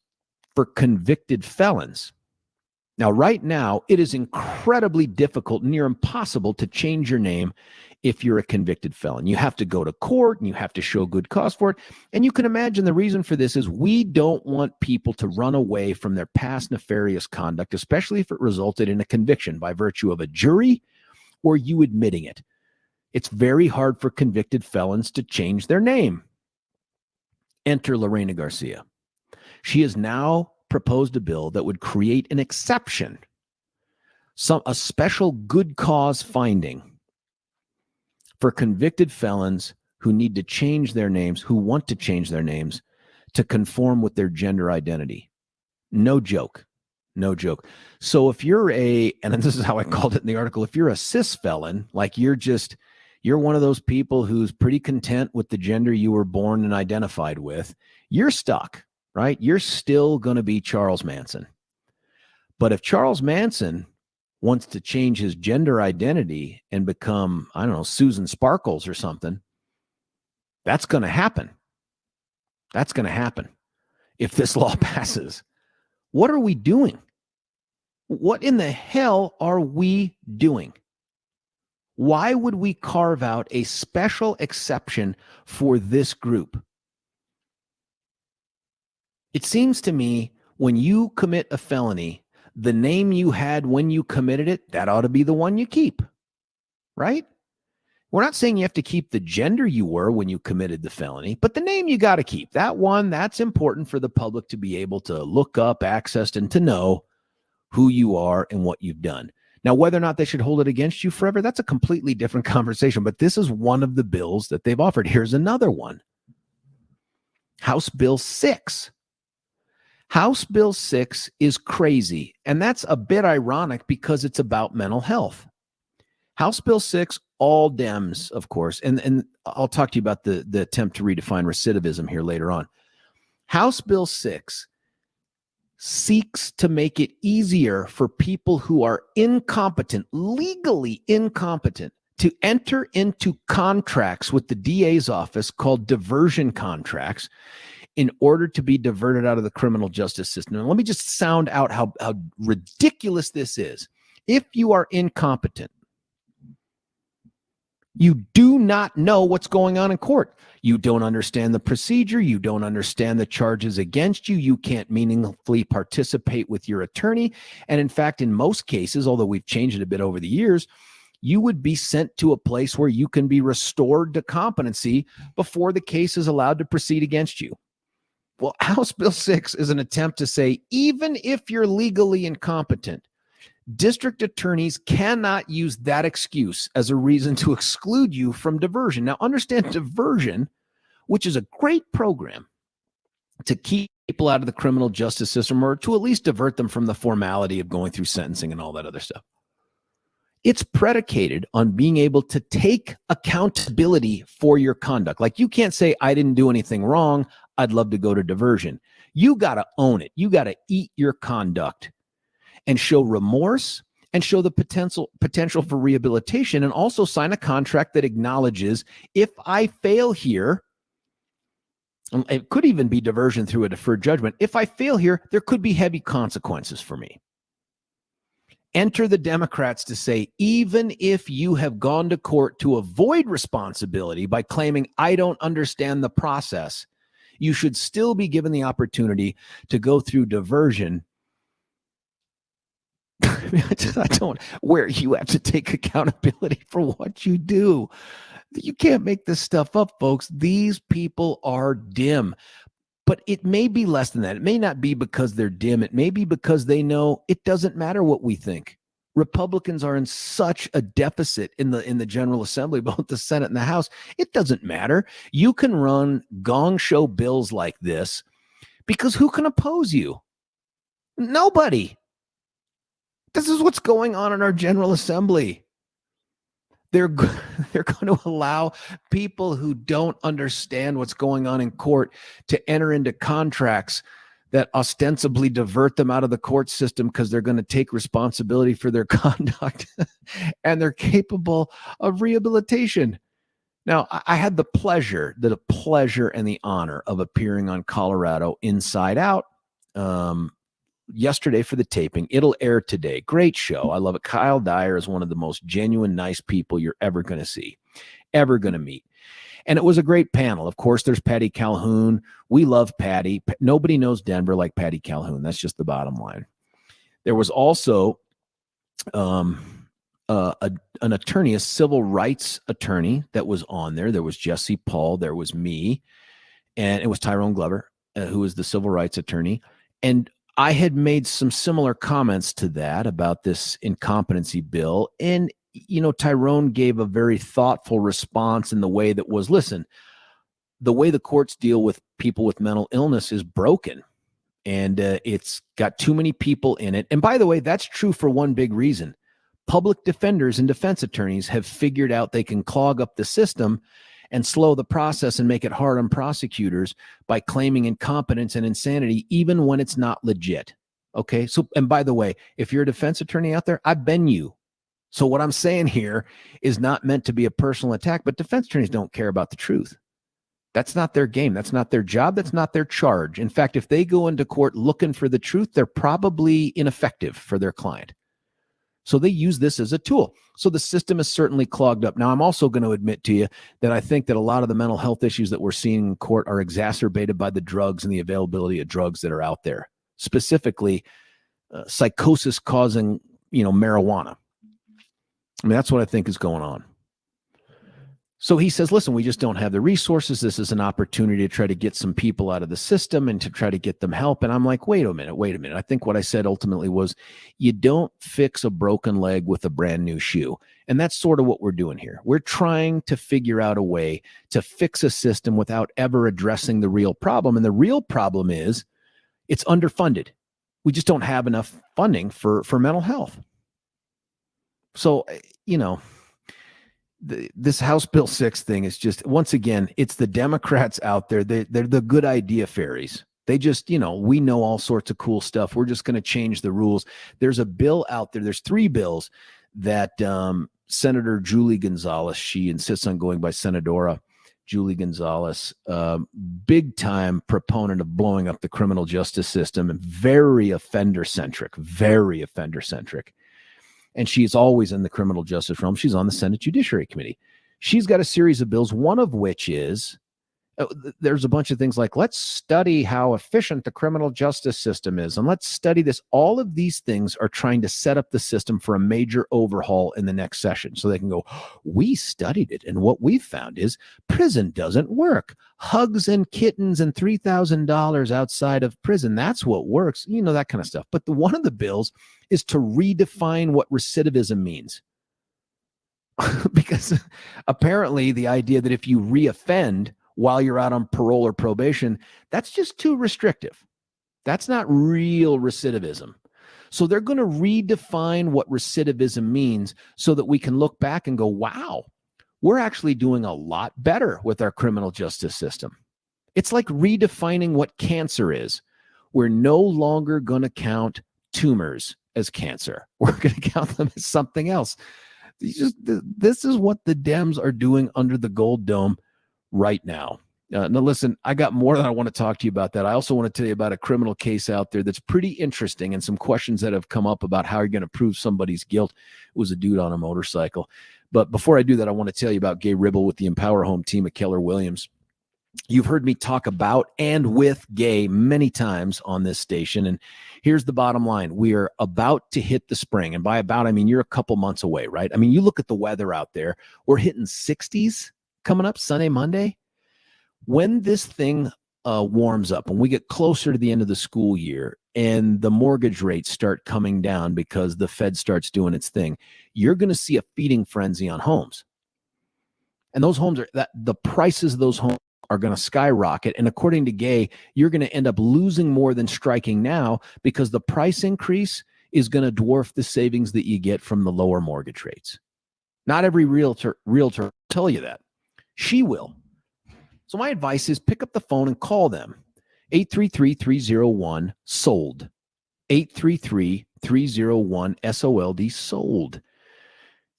for convicted felons. Now, right now, it is incredibly difficult, near impossible, to change your name if you're a convicted felon. You have to go to court and you have to show good cause for it. And you can imagine the reason for this is we don't want people to run away from their past nefarious conduct, especially if it resulted in a conviction by virtue of a jury or you admitting it. It's very hard for convicted felons to change their name. Enter Lorena Garcia. She has now proposed a bill that would create an exception, a special good cause finding for convicted felons who need to change their names, who want to change their names to conform with their gender identity. No joke. No joke. So if you're and this is how I called it in the article, if you're a cis felon, like you're one of those people who's pretty content with the gender you were born and identified with, you're stuck, right? You're still going to be Charles Manson. But if Charles Manson wants to change his gender identity and become, I don't know, Susan Sparkles or something, that's going to happen. That's going to happen if this law passes. What are we doing? What in the hell are we doing? Why would we carve out a special exception for this group? It seems to me when you commit a felony, the name you had when you committed it, that ought to be the one you keep, right? We're not saying you have to keep the gender you were when you committed the felony, but the name you got to keep. That one, that's important for the public to be able to look up, access, and to know who you are and what you've done. Now, whether or not they should hold it against you forever, that's a completely different conversation, but this is one of the bills that they've offered. Here's another one. House Bill 6. House Bill 6 is crazy, and that's a bit ironic because it's about mental health. House Bill 6, all Dems, of course, and I'll talk to you about the attempt to redefine recidivism here later on. House Bill 6 seeks to make it easier for people who are incompetent, legally incompetent, to enter into contracts with the DA's office called diversion contracts in order to be diverted out of the criminal justice system. And let me just sound out how ridiculous this is. If you are incompetent, you do not know what's going on in court. You don't understand the procedure. You don't understand the charges against you. You can't meaningfully participate with your attorney. And in fact, in most cases, although we've changed it a bit over the years, you would be sent to a place where you can be restored to competency before the case is allowed to proceed against you. Well, House Bill 6 is an attempt to say, even if you're legally incompetent, district attorneys cannot use that excuse as a reason to exclude you from diversion. Now, understand diversion, which is a great program to keep people out of the criminal justice system or to at least divert them from the formality of going through sentencing and all that other stuff. It's predicated on being able to take accountability for your conduct. Like you can't say, I didn't do anything wrong. I'd love to go to diversion. You got to own it. You got to eat your conduct and show remorse and show the potential for rehabilitation, and also sign a contract that acknowledges if I fail here, it could even be diversion through a deferred judgment. If I fail here, there could be heavy consequences for me. Enter the Democrats to say, even if you have gone to court to avoid responsibility by claiming I don't understand the process, you should still be given the opportunity to go through diversion. I don't, where you have to take accountability for what you do. You can't make this stuff up, folks. These people are dim. But it may be less than that. It may not be because they're dim. It may be because they know it doesn't matter what we think. Republicans are in such a deficit in the General Assembly, both the Senate and the House. It doesn't matter. You can run gong show bills like this because who can oppose you? Nobody. This is what's going on in our General Assembly. They're going to allow people who don't understand what's going on in court to enter into contracts that ostensibly divert them out of the court system because they're going to take responsibility for their conduct and they're capable of rehabilitation. Now, I had the pleasure and the honor of appearing on Colorado Inside Out yesterday for the taping. It'll air today. Great show. I love it. Kyle Dyer is one of the most genuine, nice people you're ever going to see, ever going to meet. And it was a great panel. Of course, there's Patty Calhoun. We love Patty. Nobody knows Denver like Patty Calhoun. That's just the bottom line. There was also an attorney, a civil rights attorney that was on there. There was Jesse Paul. There was me. And it was Tyrone Glover, who is the civil rights attorney. And I had made some similar comments to that about this incompetency bill. And you know, Tyrone gave a very thoughtful response in the way that was, listen, the way the courts deal with people with mental illness is broken, and it's got too many people in it. And by the way, that's true for one big reason. Public defenders and defense attorneys have figured out they can clog up the system and slow the process and make it hard on prosecutors by claiming incompetence and insanity, even when it's not legit. Okay. So, and by the way, if you're a defense attorney out there, I've been you. So what I'm saying here is not meant to be a personal attack, but defense attorneys don't care about the truth. That's not their game. That's not their job. That's not their charge. In fact, if they go into court looking for the truth, they're probably ineffective for their client. So they use this as a tool. So the system is certainly clogged up. Now, I'm also going to admit to you that I think that a lot of the mental health issues that we're seeing in court are exacerbated by the drugs and the availability of drugs that are out there, specifically psychosis causing, marijuana. I mean, that's what I think is going on. So he says, listen, we just don't have the resources. This is an opportunity to try to get some people out of the system and to try to get them help. And I'm like, wait a minute. I think what I said ultimately was, you don't fix a broken leg with a brand new shoe. And that's sort of what we're doing here. We're trying to figure out a way to fix a system without ever addressing the real problem. And the real problem is it's underfunded. We just don't have enough funding for mental health. So, this House Bill 6 thing is just, once again, it's the Democrats out there. They're the good idea fairies. They just, we know all sorts of cool stuff. We're just going to change the rules. There's a bill out there. There's 3 bills that Senator Julie Gonzalez, she insists on going by Senadora Julie Gonzalez, big time proponent of blowing up the criminal justice system, and very offender centric. And she's always in the criminal justice realm. She's on the Senate Judiciary Committee. She's got a series of bills, one of which is, there's a bunch of things like, let's study how efficient the criminal justice system is, and let's study this. All of these things are trying to set up the system for a major overhaul in the next session. So they can go, we studied it, and what we found is prison doesn't work. Hugs and kittens and $3,000 outside of prison, that's what works. That kind of stuff. But one of the bills is to redefine what recidivism means. Because apparently the idea that if you reoffend while you're out on parole or probation, that's just too restrictive. That's not real recidivism. So they're going to redefine what recidivism means so that we can look back and go, wow, we're actually doing a lot better with our criminal justice system. It's like redefining what cancer is. We're no longer going to count tumors as cancer. We're going to count them as something else. This is what the Dems are doing under the Gold Dome right now. Now, listen, I got more that I want to talk to you about that. I also want to tell you about a criminal case out there that's pretty interesting, and some questions that have come up about how you're going to prove somebody's guilt. It was a dude on a motorcycle. But before I do that, I want to tell you about Gay Ribble with the Empower Home team at Keller Williams. You've heard me talk about and with Gay many times on this station. And here's the bottom line. We are about to hit the spring. And by about, I mean, you're a couple months away, right? I mean, you look at the weather out there. We're hitting 60s coming up Sunday, Monday. When this thing warms up, when we get closer to the end of the school year and the mortgage rates start coming down because the Fed starts doing its thing, you're going to see a feeding frenzy on homes. And those homes the prices of those homes are going to skyrocket. And according to Gay, you're going to end up losing more than striking now, because the price increase is going to dwarf the savings that you get from the lower mortgage rates. Not every realtor will tell you that. She will. So my advice is pick up the phone and call them. 833-301-SOLD. 833-301-SOLD, sold.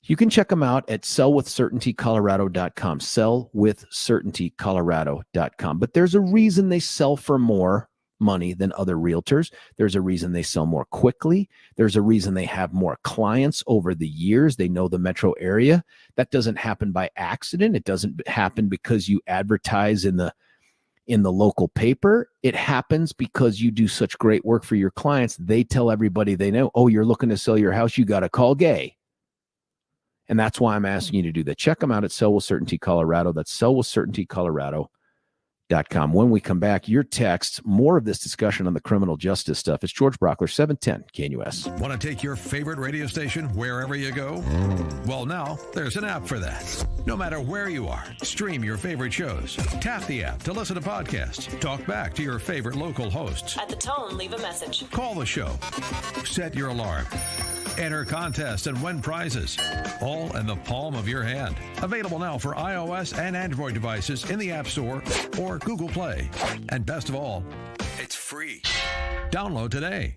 You can check them out at sellwithcertaintycolorado.com, sellwithcertaintycolorado.com. But there's a reason they sell for more money than other realtors. There's a reason they sell more quickly. There's a reason they have more clients over the years. They know the metro area. That doesn't happen by accident. It doesn't happen because you advertise in the local paper. It happens because you do such great work for your clients. They tell everybody they know, oh, you're looking to sell your house, you got to call Gay. And that's why I'm asking you to do that. Check them out at Sell with Certainty Colorado. That's sellwithcertaintycolorado.com. When we come back, your texts, more of this discussion on the criminal justice stuff. It's George Brauchler, 710 KNUS. Want to take your favorite radio station wherever you go? Well, now there's an app for that. No matter where you are, stream your favorite shows. Tap the app to listen to podcasts. Talk back to your favorite local hosts. At the tone, leave a message. Call the show. Set your alarm. Enter contests and win prizes, all in the palm of your hand. Available now for iOS and Android devices in the App Store or Google Play. And best of all, it's free. Download today.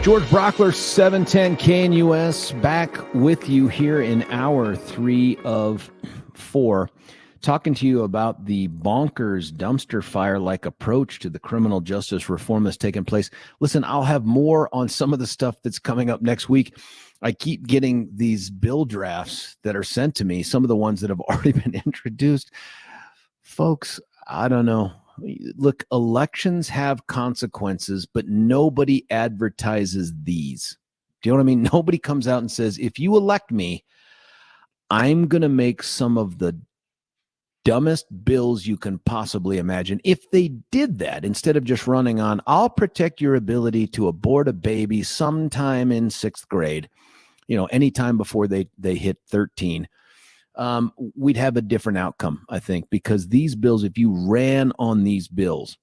George Brauchler, 710 KNUS, back with you here in hour 3 of 4, talking to you about the bonkers dumpster fire-like approach to the criminal justice reform that's taken place. Listen, I'll have more on some of the stuff that's coming up next week. I keep getting these bill drafts that are sent to me, some of the ones that have already been introduced. Folks, I don't know. Look, elections have consequences, but nobody advertises these. Do you know what I mean? Nobody comes out and says, if you elect me, I'm going to make some of the dumbest bills you can possibly imagine. If they did that, instead of just running on, I'll protect your ability to abort a baby sometime in 6th grade, anytime before they hit 13, we'd have a different outcome, I think, because these bills, if you ran on these bills,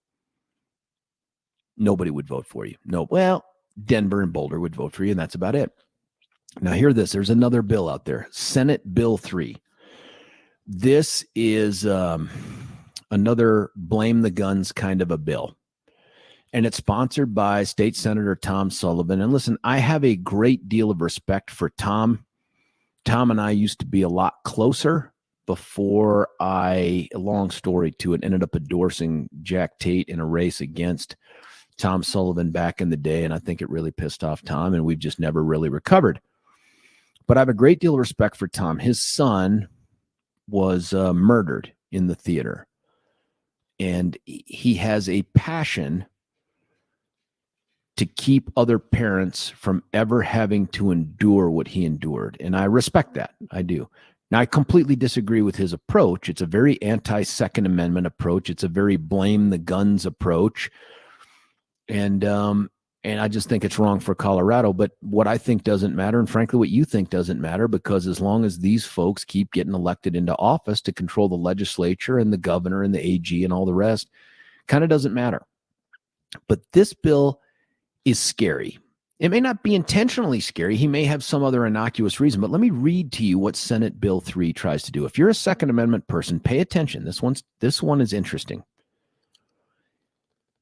nobody would vote for you. No, well, Denver and Boulder would vote for you, and that's about it. Now, hear this. There's another bill out there, Senate Bill 3. This is another blame the guns kind of a bill, and it's sponsored by State Senator Tom Sullivan. And listen, I have a great deal of respect for Tom. Tom and I used to be a lot closer before long story to it, ended up endorsing Jack Tate in a race against Tom Sullivan back in the day. And I think it really pissed off Tom, and we've just never really recovered. But I have a great deal of respect for Tom. His son was murdered in the theater, and he has a passion to keep other parents from ever having to endure what he endured. And I respect that. I do. Now, I completely disagree with his approach. It's a very anti-Second Amendment approach. It's a very blame the guns approach. And I just think it's wrong for Colorado. But what I think doesn't matter, and frankly, what you think doesn't matter, because as long as these folks keep getting elected into office to control the legislature and the governor and the AG and all the rest, kind of doesn't matter. But this bill is scary. It may not be intentionally scary. He may have some other innocuous reason, but let me read to you what Senate Bill 3 tries to do. If you're a Second Amendment person, pay attention. This one is interesting.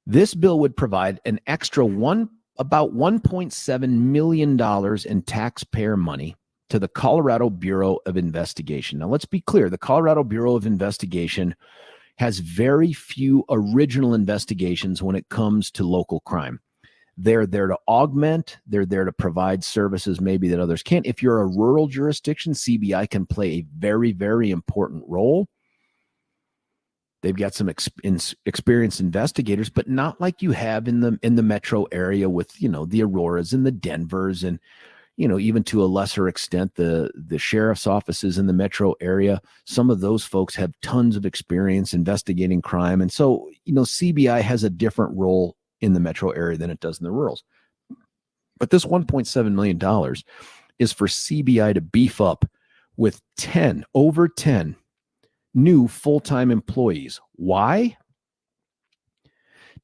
This bill would provide an extra about $1.7 million in taxpayer money to the Colorado Bureau of Investigation. Now, let's be clear. The Colorado Bureau of Investigation has very few original investigations when it comes to local crime. They're there to augment. They're there to provide services maybe that others can't. If you're a rural jurisdiction, CBI can play a very, very important role. They've got some experienced investigators, but not like you have in the metro area with, the Auroras and the Denvers and, even to a lesser extent, the sheriff's offices in the metro area. Some of those folks have tons of experience investigating crime. And so, CBI has a different role in the metro area than it does in the rurals. But this $1.7 million is for CBI to beef up with over 10 new full-time employees. Why?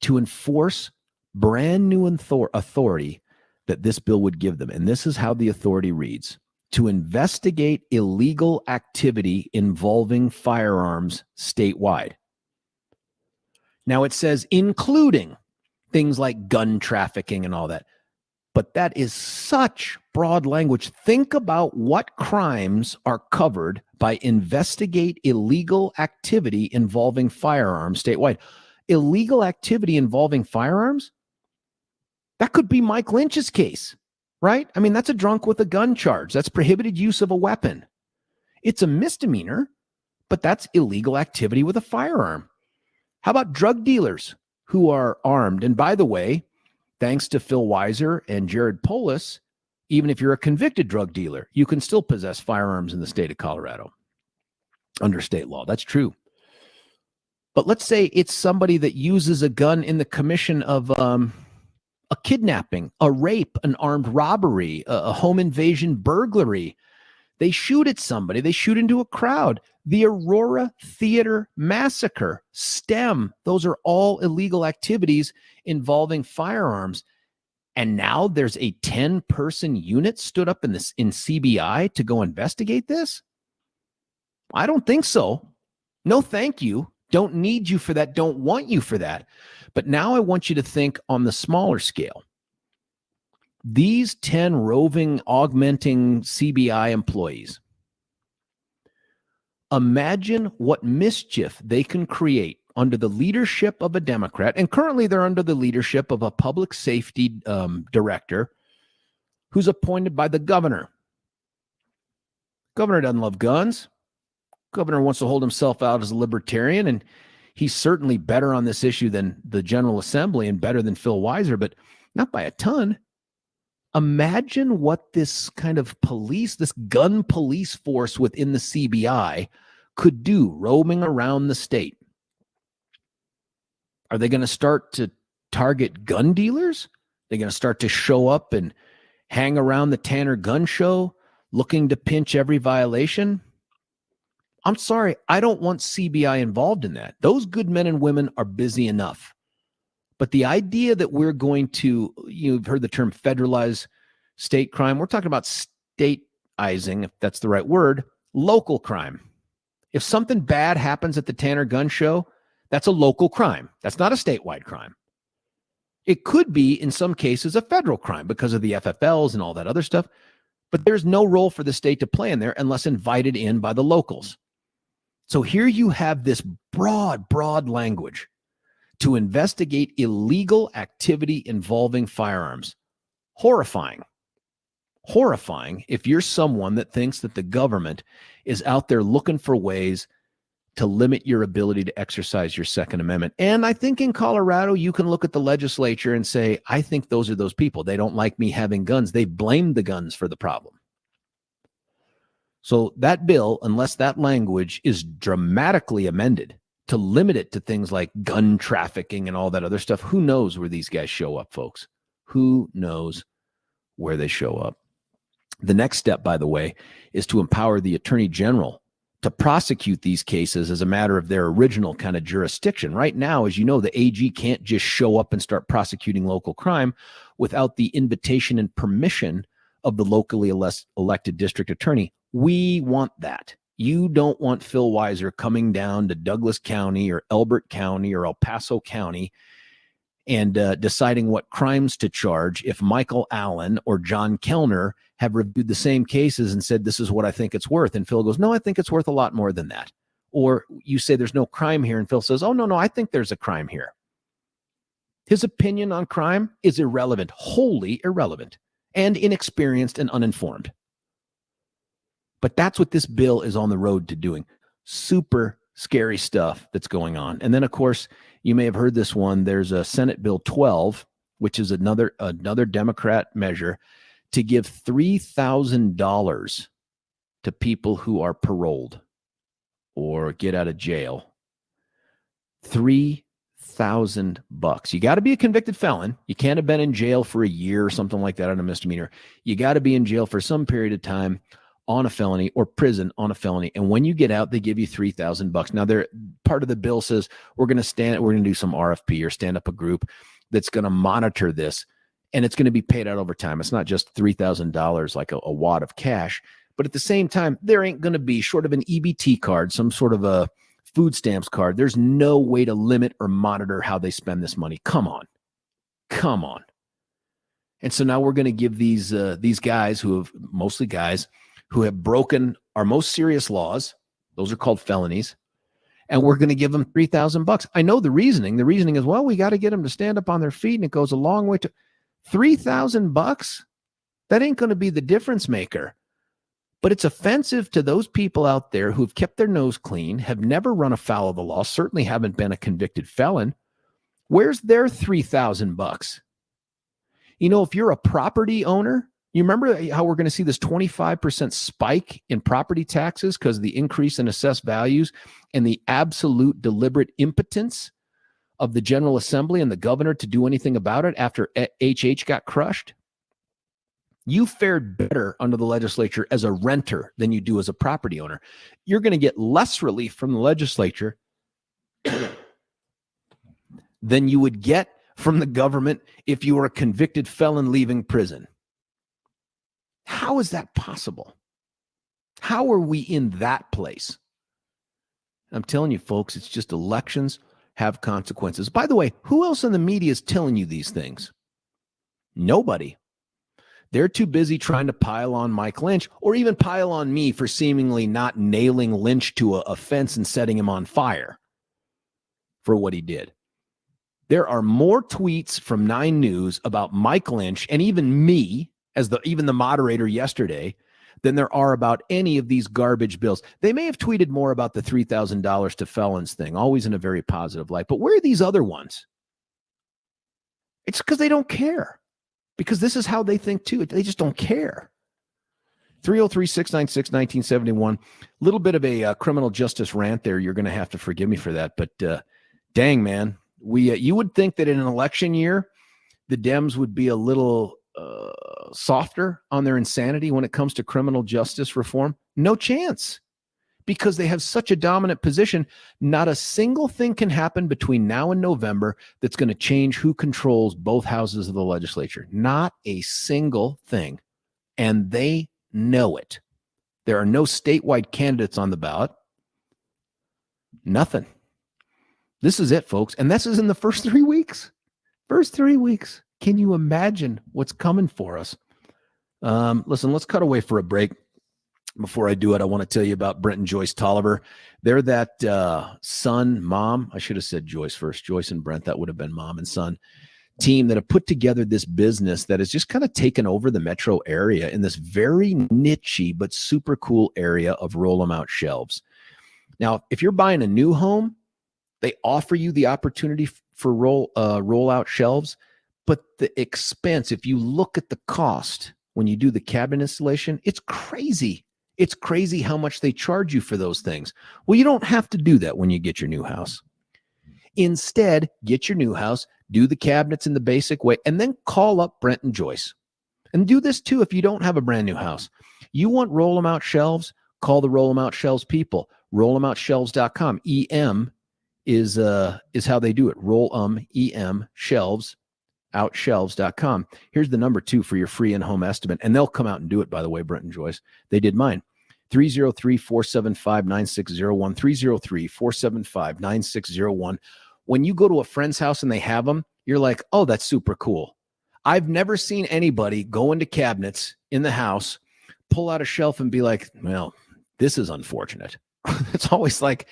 To enforce brand new authority that this bill would give them. And this is how the authority reads: to investigate illegal activity involving firearms statewide. Now it says including things like gun trafficking and all that. But that is such broad language. Think about what crimes are covered by investigate illegal activity involving firearms statewide. Illegal activity involving firearms? That could be Mike Lynch's case, right? I mean, that's a drunk with a gun charge. That's prohibited use of a weapon. It's a misdemeanor, but that's illegal activity with a firearm. How about drug dealers who are armed? And by the way, thanks to Phil Weiser and Jared Polis, even if you're a convicted drug dealer, you can still possess firearms in the state of Colorado under state law. That's true. But let's say it's somebody that uses a gun in the commission of a kidnapping, a rape, an armed robbery, a home invasion, burglary. They shoot at somebody. They shoot into a crowd. The Aurora Theater Massacre, STEM, those are all illegal activities involving firearms. And now there's a 10-person unit stood up in CBI to go investigate this? I don't think so. No, thank you. Don't need you for that. Don't want you for that. But now I want you to think on the smaller scale. These 10 roving, augmenting CBI employees, imagine what mischief they can create under the leadership of a Democrat, and currently they're under the leadership of a public safety director who's appointed by the governor. Governor doesn't love guns. Governor wants to hold himself out as a libertarian, and he's certainly better on this issue than the General Assembly and better than Phil Weiser, but not by a ton. Imagine what this kind of police, this gun police force within the CBI could do roaming around the state. Are they going to start to target gun dealers? They're going to start to show up and hang around the Tanner Gun Show looking to pinch every violation? I'm sorry, I don't want CBI involved in that. Those good men and women are busy enough. But the idea that we're going to, you've heard the term federalize state crime. We're talking about stateizing, if that's the right word, local crime. If something bad happens at the Tanner Gun Show, that's a local crime. That's not a statewide crime. It could be, in some cases, a federal crime because of the FFLs and all that other stuff. But there's no role for the state to play in there unless invited in by the locals. So here you have this broad language to investigate illegal activity involving firearms. Horrifying. Horrifying if you're someone that thinks that the government is out there looking for ways to limit your ability to exercise your Second Amendment. And I think in Colorado, you can look at the legislature and say, I think those are those people. They don't like me having guns. They blame the guns for the problem. So that bill, unless that language is dramatically amended to limit it to things like gun trafficking and all that other stuff, who knows where these guys show up, folks? Who knows where they show up? The next step, by the way, is to empower the Attorney General to prosecute these cases as a matter of their original kind of jurisdiction. Right now, as you know, the AG can't just show up and start prosecuting local crime without the invitation and permission of the locally elected district attorney. We want that. You don't want Phil Weiser coming down to Douglas County or Elbert County or El Paso County and deciding what crimes to charge if Michael Allen or John Kellner have reviewed the same cases and said, this is what I think it's worth. And Phil goes, no, I think it's worth a lot more than that. Or you say there's no crime here. And Phil says, oh, no, I think there's a crime here. His opinion on crime is irrelevant, wholly irrelevant, and inexperienced and uninformed. But that's what this bill is on the road to doing. Super scary stuff that's going on. And then, of course, you may have heard this one. There's a Senate Bill 12, which is another Democrat measure to give $3,000 to people who are paroled or get out of jail. $3,000. You got to be a convicted felon. You can't have been in jail for a year or something like that on a misdemeanor. You got to be in jail for some period of time on a felony or prison on a felony. And when you get out, they give you $3,000. Now, part of the bill says we're going to do some RFP or stand up a group that's going to monitor this, and it's going to be paid out over time. It's not just $3,000 like a wad of cash. But at the same time, there ain't going to be, short of an EBT card, some sort of a food stamps card, there's no way to limit or monitor how they spend this money. Come on. And so now we're going to give these guys mostly guys who have broken our most serious laws, those are called felonies, and we're going to give them $3,000. I know the reasoning. The reasoning is, well, we got to get them to stand up on their feet, and it goes a long way to $3,000. That ain't going to be the difference maker. But it's offensive to those people out there who've kept their nose clean, have never run afoul of the law, certainly haven't been a convicted felon. Where's their $3,000? You know, if you're a property owner, you remember how we're going to see this 25% spike in property taxes because of the increase in assessed values and the absolute deliberate impotence of the General Assembly and the governor to do anything about it after HH got crushed? You fared better under the legislature as a renter than you do as a property owner. You're going to get less relief from the legislature than you would get from the government if you were a convicted felon leaving prison. How is that possible? How are we in that place? I'm telling you, folks, it's just elections have consequences. By the way, who else in the media is telling you these things? Nobody. They're too busy trying to pile on Mike Lynch or even pile on me for seemingly not nailing Lynch to a fence and setting him on fire for what he did. There are more tweets from 9 News about Mike Lynch and even me as even the moderator yesterday than there are about any of these garbage bills. They may have tweeted more about the $3,000 to felons thing, always in a very positive light. But where are these other ones? It's because they don't care. Because this is how they think too. They just don't care. 303-696-1971. Little bit of a criminal justice rant there. You're going to have to forgive me for that. But dang, man, you would think that in an election year, the Dems would be a little softer on their insanity when it comes to criminal justice reform. No chance. Because they have such a dominant position, not a single thing can happen between now and November that's going to change who controls both houses of the legislature. Not a single thing. And they know it. There are no statewide candidates on the ballot. Nothing. This is it, folks. And this is in the first 3 weeks. First 3 weeks. Can you imagine what's coming for us? Listen, let's cut away for a break. Before I do it, I want to tell you about Brent and Joyce Tolliver. They're that mom. I should have said Joyce first. Joyce and Brent, that would have been mom and son team that have put together this business that has just kind of taken over the metro area in this very niche but super cool area of roll them out shelves. Now, if you're buying a new home, they offer you the opportunity for roll out shelves, but the expense, if you look at the cost when you do the cabinet installation, it's crazy. It's crazy how much they charge you for those things. Well, you don't have to do that when you get your new house. Instead, get your new house, do the cabinets in the basic way, and then call up Brent and Joyce. And do this too if you don't have a brand new house. You want roll them out shelves? Call the roll them out shelves people. RollTheMOutShelves.com. EM is how they do it. EM shelves. Outshelves.com. Here's the number 2 for your free in-home estimate. And they'll come out and do it, by the way, Brent and Joyce. They did mine. 303-475-9601. 303-475-9601. When you go to a friend's house and they have them, you're like, oh, that's super cool. I've never seen anybody go into cabinets in the house, pull out a shelf and be like, well, this is unfortunate. It's always like,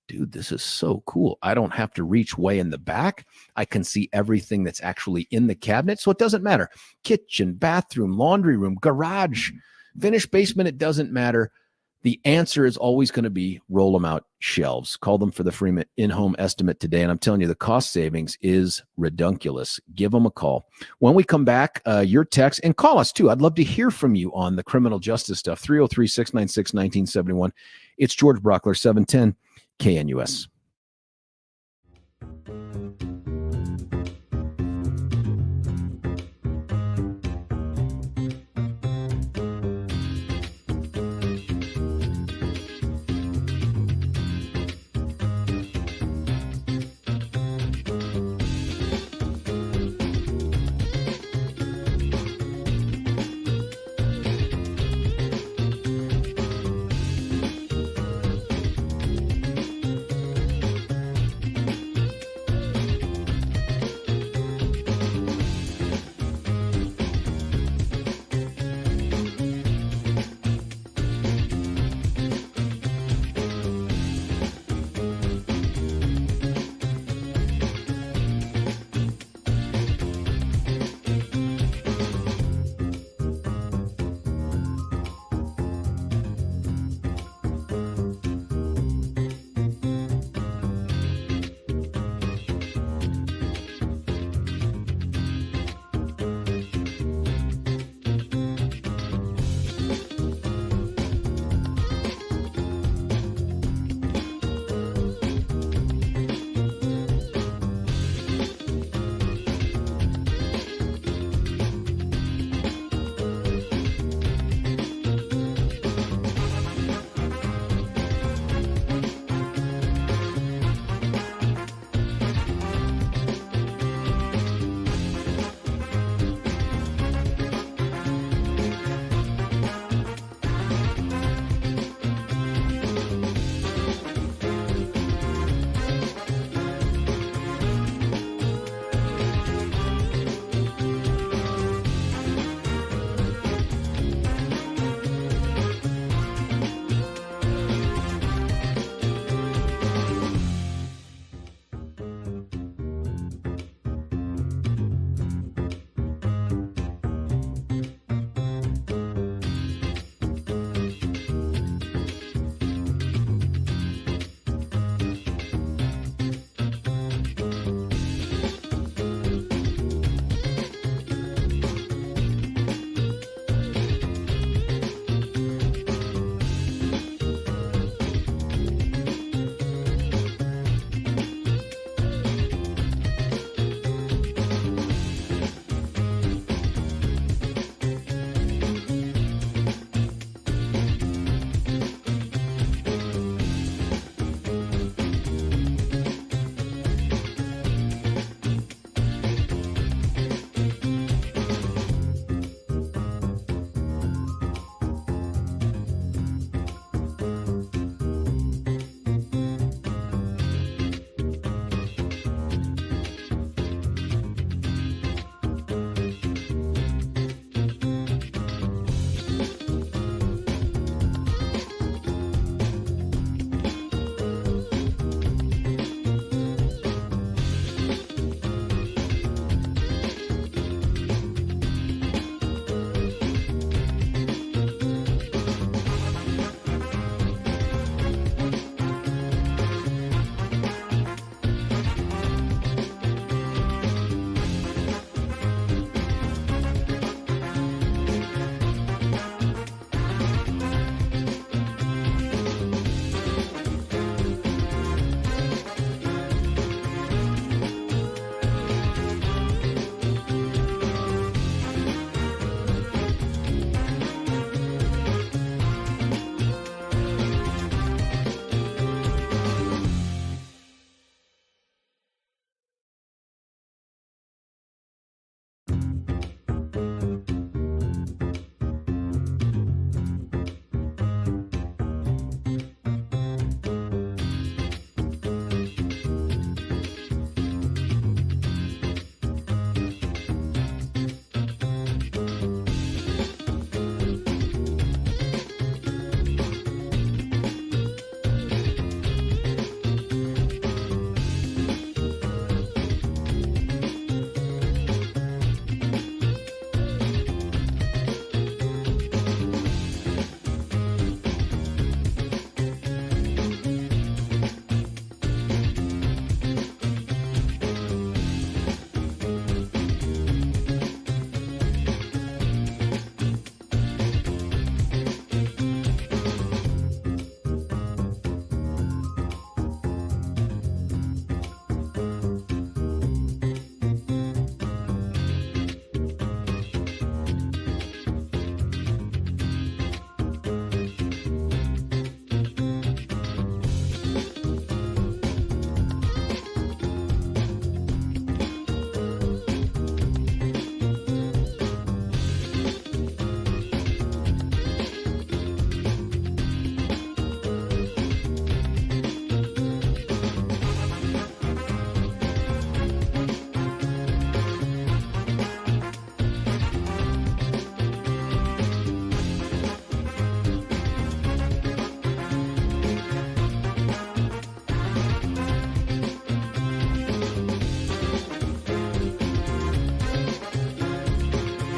dude, this is so cool. I don't have to reach way in the back. I can see everything that's actually in the cabinet. So it doesn't matter. Kitchen, bathroom, laundry room, garage, finished basement, it doesn't matter. The answer is always going to be roll them out shelves. Call them for the free in-home estimate today. And I'm telling you, the cost savings is redunculous. Give them a call. When we come back, your text, and call us too. I'd love to hear from you on the criminal justice stuff. 303-696-1971. It's George Brauchler, 710 KNUS.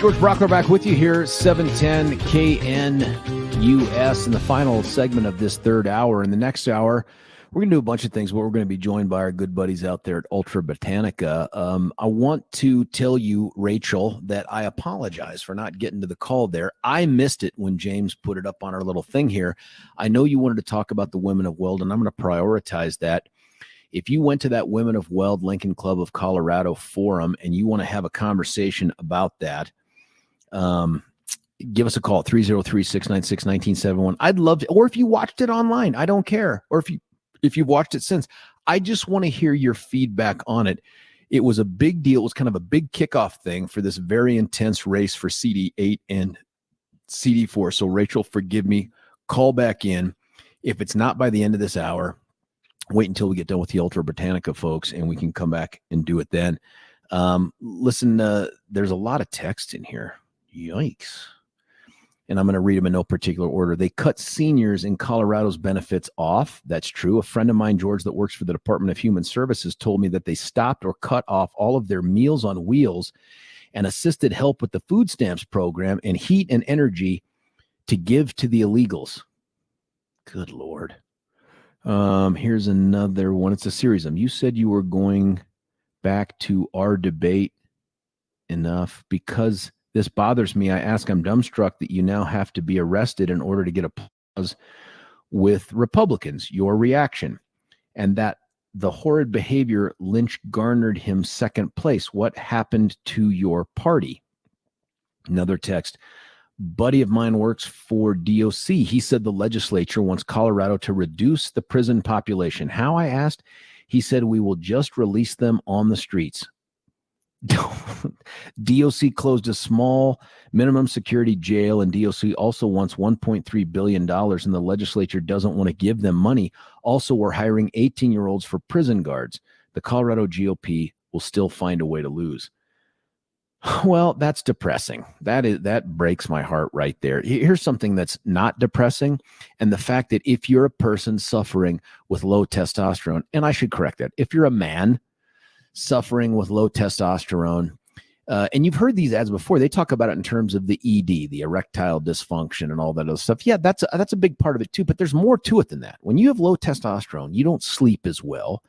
George Brauchler back with you here, 710 KNUS in the final segment of this third hour. In the next hour, we're going to do a bunch of things, but we're going to be joined by our good buddies out there at Ultra Botanica. I want to tell you, Rachel, that I apologize for not getting to the call there. I missed it when James put it up on our little thing here. I know you wanted to talk about the Women of Weld, and I'm going to prioritize that. If you went to that Women of Weld Lincoln Club of Colorado forum and you want to have a conversation about that, give us a call at 303-696-1971. I'd love to, or if you watched it online, I don't care. Or if you've watched it since, I just want to hear your feedback on it. It was a big deal. It was kind of a big kickoff thing for this very intense race for CD8 and CD4. So Rachel, forgive me, call back in. If it's not by the end of this hour, wait until we get done with the Ultra Botanica folks and we can come back and do it then. Listen, there's a lot of text in here. Yikes. And I'm going to read them in no particular order. They cut seniors in Colorado's benefits off. That's true. A friend of mine, George, that works for the Department of Human Services, told me that they stopped or cut off all of their Meals on Wheels and assisted help with the food stamps program and heat and energy to give to the illegals. Good Lord. Here's another one. It's a series of them. You said you were going back to our debate enough because this bothers me. I ask, I'm dumbstruck that you now have to be arrested in order to get applause with Republicans. Your reaction. And that the horrid behavior Lynch garnered him second place. What happened to your party? Another text. Buddy of mine works for DOC. He said the legislature wants Colorado to reduce the prison population. How, I asked? He said, we will just release them on the streets. DOC closed a small minimum security jail, and DOC also wants $1.3 billion, and the legislature doesn't want to give them money. Also, we're hiring 18-year-olds for prison guards. The Colorado GOP will still find a way to lose. Well, that's depressing. That breaks my heart right there. Here's something that's not depressing, and the fact that if you're a person suffering with low testosterone, and I should correct that, if you're a man suffering with low testosterone, and you've heard these ads before, they talk about it in terms of the ED, the erectile dysfunction and all that other stuff. Yeah, that's a big part of it too, but there's more to it than that. When you have low testosterone, you don't sleep as well.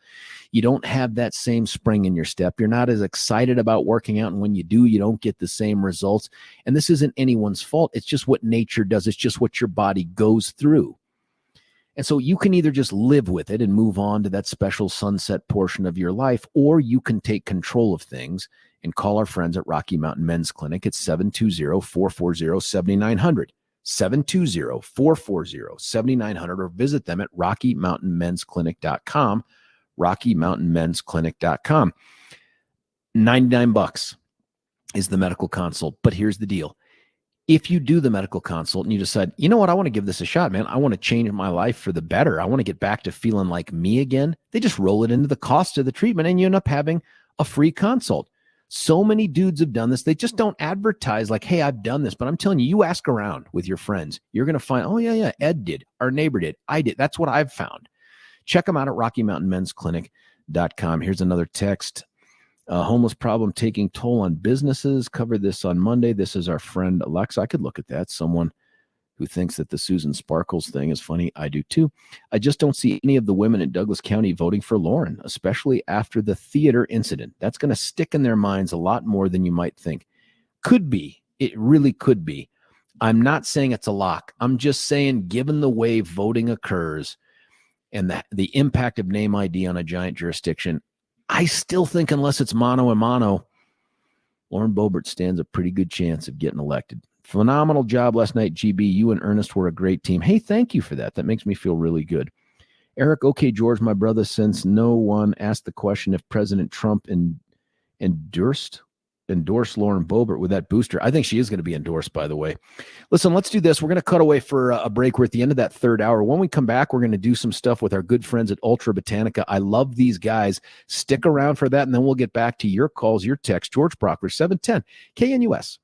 You don't have that same spring in your step. You're not as excited about working out, and when you do, you don't get the same results. And this isn't anyone's fault. It's just what nature does. It's just what your body goes through. And so you can either just live with it and move on to that special sunset portion of your life, or you can take control of things and call our friends at Rocky Mountain Men's Clinic at 720-440-7900, 720-440-7900, or visit them at RockyMountainMen'sClinic.com, RockyMountainMen'sClinic.com. $99 is the medical consult, but here's the deal. If you do the medical consult and you decide, you know what, I want to give this a shot, man. I want to change my life for the better. I want to get back to feeling like me again. They just roll it into the cost of the treatment and you end up having a free consult. So many dudes have done this. They just don't advertise like, hey, I've done this. But I'm telling you, you ask around with your friends. You're going to find, oh, yeah, Ed did. Our neighbor did. I did. That's what I've found. Check them out at RockyMountainMen'sClinic.com. Here's another text. Homeless problem taking toll on businesses. Covered this on Monday. This is our friend Alexa. I could look at that. Someone who thinks that the Susan Sparkles thing is funny. I do too. I just don't see any of the women in Douglas County voting for Lauren, especially after the theater incident. That's going to stick in their minds a lot more than you might think. Could be. It really could be. I'm not saying it's a lock. I'm just saying, given the way voting occurs and the impact of name ID on a giant jurisdiction, I still think unless it's mano a mano, Lauren Boebert stands a pretty good chance of getting elected. Phenomenal job last night, GB. You and Ernest were a great team. Hey, thank you for that. That makes me feel really good. Eric, okay, George, my brother, since no one asked the question if President Trump endorsed Lauren Boebert with that booster. I think she is going to be endorsed, by the way. Listen, let's do this. We're going to cut away for a break. We're at the end of that third hour. When we come back, we're going to do some stuff with our good friends at Ultra Botanica. I love these guys. Stick around for that, and then we'll get back to your calls, your texts. George Brauchler, 710 KNUS.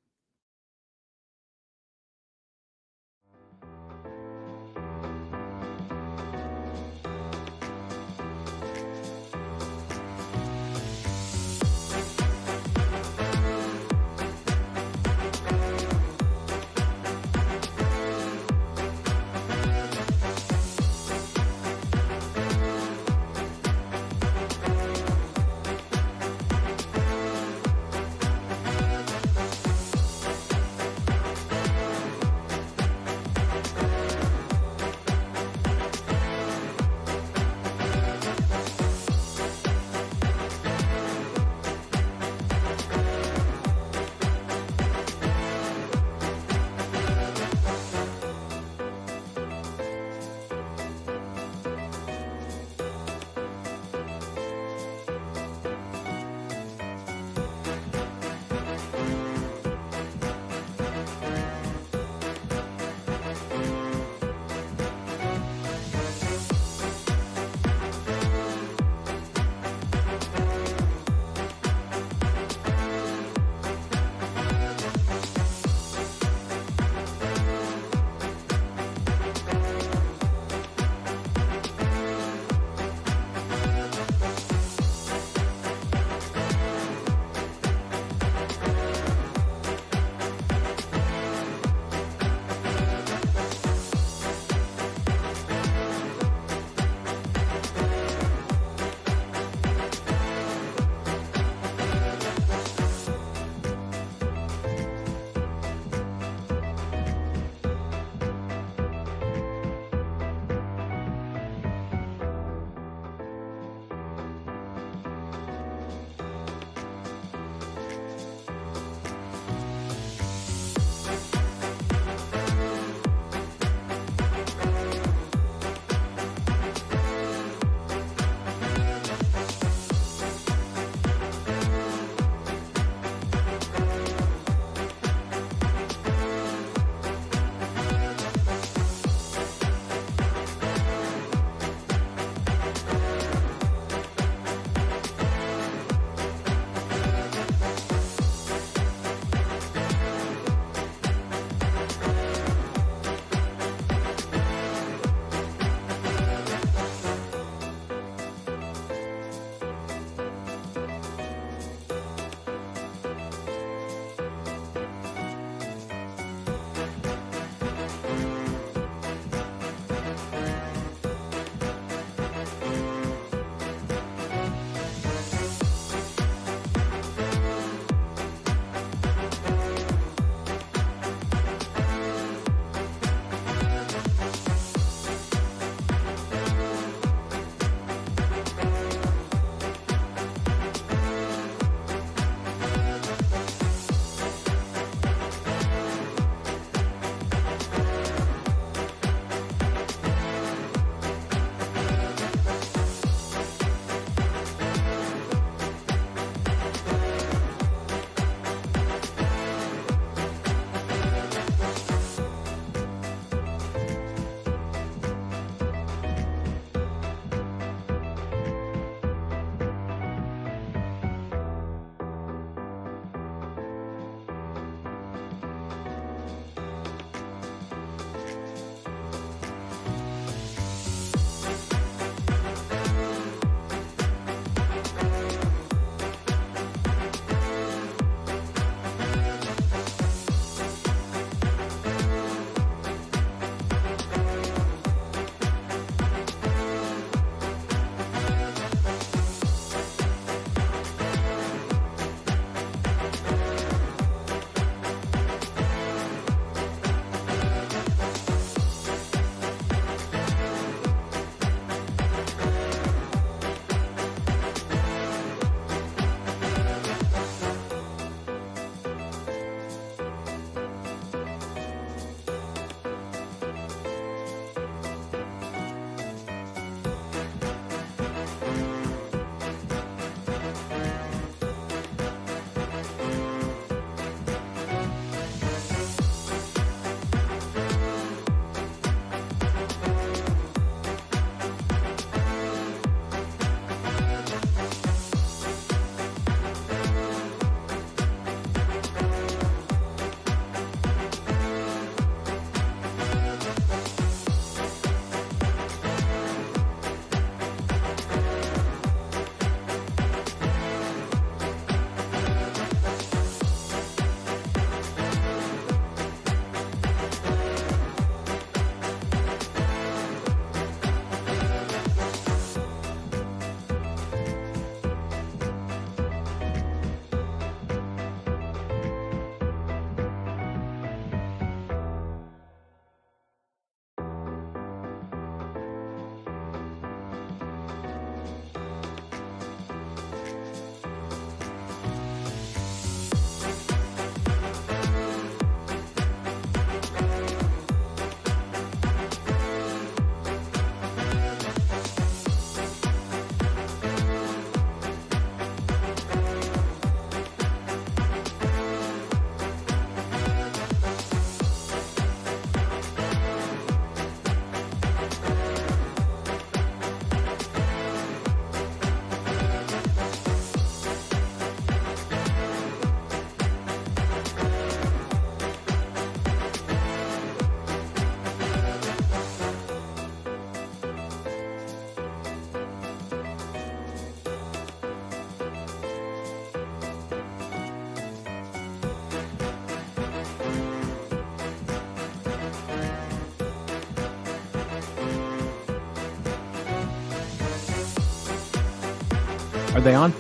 Are they on?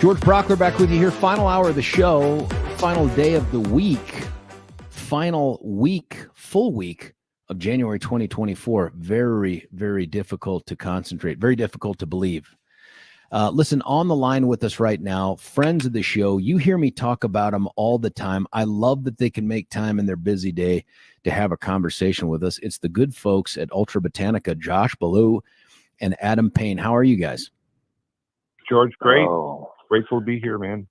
George Brauchler back with you here. Final hour of the show. Final day of the week. Final week, full week of January 2024. Very, very difficult to concentrate. Very difficult to believe. Listen, on the line with us right now, friends of the show, you hear me talk about them all the time. I love that they can make time in their busy day to have a conversation with us. It's the good folks at Ultra Botanica, Josh Ballou and Adam Payne. How are you guys? George, great. Oh, Grateful to be here, man.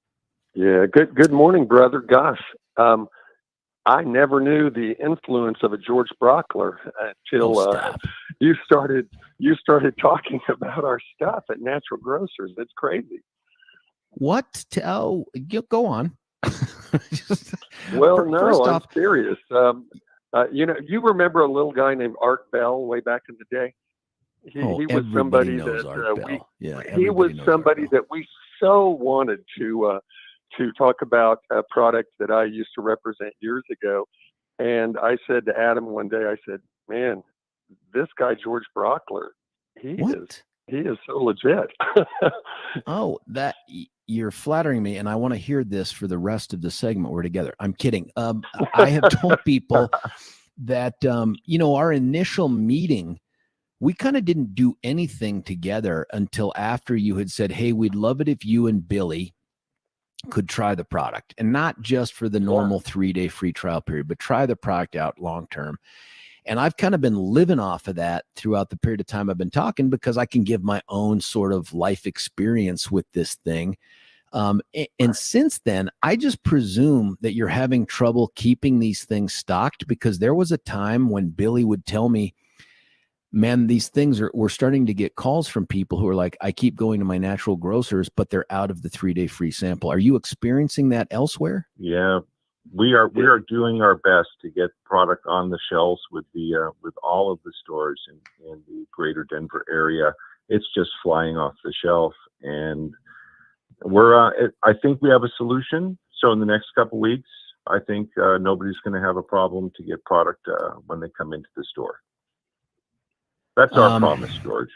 yeah. Good morning, brother. Gosh, I never knew the influence of a George Brauchler until you started talking about our stuff at Natural Grocers. It's crazy. What? Go on. Well, First I'm off, serious. You remember a little guy named Art Bell way back in the day? He was somebody that he was somebody that we so wanted to talk about a product that I used to represent years ago. And I said to Adam one day, I said, man, this guy, George Brauchler, he is so legit. Oh, you're flattering me, and I want to hear this for the rest of the segment we're together. I'm kidding. I have told people that, our initial meeting, we kind of didn't do anything together until after you had said, hey, we'd love it if you and Billy could try the product, and not just for the normal 3-day free trial period, but try the product out long-term. And I've kind of been living off of that throughout the period of time I've been talking, because I can give my own sort of life experience with this thing. And since then, I just presume that you're having trouble keeping these things stocked, because there was a time when Billy would tell me, man, these things we're starting to get calls from people who are like, I keep going to my Natural Grocers, but they're out of the 3-day free sample. Are you experiencing that elsewhere? Yeah, we are doing our best to get product on the shelves with all of the stores in the greater Denver area. It's just flying off the shelf, and I think we have a solution. So in the next couple of weeks, I think nobody's going to have a problem to get product when they come into the store. That's our promise, George.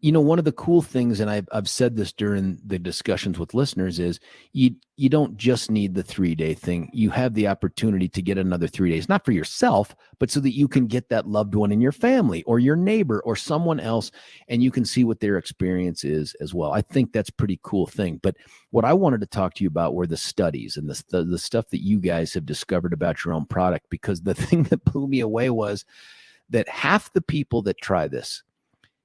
One of the cool things, and I've said this during the discussions with listeners, is you don't just need the 3-day thing. You have the opportunity to get another 3 days, not for yourself, but so that you can get that loved one in your family or your neighbor or someone else, and you can see what their experience is as well. I think that's a pretty cool thing. But what I wanted to talk to you about were the studies and the stuff that you guys have discovered about your own product, because the thing that blew me away was that half the people that try this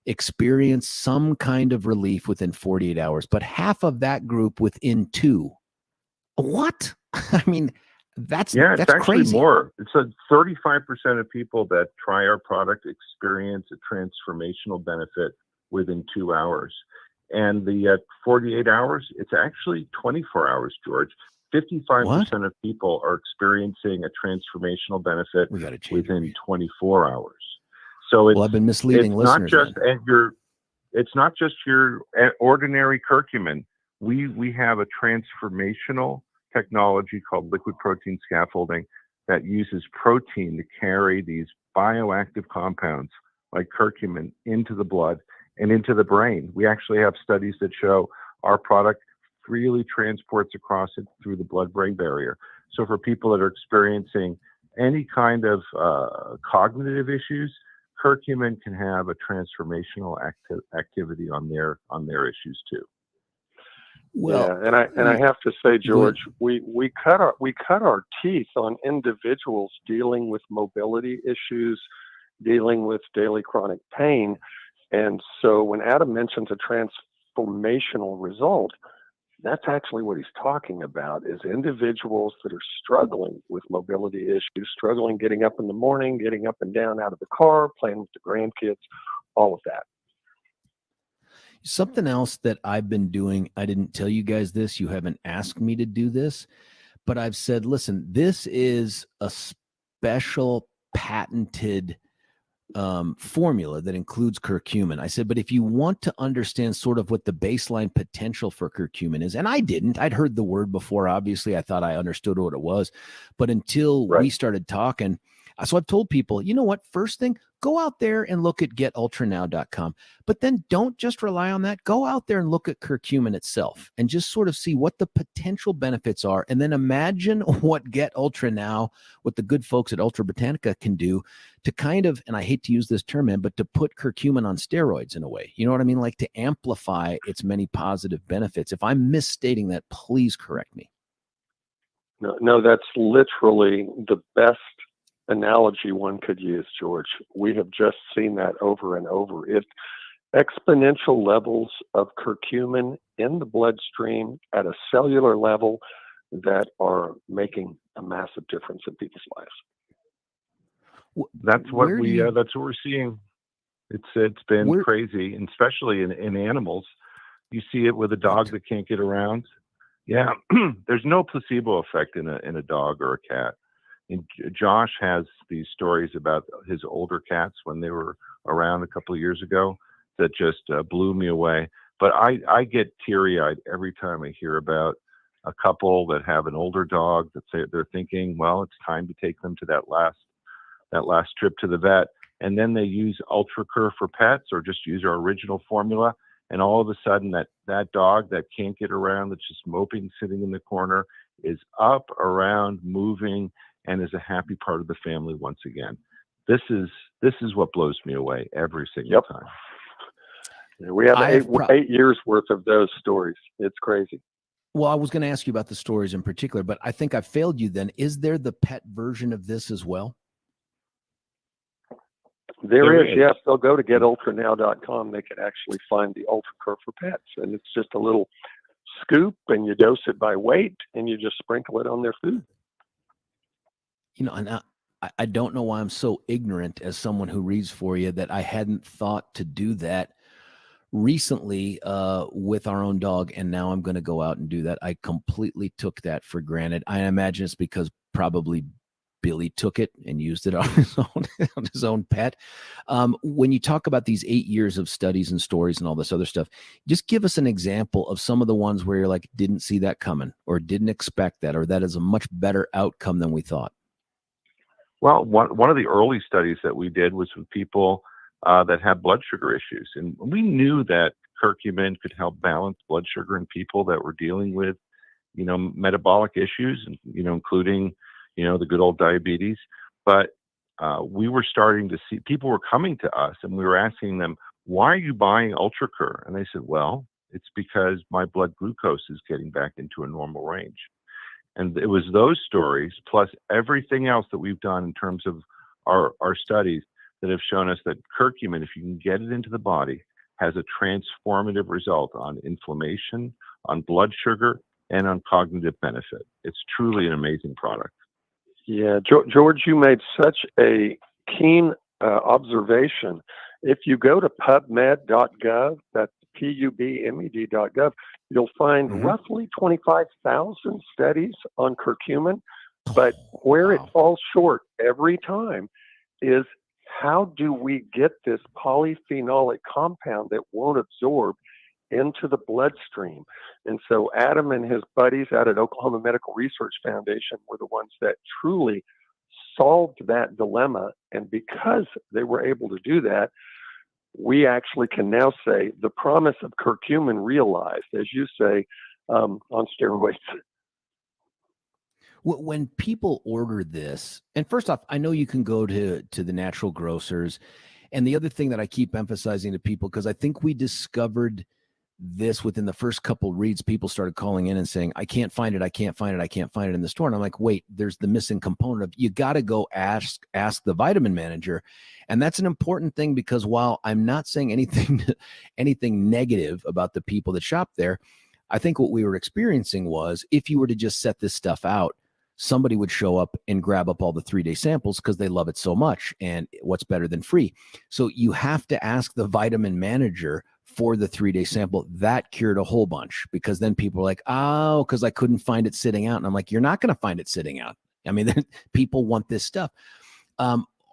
experience some kind of relief within 48 hours, but half of that group within 2. What? I mean, that's actually crazy. More. It's 35% of people that try our product experience a transformational benefit within 2 hours. And the 48 hours, it's actually 24 hours, George. 55% of people are experiencing a transformational benefit within 24 hours. So I've been misleading listeners. It's not just your ordinary curcumin. We have a transformational technology called liquid protein scaffolding that uses protein to carry these bioactive compounds like curcumin into the blood and into the brain. We actually have studies that show our product freely transports across it through the blood-brain barrier. So for people that are experiencing any kind of cognitive issues, curcumin can have a transformational activity on their issues too. Well, yeah, and I have to say, George, we cut our teeth on individuals dealing with mobility issues, dealing with daily chronic pain, and so when Adam mentions a transformational result, that's actually what he's talking about, is individuals that are struggling with mobility issues, struggling getting up in the morning, getting up and down out of the car, playing with the grandkids, all of that. Something else that I've been doing, I didn't tell you guys this, you haven't asked me to do this, but I've said, listen, this is a special patented formula that includes curcumin. I said, but if you want to understand sort of what the baseline potential for curcumin is, and I didn't, I'd heard the word before. Obviously, I thought I understood what it was, but until we started talking, so I've told people, you know what, first thing, go out there and look at getultranow.com, but then don't just rely on that. Go out there and look at curcumin itself and just sort of see what the potential benefits are. And then imagine what Get Ultra Now, what the good folks at Ultra Botanica can do to kind of, and I hate to use this term, man, but to put curcumin on steroids in a way. You know what I mean? Like to amplify its many positive benefits. If I'm misstating that, please correct me. No, that's literally the best analogy one could use, George. We have just seen that over and over. It exponential levels of curcumin in the bloodstream at a cellular level that are making a massive difference in people's lives. That's what that's what we're seeing. It's been crazy, and especially in animals. You see it with a dog that can't get around. Yeah, there's no placebo effect in a dog or a cat. And Josh has these stories about his older cats when they were around a couple of years ago that just blew me away. But I get teary-eyed every time I hear about a couple that have an older dog that say they're thinking, well, it's time to take them to that last trip to the vet, and then they use UltraCur for pets or just use our original formula, and all of a sudden that dog that can't get around, that's just moping, sitting in the corner, is up, around, moving, and is a happy part of the family once again. This is what blows me away every single time. Yeah, we have eight years worth of those stories. It's crazy. Well, I was going to ask you about the stories in particular, but I think I failed you then. Is there the pet version of this as well? There is, yes. They'll go to getultranow.com. They can actually find the UltraCur for pets. And it's just a little scoop, and you dose it by weight, and you just sprinkle it on their food. You know, and I don't know why I'm so ignorant as someone who reads for you that I hadn't thought to do that recently with our own dog, and now I'm going to go out and do that. I completely took that for granted. I imagine it's because probably Billy took it and used it on his own pet. When you talk about these 8 years of studies and stories and all this other stuff, just give us an example of some of the ones where you're like, didn't see that coming or didn't expect that, or that is a much better outcome than we thought. Well, one of the early studies that we did was with people that had blood sugar issues. And we knew that curcumin could help balance blood sugar in people that were dealing with, metabolic issues, and, including, the good old diabetes. But we were starting to see people were coming to us, and we were asking them, why are you buying UltraCur? And they said, well, it's because my blood glucose is getting back into a normal range. And it was those stories, plus everything else that we've done in terms of our studies, that have shown us that curcumin, if you can get it into the body, has a transformative result on inflammation, on blood sugar, and on cognitive benefit. It's truly an amazing product. Yeah, George, you made such a keen observation. If you go to pubmed.gov, that's pubmed.gov, you'll find roughly 25,000 studies on curcumin. But where it falls short every time is, how do we get this polyphenolic compound that won't absorb into the bloodstream? And so Adam and his buddies out at Oklahoma Medical Research Foundation were the ones that truly solved that dilemma. And because they were able to do that, we actually can now say the promise of curcumin realized, as you say, on steroids. When people order this, and first off, I know you can go to the natural grocers. And the other thing that I keep emphasizing to people, because I think we discovered this within the first couple reads, people started calling in and saying, I can't find it. I can't find it. I can't find it in the store. And I'm like, wait, there's the missing component of, you got to go ask the vitamin manager. And that's an important thing, because while I'm not saying anything negative about the people that shop there, I think what we were experiencing was, if you were to just set this stuff out, somebody would show up and grab up all the 3-day samples because they love it so much. And what's better than free? So you have to ask the vitamin manager for the 3-day sample. That cured a whole bunch, because then people are like, oh, because I couldn't find it sitting out. And I'm like, you're not going to find it sitting out. I mean, people want this stuff.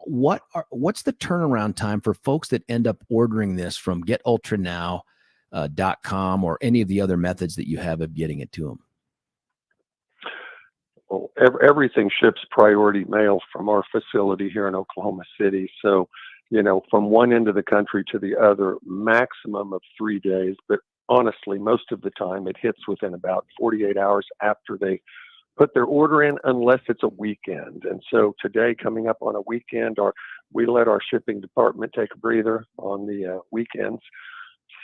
what's the turnaround time for folks that end up ordering this from getultranow.com or any of the other methods that you have of getting it to them? Well, everything ships priority mail from our facility here in Oklahoma City. So, from one end of the country to the other, maximum of 3 days. But honestly, most of the time it hits within about 48 hours after they put their order in, unless it's a weekend. And so today, coming up on a weekend, we let our shipping department take a breather on the weekends.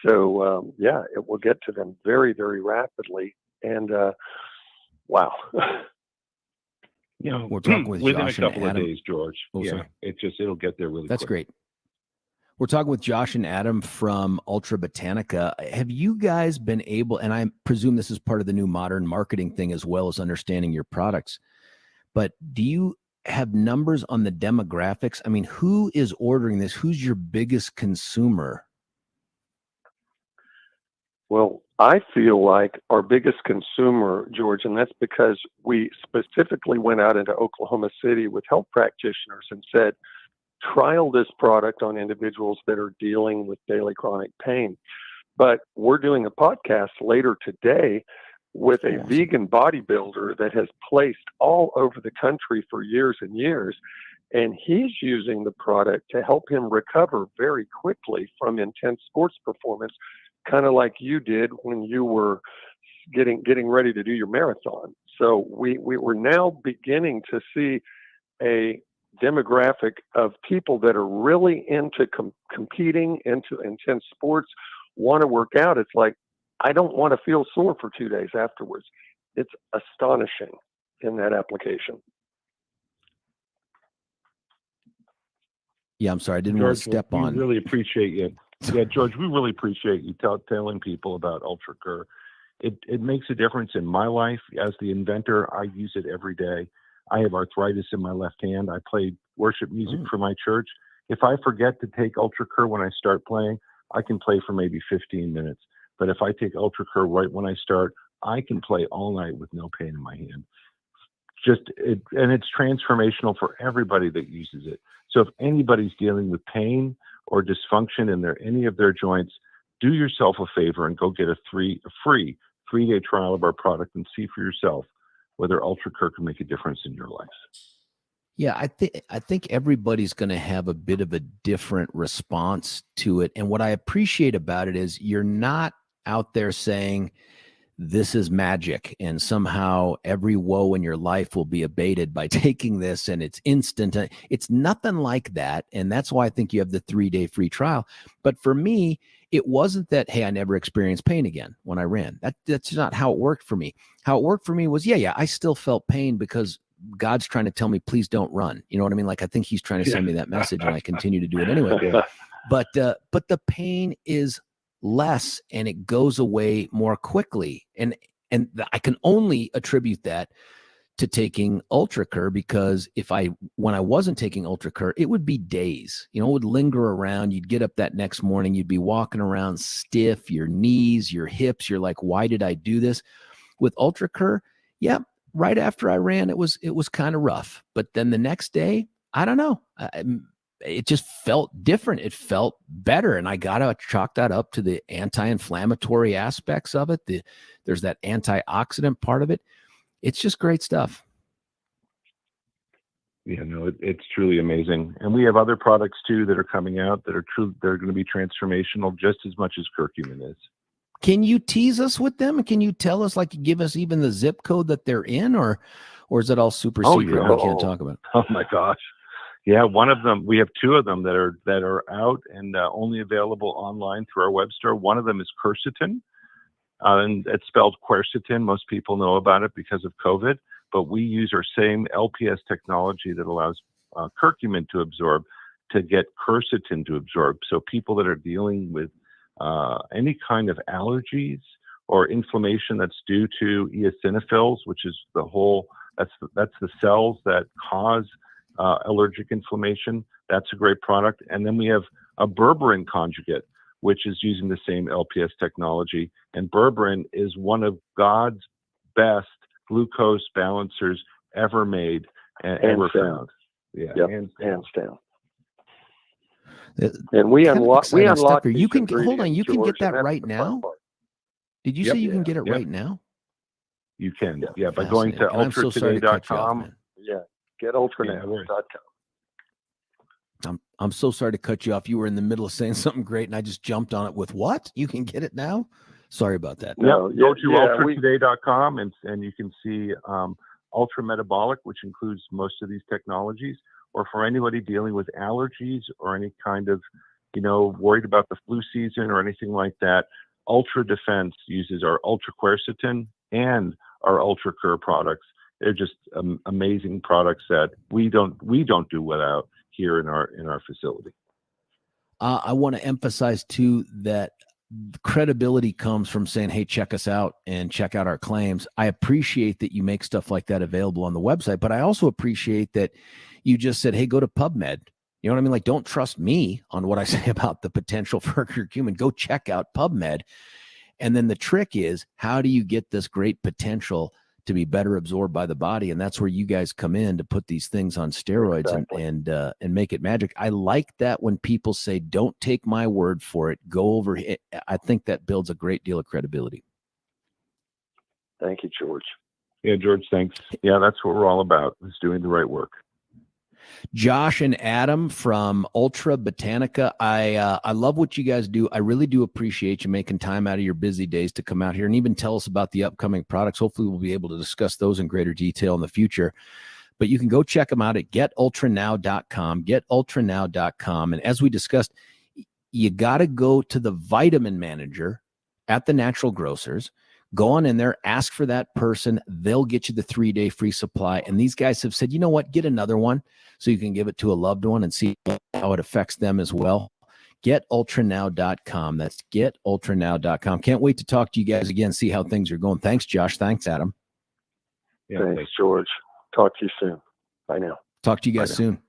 So, it will get to them very, very rapidly. And wow. We're talking with within Josh a couple and of Adam. days, George. Sorry. It'll get there really That's quick. great. We're talking with Josh and Adam from Ultra Botanica. Have you guys been able, and I presume this is part of the new modern marketing thing as well as understanding your products, but do you have numbers on the demographics? I mean, who is ordering this? Who's your biggest consumer? Well, I feel like our biggest consumer, George, and that's because we specifically went out into Oklahoma City with health practitioners and said, trial this product on individuals that are dealing with daily chronic pain. But we're doing a podcast later today with a vegan bodybuilder that has placed all over the country for years and years. And he's using the product to help him recover very quickly from intense sports performance, kind of like you did when you were getting ready to do your marathon. So we're now beginning to see a demographic of people that are really into competing, into intense sports, want to work out. It's like, I don't want to feel sore for 2 days afterwards. It's astonishing in that application. Yeah, I'm sorry. I didn't George, want to step on. We really appreciate you. Yeah, George, we really appreciate you telling people about UltraCur. It makes a difference in my life. As the inventor, I use it every day. I have arthritis in my left hand. I play worship music for my church. If I forget to take UltraCur when I start playing, I can play for maybe 15 minutes. But if I take UltraCur right when I start, I can play all night with no pain in my hand. And it's transformational for everybody that uses it. So if anybody's dealing with pain or dysfunction in any of their joints, do yourself a favor and go get a free 3-day trial of our product and see for yourself whether UltraCur can make a difference in your life. Yeah, I think everybody's going to have a bit of a different response to it. And what I appreciate about it is you're not out there saying this is magic and somehow every woe in your life will be abated by taking this and it's instant. It's nothing like that. And that's why I think you have the 3-day free trial. But for me, it wasn't that, hey, I never experienced pain again when I ran. That's not how it worked for me. How it worked for me was, I still felt pain because God's trying to tell me, please don't run. You know what I mean? Like, I think he's trying to send me that message and I continue to do it anyway. But the pain is less and it goes away more quickly. And I can only attribute that to taking UltraCur, because when I wasn't taking UltraCur, it would be days, it would linger around. You'd get up that next morning, you'd be walking around stiff, your knees, your hips. You're like, why did I do this? With UltraCur, right after I ran, it was kind of rough. But then the next day, I don't know. It just felt different. It felt better. And I got to chalk that up to the anti-inflammatory aspects of it. There's that antioxidant part of it. It's just great stuff. Yeah, no, it's truly amazing. And we have other products too that are coming out that are they're going to be transformational just as much as curcumin is. Can you tease us with them? Can you tell us, like, give us even the zip code that they're in, or is it all super secret? Yeah. We can't talk about it? Oh my gosh. Yeah, one of them, we have 2 of them that are out and only available online through our web store. One of them is quercetin, and it's spelled quercetin. Most people know about it because of COVID, but we use our same LPS technology that allows curcumin to absorb to get quercetin to absorb. So people that are dealing with any kind of allergies or inflammation that's due to eosinophils, which is that's the cells that cause allergic inflammation. That's a great product. And then we have a berberine conjugate, which is using the same LPS technology. And berberine is one of God's best glucose balancers ever made and ever found. Yeah, hands down. And we unlocked stuff here. these You can hold on. ingredients, You can George, get and that that's right the fun now. part. Did you Yep. say you can get it Yep. right now? You can, yeah, by going to Fascinating. And I'm so sorry to cut you off, ultratoday.com. man. Yeah, getultranow.com. I'm so sorry to cut you off. You were in the middle of saying something great, and I just jumped on it with what? You can get it now? Sorry about that. No, Go to yeah, ultratoday.com and you can see ultra metabolic, which includes most of these technologies, or for anybody dealing with allergies or any kind of, worried about the flu season or anything like that. Ultra Defense uses our Ultra Quercetin and our Ultra Cure products. They're just amazing products that we don't do without here in our facility. I want to emphasize too that credibility comes from saying, hey, check us out and check out our claims. I appreciate that you make stuff like that available on the website, but I also appreciate that you just said, hey, go to PubMed. You know what I mean? Like, don't trust me on what I say about the potential for curcumin. Go check out PubMed. And then the trick is, how do you get this great potential to be better absorbed by the body? And that's where you guys come in to put these things on steroids. Exactly. and make it magic. I like that when people say, don't take my word for it, go over it. I think that builds a great deal of credibility. Thank you, George. Yeah, George, thanks. Yeah, that's what we're all about, is doing the right work. Josh and Adam from Ultra Botanica. I love what you guys do. I really do appreciate you making time out of your busy days to come out here and even tell us about the upcoming products. Hopefully we'll be able to discuss those in greater detail in the future. But you can go check them out at getultranow.com, getultranow.com. And as we discussed, you got to go to the vitamin manager at the natural grocers. Go on in there, ask for that person. They'll get you the 3-day free supply. And these guys have said, you know what, get another one so you can give it to a loved one and see how it affects them as well. Getultranow.com. That's getultranow.com. Can't wait to talk to you guys again, see how things are going. Thanks, Josh. Thanks, Adam. Yeah, thanks, George. Talk to you soon. Bye now. Talk to you guys soon.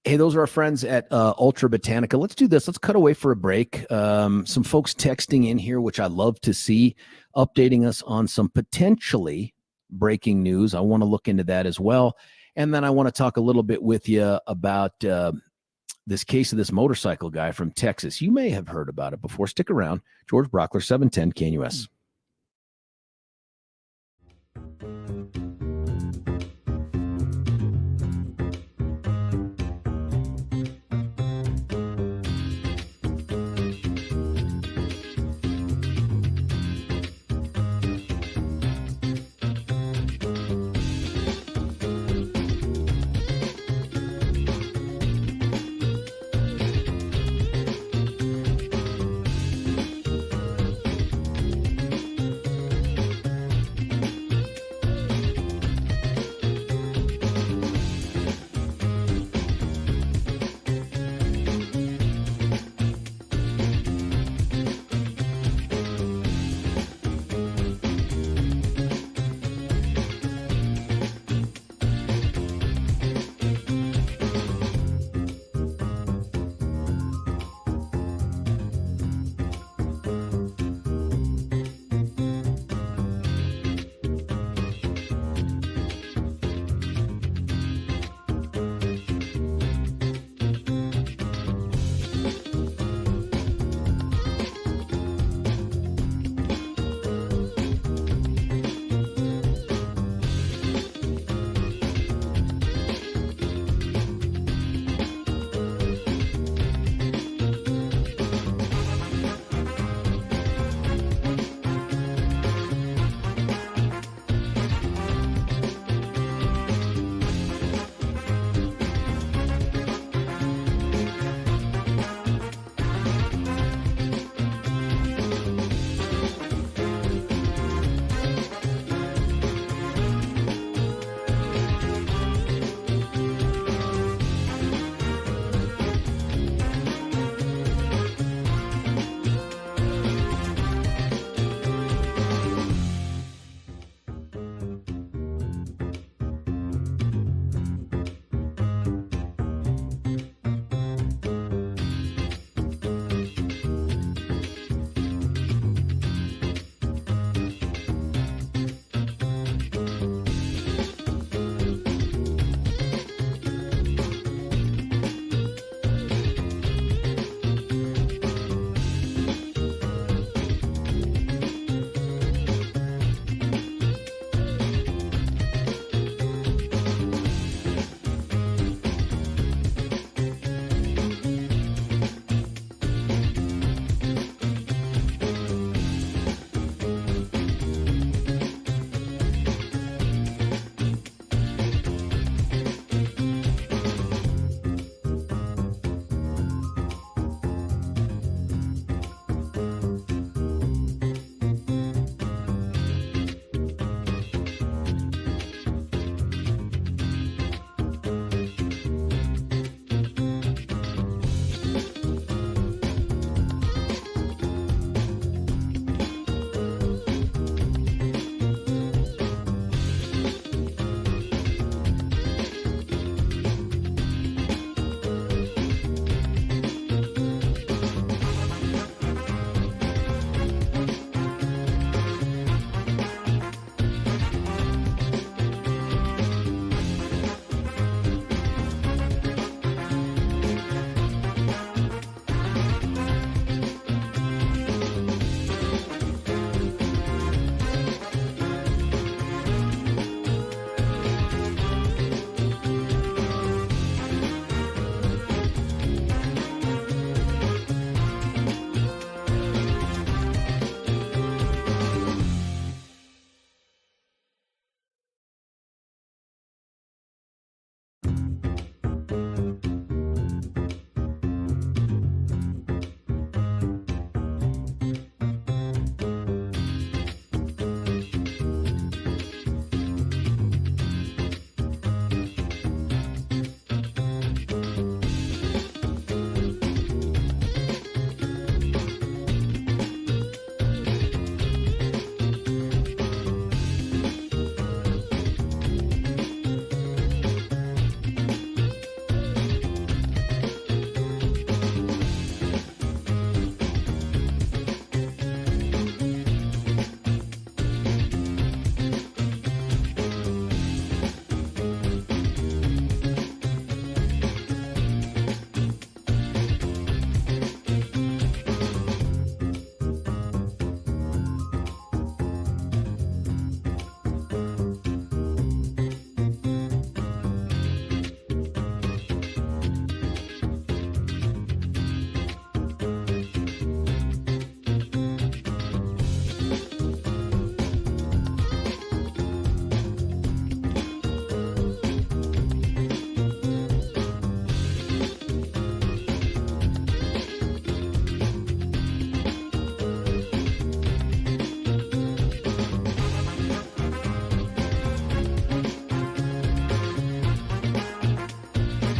Hey, those are our friends at Ultra Botanica. Let's do this. Let's cut away for a break. Some folks texting in here, which I love to see, updating us on some potentially breaking news. I want to look into that as well. And then I want to talk a little bit with you about this case of this motorcycle guy from Texas. You may have heard about it before. Stick around. George Brauchler, 710 KNUS.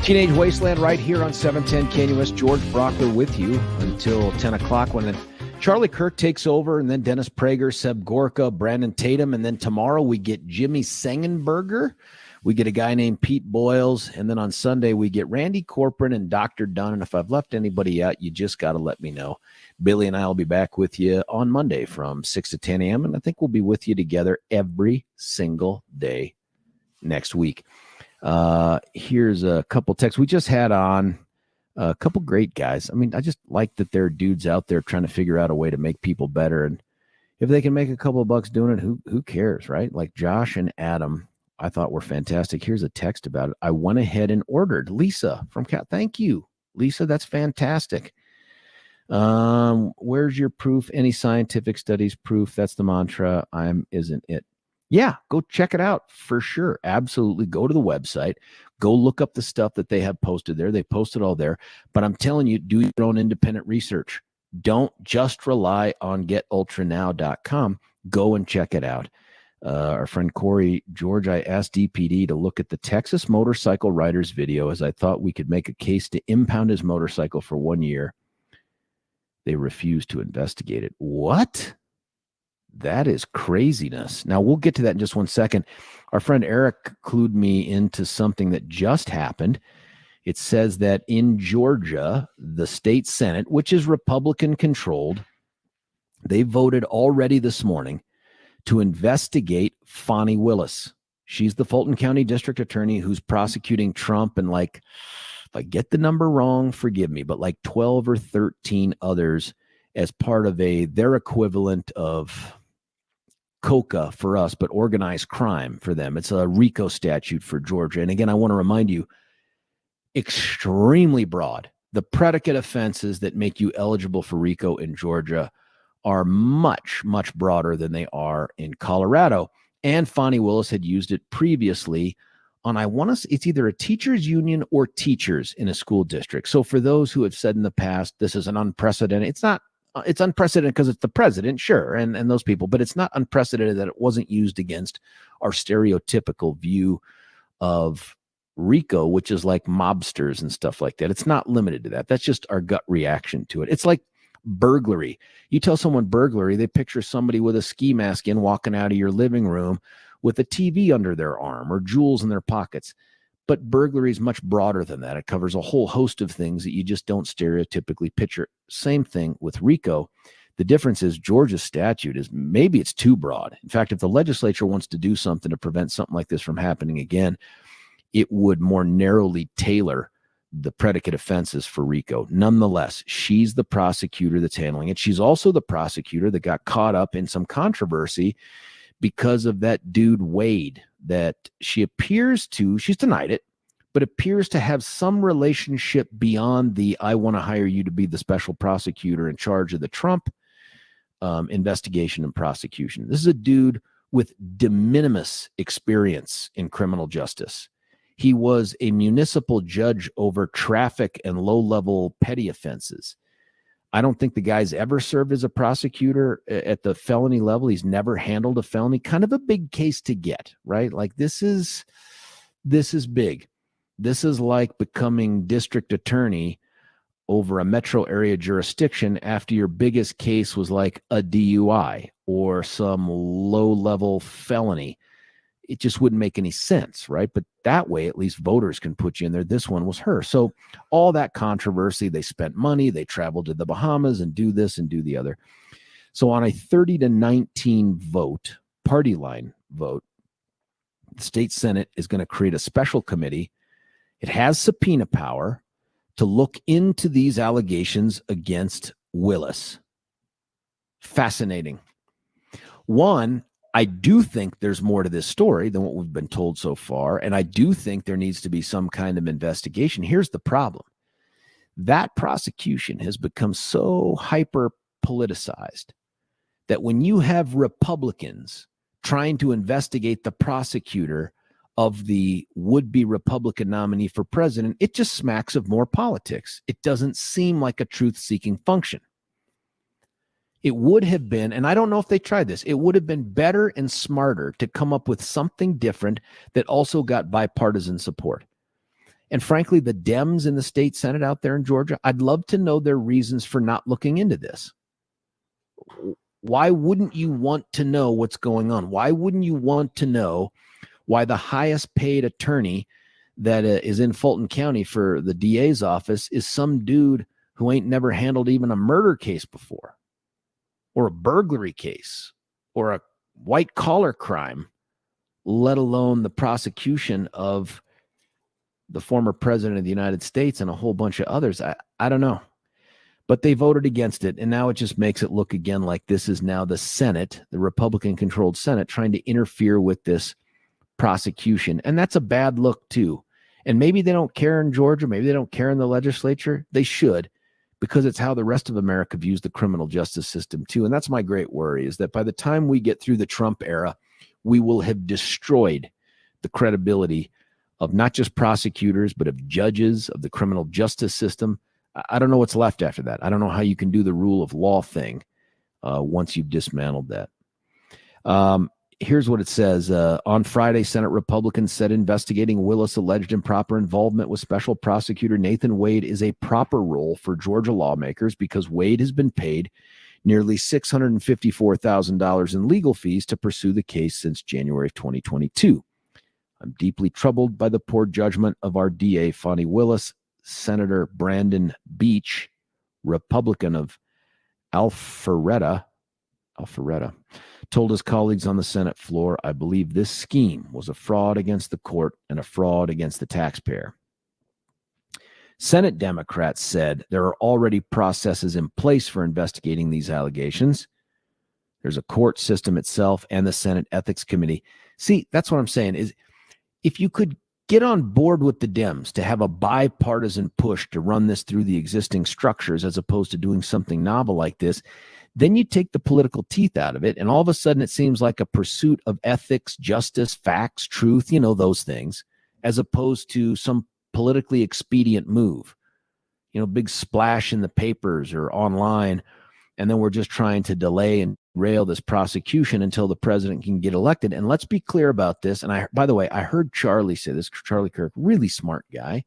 Teenage Wasteland right here on 710 KNUS. George Brauchler with you until 10 o'clock when Charlie Kirk takes over, and then Dennis Prager, Seb Gorka, Brandon Tatum, and then tomorrow we get Jimmy Sengenberger. We get a guy named Pete Boyles, and then on Sunday we get Randy Corcoran and Dr. Dunn. And if I've left anybody out, you just got to let me know. Billy and I will be back with you on Monday from 6 to 10 a.m., and I think we'll be with you together every single day next week. Here's a couple texts. We just had on a couple great guys. I mean, I just like that there are dudes out there trying to figure out a way to make people better. And if they can make a couple of bucks doing it, who cares, right? Like Josh and Adam, I thought were fantastic. Here's a text about it. I went ahead and ordered. Lisa from Cat. Thank you, Lisa. That's fantastic. Where's your proof? Any scientific studies proof? That's the mantra. Isn't it? Yeah, go check it out for sure. Absolutely. Go to the website. Go look up the stuff that they have posted there. They posted all there. But I'm telling you, do your own independent research. Don't just rely on getultranow.com. Go and check it out. Our friend Corey George, I asked DPD to look at the Texas motorcycle rider's video as I thought we could make a case to impound his motorcycle for 1 year. They refused to investigate it. What? That is craziness. Now, we'll get to that in just 1 second. Our friend Eric clued me into something that just happened. It says that in Georgia, the state Senate, which is Republican controlled, they voted already this morning to investigate Fani Willis. She's the Fulton County District Attorney who's prosecuting Trump and, like, if I get the number wrong, forgive me, but like 12 or 13 others as part of their equivalent of COCA for us, but organized crime for them. It's a RICO statute for Georgia. And again, I want to remind you, extremely broad. The predicate offenses that make you eligible for RICO in Georgia are much, much broader than they are in Colorado. And Fani Willis had used it previously on, I want to, it's either a teachers union or teachers in a school district. So for those who have said in the past, this is an unprecedented, it's not, it's unprecedented because it's the president, sure, and those people, but it's not unprecedented that it wasn't used against our stereotypical view of RICO, which is like mobsters and stuff like that. It's not limited to that. That's just our gut reaction to it. It's like burglary. You tell someone burglary, they picture somebody with a ski mask in walking out of your living room with a TV under their arm or jewels in their pockets. But burglary is much broader than that. It covers a whole host of things that you just don't stereotypically picture. Same thing with RICO. The difference is Georgia's statute is maybe it's too broad. In fact, if the legislature wants to do something to prevent something like this from happening again, it would more narrowly tailor the predicate offenses for RICO. Nonetheless, she's the prosecutor that's handling it. She's also the prosecutor that got caught up in some controversy because of that dude Wade, that she appears to, she's denied it, but appears to have some relationship beyond the, I want to hire you to be the special prosecutor in charge of the Trump investigation and prosecution. This is a dude with de minimis experience in criminal justice. He was a municipal judge over traffic and low-level petty offenses. I don't think the guy's ever served as a prosecutor at the felony level. He's never handled a felony. Kind of a big case to get, right? Like this is big. This is like becoming district attorney over a metro area jurisdiction after your biggest case was like a DUI or some low-level felony. It just wouldn't make any sense, right? But that way, at least voters can put you in there. This one was her. So all that controversy, they spent money, they traveled to the Bahamas and do this and do the other. So on a 30-19 vote, party line vote, the state Senate is going to create a special committee. It has subpoena power to look into these allegations against Willis. Fascinating. One, I do think there's more to this story than what we've been told so far, and I do think there needs to be some kind of investigation. Here's the problem. That prosecution has become so hyper politicized that when you have Republicans trying to investigate the prosecutor of the would-be Republican nominee for president, it just smacks of more politics. It doesn't seem like a truth-seeking function. It would have been, and I don't know if they tried this, it would have been better and smarter to come up with something different that also got bipartisan support. And frankly, the Dems in the state Senate out there in Georgia, I'd love to know their reasons for not looking into this. Why wouldn't you want to know what's going on? Why wouldn't you want to know why the highest paid attorney that is in Fulton County for the DA's office is some dude who ain't never handled even a murder case before, or a burglary case, or a white collar crime, let alone the prosecution of the former president of the United States and a whole bunch of others. I don't know. But they voted against it, and now it just makes it look again like this is now the Senate, the Republican-controlled Senate, trying to interfere with this prosecution. And that's a bad look, too. And maybe they don't care in Georgia. Maybe they don't care in the legislature. They should, because it's how the rest of America views the criminal justice system, too. And that's my great worry, is that by the time we get through the Trump era, we will have destroyed the credibility of not just prosecutors, but of judges, of the criminal justice system. I don't know what's left after that. I don't know how you can do the rule of law thing once you've dismantled that. Here's what it says. On Friday, Senate Republicans said investigating Willis' alleged improper involvement with Special Prosecutor Nathan Wade is a proper role for Georgia lawmakers because Wade has been paid nearly $654,000 in legal fees to pursue the case since January of 2022. I'm deeply troubled by the poor judgment of our DA, Fani Willis. Senator Brandon Beach, Republican of Alpharetta, told his colleagues on the Senate floor, I believe this scheme was a fraud against the court and a fraud against the taxpayer. Senate Democrats said there are already processes in place for investigating these allegations. There's a court system itself and the Senate Ethics Committee. See, that's what I'm saying is if you could get on board with the Dems to have a bipartisan push to run this through the existing structures as opposed to doing something novel like this, then you take the political teeth out of it, and all of a sudden it seems like a pursuit of ethics, justice, facts, truth, those things, as opposed to some politically expedient move, big splash in the papers or online, and then we're just trying to delay and rail this prosecution until the president can get elected. And let's be clear about this. And by the way, I heard Charlie say this, Charlie Kirk, really smart guy,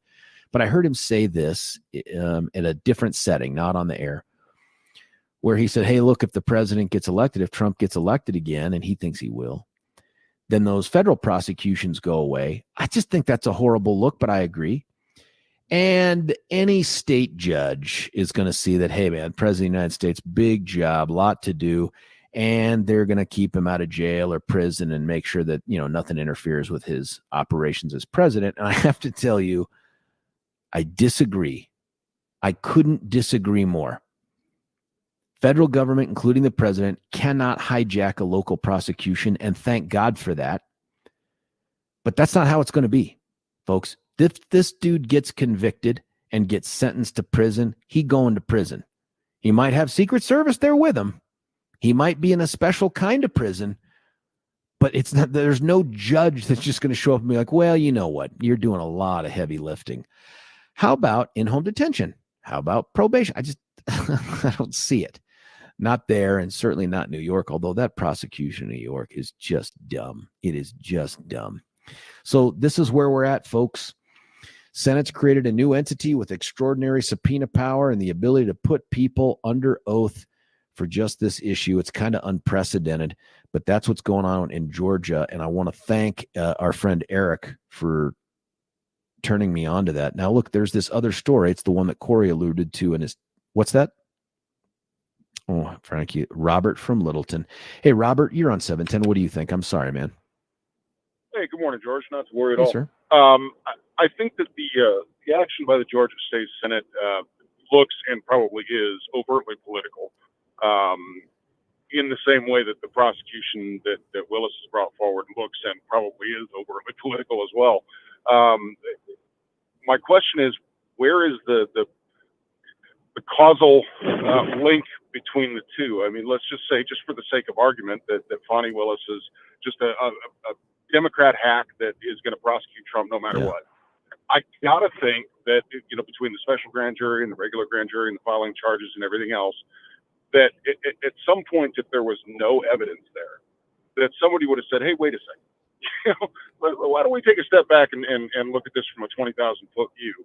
but I heard him say this in a different setting, not on the air, where he said, hey, look, if the president gets elected, if Trump gets elected again, and he thinks he will, then those federal prosecutions go away. I just think that's a horrible look, but I agree. And any state judge is going to see that, hey, man, President of the United States, big job, lot to do. And they're going to keep him out of jail or prison and make sure that, nothing interferes with his operations as president. And I have to tell you, I disagree. I couldn't disagree more. Federal government, including the president, cannot hijack a local prosecution, and thank God for that. But that's not how it's going to be, folks. If this dude gets convicted and gets sentenced to prison, he going to prison. He might have Secret Service there with him. He might be in a special kind of prison, but it's not. There's no judge that's just going to show up and be like, well, you know what? You're doing a lot of heavy lifting. How about in-home detention? How about probation? I don't see it. Not there, and certainly not New York, although that prosecution in New York is just dumb. It is just dumb. So this is where we're at, folks. Senate's created a new entity with extraordinary subpoena power and the ability to put people under oath for just this issue. It's kind of unprecedented, but that's what's going on in Georgia. And I want to thank our friend Eric for turning me on to that. Now, look, there's this other story. It's the one that Corey alluded to. And what's that? Oh, Frankie, Robert from Littleton. Hey, Robert, you're on 710. What do you think? I'm sorry, man. Hey, good morning, George. Not to worry at Hey, all. sir. I think that the action by the Georgia State Senate looks and probably is overtly political, in the same way that the prosecution that Willis has brought forward looks and probably is overtly political as well. My question is, where is the causal link between the two? I mean, let's just say, just for the sake of argument, that Fani Willis is just a Democrat hack that is going to prosecute Trump no matter what. I gotta think that, between the special grand jury and the regular grand jury and the filing charges and everything else, that at some point, if there was no evidence there, that somebody would have said, hey, wait a second, why don't we take a step back and look at this from a 20,000-foot view?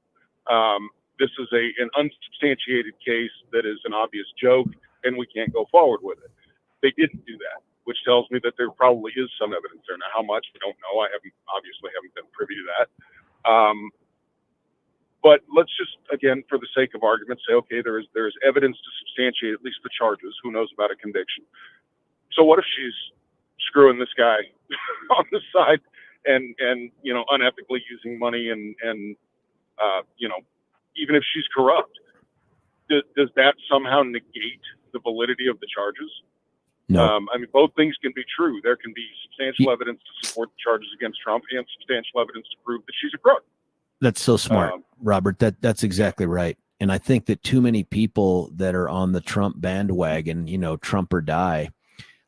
This is an unsubstantiated case that is an obvious joke, and we can't go forward with it. They didn't do that, which tells me that there probably is some evidence there. Now, how much, I don't know. I obviously haven't been privy to that. But let's just, again, for the sake of argument, say, okay, there is evidence to substantiate at least the charges. Who knows about a conviction? So what if she's screwing this guy on the side and unethically using money and even if she's corrupt, does that somehow negate the validity of the charges? No. I mean, both things can be true. There can be substantial evidence to support the charges against Trump and substantial evidence to prove that she's a crook. That's so smart, Robert. That's exactly right. And I think that too many people that are on the Trump bandwagon, Trump or die,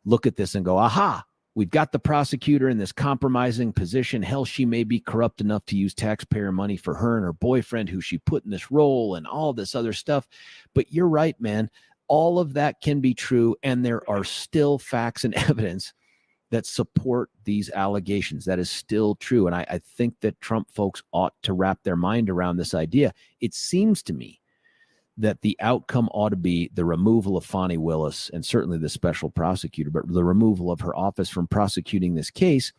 look at this and go, aha, we've got the prosecutor in this compromising position. Hell, she may be corrupt enough to use taxpayer money for her and her boyfriend who she put in this role and all this other stuff. But you're right, man. All of that can be true. And there are still facts and evidence that support these allegations. That is still true. And I think that Trump folks ought to wrap their mind around this idea. It seems to me that the outcome ought to be the removal of Fani Willis and certainly the special prosecutor, but the removal of her office from prosecuting this case.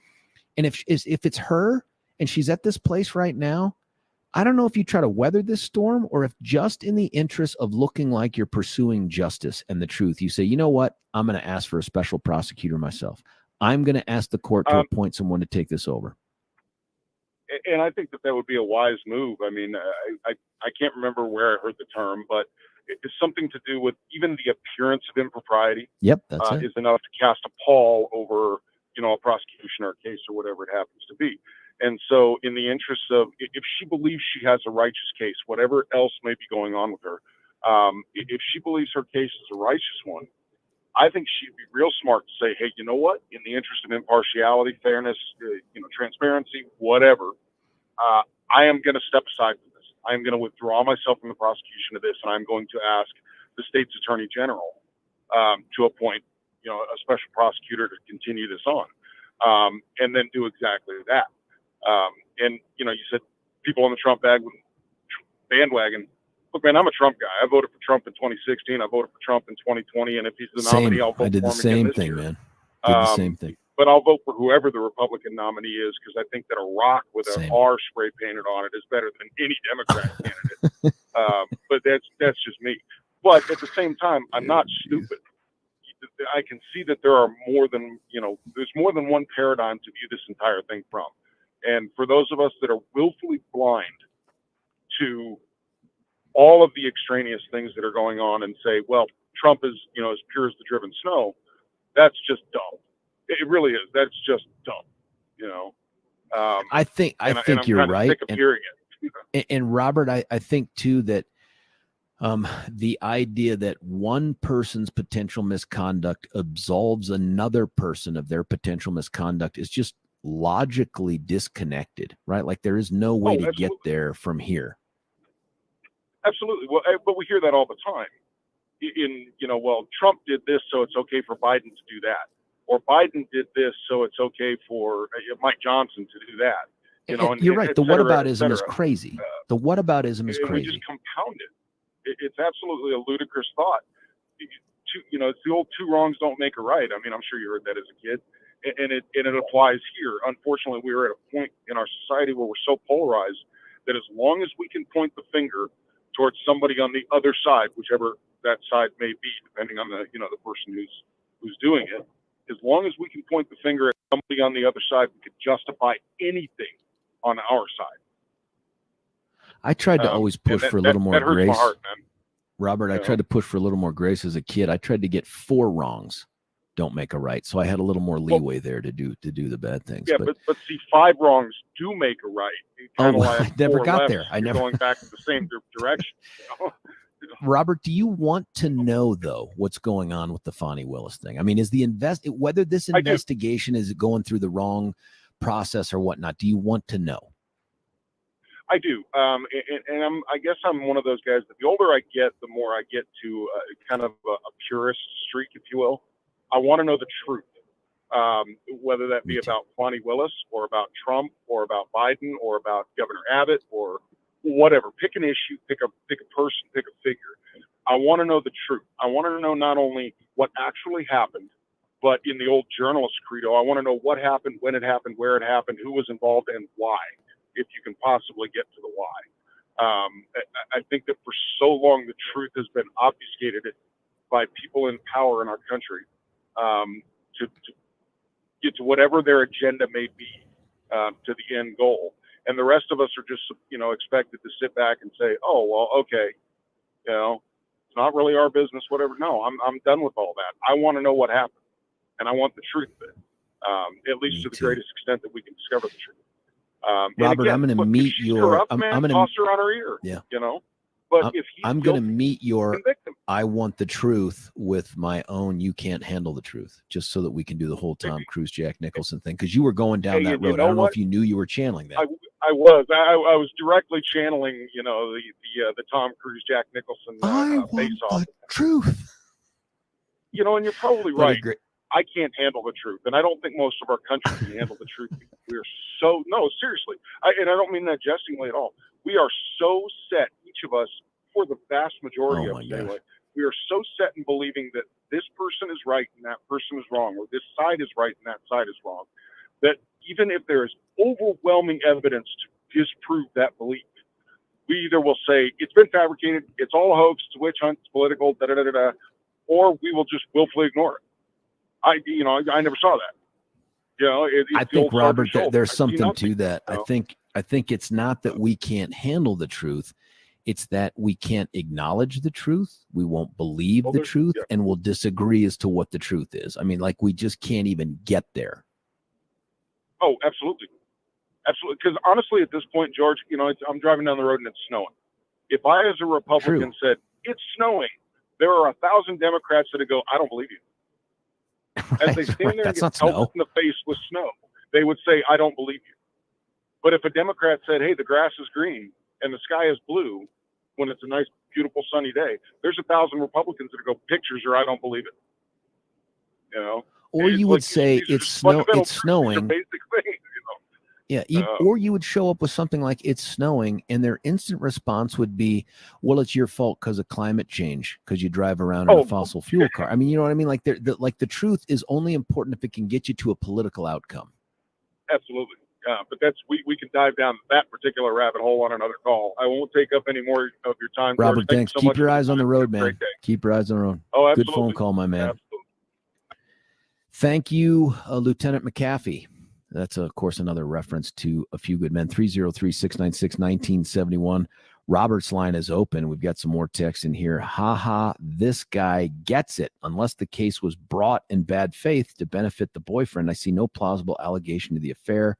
And if it's her and she's at this place right now, I don't know if you try to weather this storm or if just in the interest of looking like you're pursuing justice and the truth, you say, you know what, I'm going to ask for a special prosecutor myself. I'm going to ask the court to appoint someone to take this over. And I think that would be a wise move. I mean, I can't remember where I heard the term, but it's something to do with even the appearance of impropriety. Yep, that's it. Is enough to cast a pall over, a prosecution or a case or whatever it happens to be. And so in the interest of, if she believes she has a righteous case, whatever else may be going on with her, if she believes her case is a righteous one, I think she'd be real smart to say, hey, you know what? In the interest of impartiality, fairness, transparency, whatever, I am going to step aside from this. I am going to withdraw myself from the prosecution of this, and I'm going to ask the state's attorney general to appoint, a special prosecutor to continue this on, and then do exactly that. And you said people on the Trump bandwagon. Look, man, I'm a Trump guy. I voted for Trump in 2016. I voted for Trump in 2020. And if he's the nominee, I'll vote for him. I did the same thing, man. Did the same thing. But I'll vote for whoever the Republican nominee is because I think that a rock with an R spray painted on it is better than any Democrat candidate. But that's just me. But at the same time, I'm not stupid. I can see that there are more than, there's more than one paradigm to view this entire thing from. And for those of us that are willfully blind to all of the extraneous things that are going on and say, well, Trump is, as pure as the driven snow, that's just dumb. It really is. That's just dumb, I think you're right. Sick of hearing it. And Robert, I think too that the idea that one person's potential misconduct absolves another person of their potential misconduct is just logically disconnected, right? Like there is no way to get there from here. Absolutely. Well, but we hear that all the time. Well, Trump did this, so it's okay for Biden to do that. Or Biden did this, so it's okay for Mike Johnson to do that. You're right. The whataboutism is crazy. The whataboutism is crazy. We just compound it. It's absolutely a ludicrous thought. It's the old two wrongs don't make a right. I mean, I'm sure you heard that as a kid. And it applies here. Unfortunately, we are at a point in our society where we're so polarized that as long as we can point the finger towards somebody on the other side, whichever that side may be, depending on the the person who's doing it, as long as we can point the finger at somebody on the other side, we can justify anything on our side. I tried to always push for a little more grace. My heart, man. Robert, I tried to push for a little more grace as a kid. I tried to get 4 wrongs don't make a right. So I had a little more leeway there to do the bad things. Yeah, but see, 5 wrongs do make a right. I never got there. I never going back in the same direction. Robert, do you want to know though what's going on with the Fani Willis thing? I mean, is the whether this investigation is going through the wrong process or whatnot? Do you want to know? I do, and I guess I'm one of those guys that the older I get, the more I get to kind of a purist streak, if you will. I want to know the truth. whether that be about Fani Willis or about Trump or about Biden or about Governor Abbott or whatever. Pick an issue, pick a person, pick a figure. I want to know the truth. I want to know not only what actually happened, but in the old journalist credo, I want to know what happened, when it happened, where it happened, who was involved, and why, if you can possibly get to the why. I think that for so long, the truth has been obfuscated by people in power in our country to get to whatever their agenda may be, to the end goal. And the rest of us are just, expected to sit back and say, oh, well, okay, it's not really our business, whatever. No, I'm done with all that. I want to know what happened, and I want the truth of it, at least to the greatest extent that we can discover the truth. Robert, I'm going to meet your. I'm going to toss her on her ear. Yeah. But if he's I'm going to meet your. Convict him. I want the truth with my own. You can't handle the truth, just so that we can do the whole Tom Cruise, Jack Nicholson thing, because you were going down that road. I don't know if you knew you were channeling that. I was. I was directly channeling, the Tom Cruise, Jack Nicholson face-off. The truth. And you're probably right. I can't handle the truth, and I don't think most of our country can handle the truth. No, seriously, and I don't mean that jestingly at all. We are so set, each of us, for the vast majority of us anyway, we are so set in believing that this person is right and that person is wrong, or this side is right and that side is wrong, that even if there is overwhelming evidence to disprove that belief, we either will say it's been fabricated, it's all a hoax, it's a witch hunt, it's political, or we will just willfully ignore it. I never saw that. I think, Robert, there's something to that. I think it's not that we can't handle the truth. It's that we can't acknowledge the truth. We won't believe the truth, and we'll disagree as to what the truth is. I mean, like, we just can't even get there. Oh, absolutely. Absolutely. Because honestly, at this point, George, I'm driving down the road and it's snowing. If I, as a Republican, said, it's snowing, there are 1,000 Democrats that would go, I don't believe you. As they stand there and get pelted in the face with snow, they would say, I don't believe you. But if a Democrat said, hey, the grass is green and the sky is blue when it's a nice, beautiful, sunny day, there's 1,000 Republicans that go, pictures, or I don't believe it. Or you would say it's snowing. Basic things, Yeah, or you would show up with something like it's snowing, and their instant response would be, well, it's your fault because of climate change, because you drive around in a fossil fuel car. I mean, you know what I mean? Like, the truth is only important if it can get you to a political outcome. Absolutely. But we can dive down that particular rabbit hole on another call. I won't take up any more of your time. Robert, George, thanks. Keep your eyes on the road, man. Keep your eyes on the road. Oh, absolutely. Good phone call, my man. Absolutely. Thank you, Lieutenant McAfee. That's, of course, another reference to A Few Good Men. 303-696-1971. Robert's line is open. We've got some more text in here. This guy gets it. Unless the case was brought in bad faith to benefit the boyfriend, I see no plausible allegation to the affair.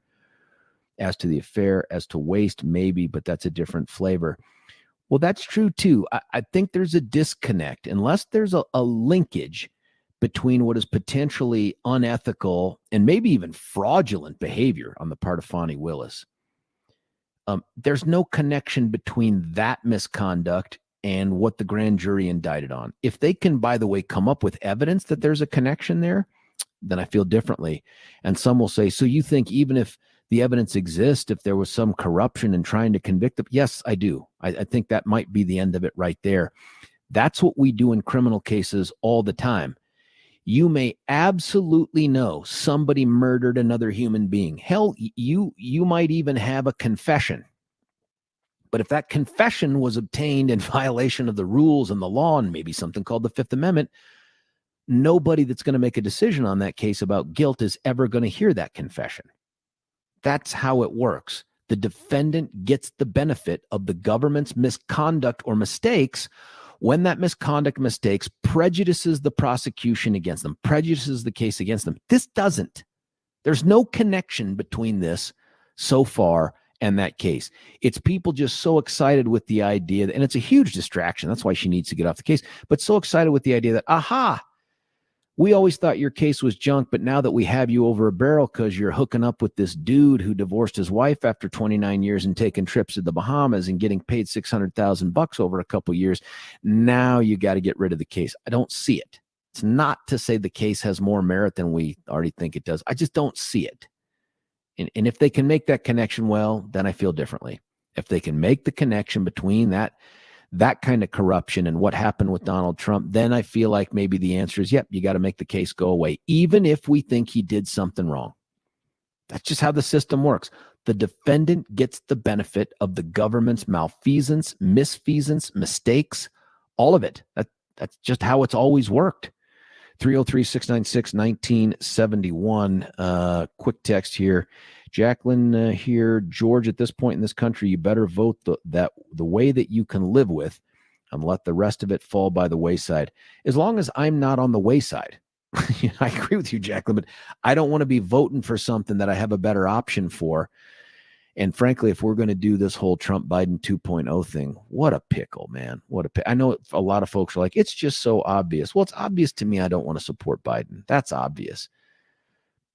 As to the affair, as to waste, maybe, but that's a different flavor. Well, that's true, too. I think there's a disconnect. Unless there's a linkage between what is potentially unethical and maybe even fraudulent behavior on the part of Fani Willis. There's no connection between that misconduct and what the grand jury indicted on. If they can, by the way, come up with evidence that there's a connection there, then I feel differently. And some will say, so you think even if the evidence exists, if there was some corruption in trying to convict them? Yes, I do. I think that might be the end of it right there. That's what we do in criminal cases all the time. You may absolutely know somebody murdered another human being. Hell, you might even have a confession. But if that confession was obtained in violation of the rules and the law and maybe something called the Fifth Amendment, nobody that's going to make a decision on that case about guilt is ever going to hear that confession. That's how it works. The defendant gets the benefit of the government's misconduct or mistakes when that misconduct mistakes prejudices the prosecution against them, prejudices the case against them. This doesn't. There's no connection between this so far and that case. It's people just so excited with the idea, and it's a huge distraction. That's why she needs to get off the case, but so excited with the idea that, we always thought your case was junk, but now that we have you over a barrel because you're hooking up with this dude who divorced his wife after 29 years and taking trips to the Bahamas and getting paid $600,000 over a couple years, now you got to get rid of the case. I don't see it. It's not to say the case has more merit than we already think it does. I just don't see it. And if they can make that connection, well, then I feel differently. If they can make the connection between that kind of corruption and what happened with Donald Trump, then I feel like maybe the answer is, yep, you got to make the case go away, even if we think he did something wrong. That's just how the system works. The defendant gets the benefit of the government's malfeasance, misfeasance, mistakes, all of it. That's just how it's always worked. 303-696-1971. Quick text here. Jacqueline here. George, at this point in this country, you better vote the way that you can live with and let the rest of it fall by the wayside. As long as I'm not on the wayside. I agree with you, Jacqueline, but I don't want to be voting for something that I have a better option for. And frankly, if we're going to do this whole Trump-Biden 2.0 thing, what a pickle, man. I know a lot of folks are like, it's just so obvious. Well, it's obvious to me I don't want to support Biden. That's obvious.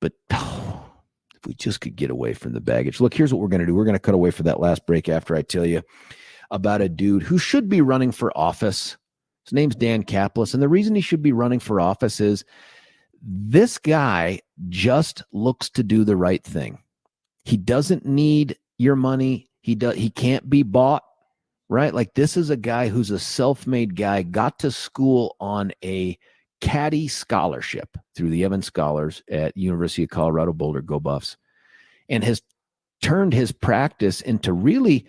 But if we just could get away from the baggage. Look, here's what we're going to do. We're going to cut away for that last break after I tell you about a dude who should be running for office. His name's Dan Caplis. And the reason he should be running for office is this guy just looks to do the right thing. He doesn't need your money. He can't be bought, right? Like, this is a guy who's a self-made guy, got to school on a caddy scholarship through the Evans Scholars at University of Colorado Boulder, go Buffs, and has turned his practice into really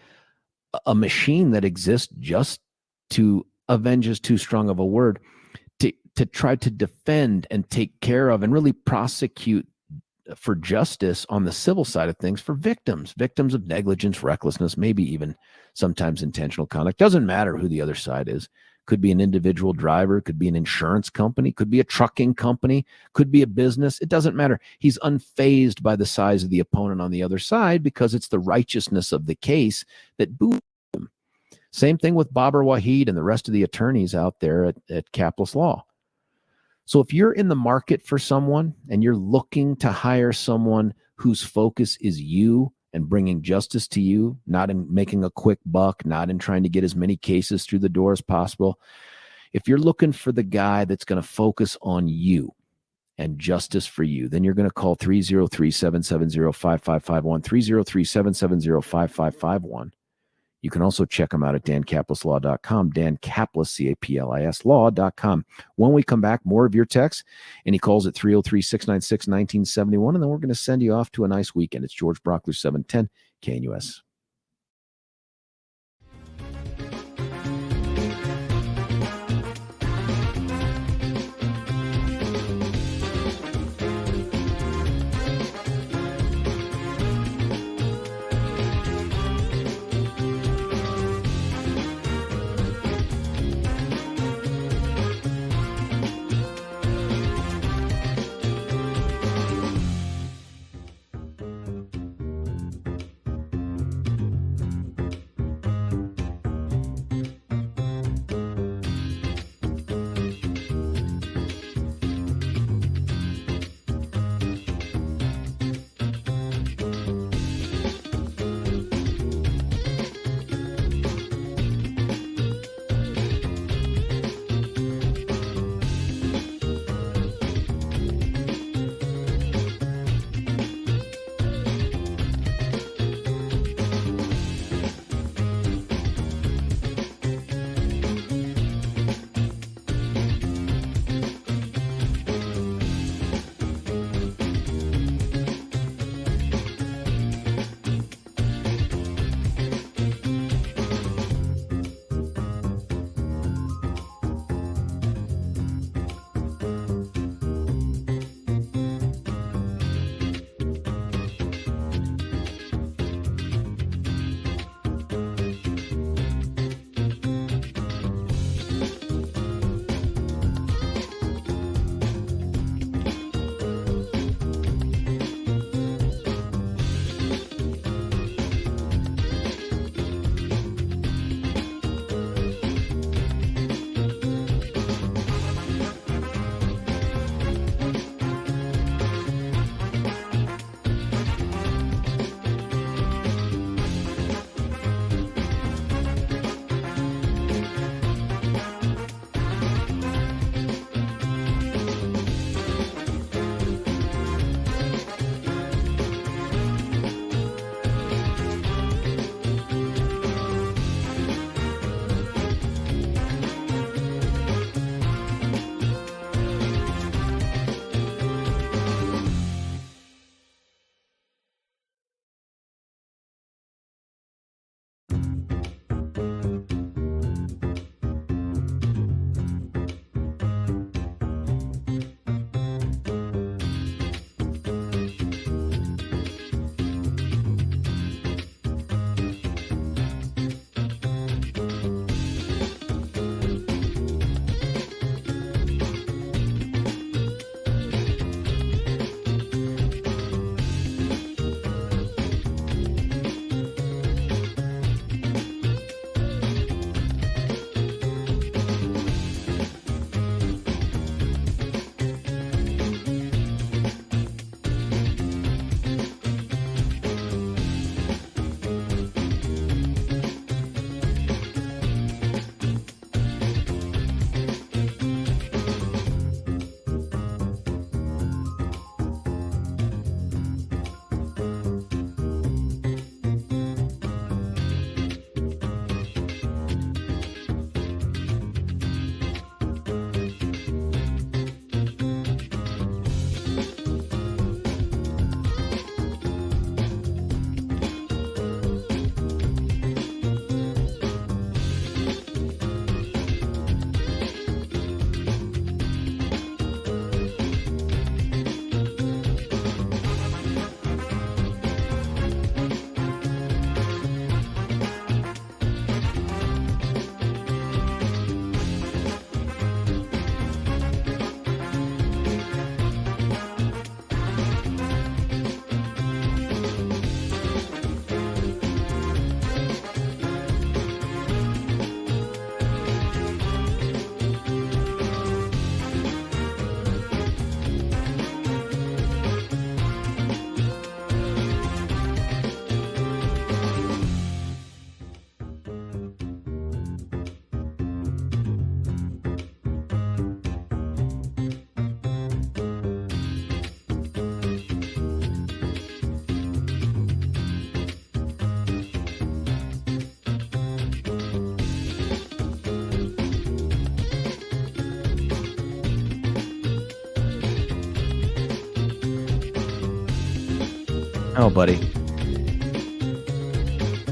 a machine that exists just to avenge is too strong of a word, to try to defend and take care of and really prosecute for justice on the civil side of things for victims of negligence, recklessness, maybe even sometimes intentional conduct. Doesn't matter who the other side is. Could be an individual driver, could be an insurance company, could be a trucking company, could be a business. It doesn't matter. He's unfazed by the size of the opponent on the other side because it's the righteousness of the case that boos him. Same thing with Babar Wahid and the rest of the attorneys out there at Caplis Law. So if you're in the market for someone and you're looking to hire someone whose focus is you and bringing justice to you, not in making a quick buck, not in trying to get as many cases through the door as possible, if you're looking for the guy that's going to focus on you and justice for you, then you're going to call 303-770-5551, 303-770-5551. You can also check them out at dancaplislaw.com, Dan Caplis, Caplis, law.com. When we come back, more of your texts. Any calls at 303-696-1971, and then we're going to send you off to a nice weekend. It's George Brauchler, 710 KNUS. Oh, buddy.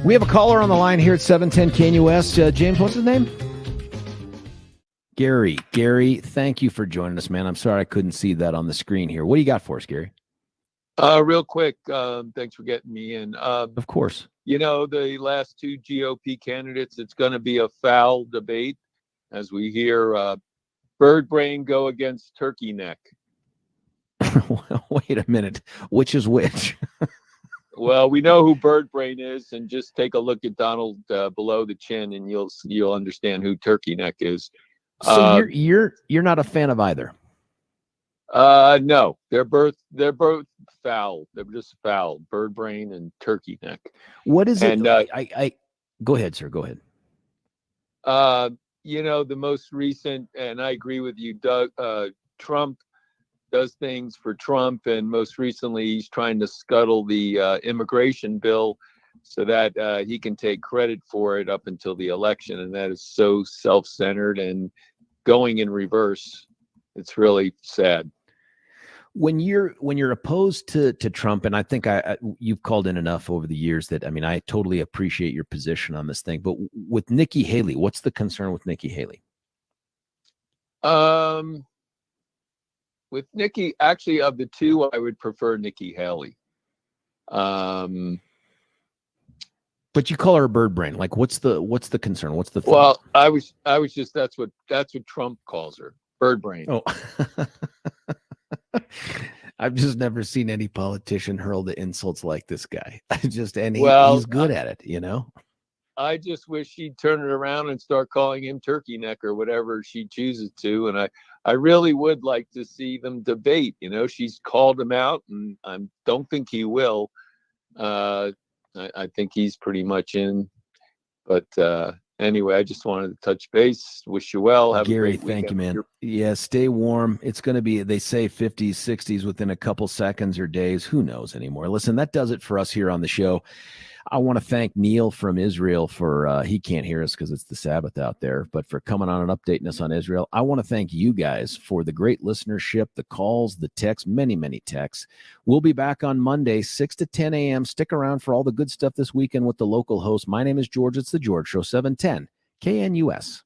We have a caller on the line here at 710 KNUS. James, what's his name? Gary. Gary, thank you for joining us, man. I'm sorry I couldn't see that on the screen here. What do you got for us, Gary? Real quick, thanks for getting me in. Of course. You know, the last two GOP candidates, it's going to be a foul debate as we hear bird brain go against turkey neck. Wait a minute. Which is which? Well, we know who bird brain is, and just take a look at Donald below the chin, and you'll understand who turkey neck is. So you're not a fan of either? No, they're both foul. They're just foul. Bird brain and turkey neck. What is it? And I go ahead, sir. Go ahead. You know, the most recent, and I agree with you, Doug. Trump does things for Trump, and most recently, he's trying to scuttle the immigration bill so that he can take credit for it up until the election, and that is so self-centered and going in reverse. It's really sad. When you're opposed to Trump, and I think you've called in enough over the years that, I mean, I totally appreciate your position on this thing. But with Nikki Haley, what's the concern with Nikki Haley? With Nikki, actually, of the two, I would prefer Nikki Haley. But you call her a bird brain. Like, what's the concern? What's the thing? Well, I was just that's what Trump calls her, bird brain. Oh. I've just never seen any politician hurl the insults like this guy. He's good at it, you know? I just wish she'd turn it around and start calling him turkey neck or whatever she chooses to. And I really would like to see them debate. You know, she's called him out, and I don't think he will. I think he's pretty much in. But anyway, I just wanted to touch base. Wish you well. Have Gary, a great thank you, weekend. man. Yeah, stay warm. It's going to be, they say 50s, 60s within a couple seconds or days. Who knows anymore? Listen, that does it for us here on the show. I want to thank Neil from Israel for, he can't hear us because it's the Sabbath out there, but for coming on and updating us on Israel. I want to thank you guys for the great listenership, the calls, the texts, many, many texts. We'll be back on Monday, 6 to 10 a.m. Stick around for all the good stuff this weekend with the local host. My name is George. It's The George Show, 710 KNUS.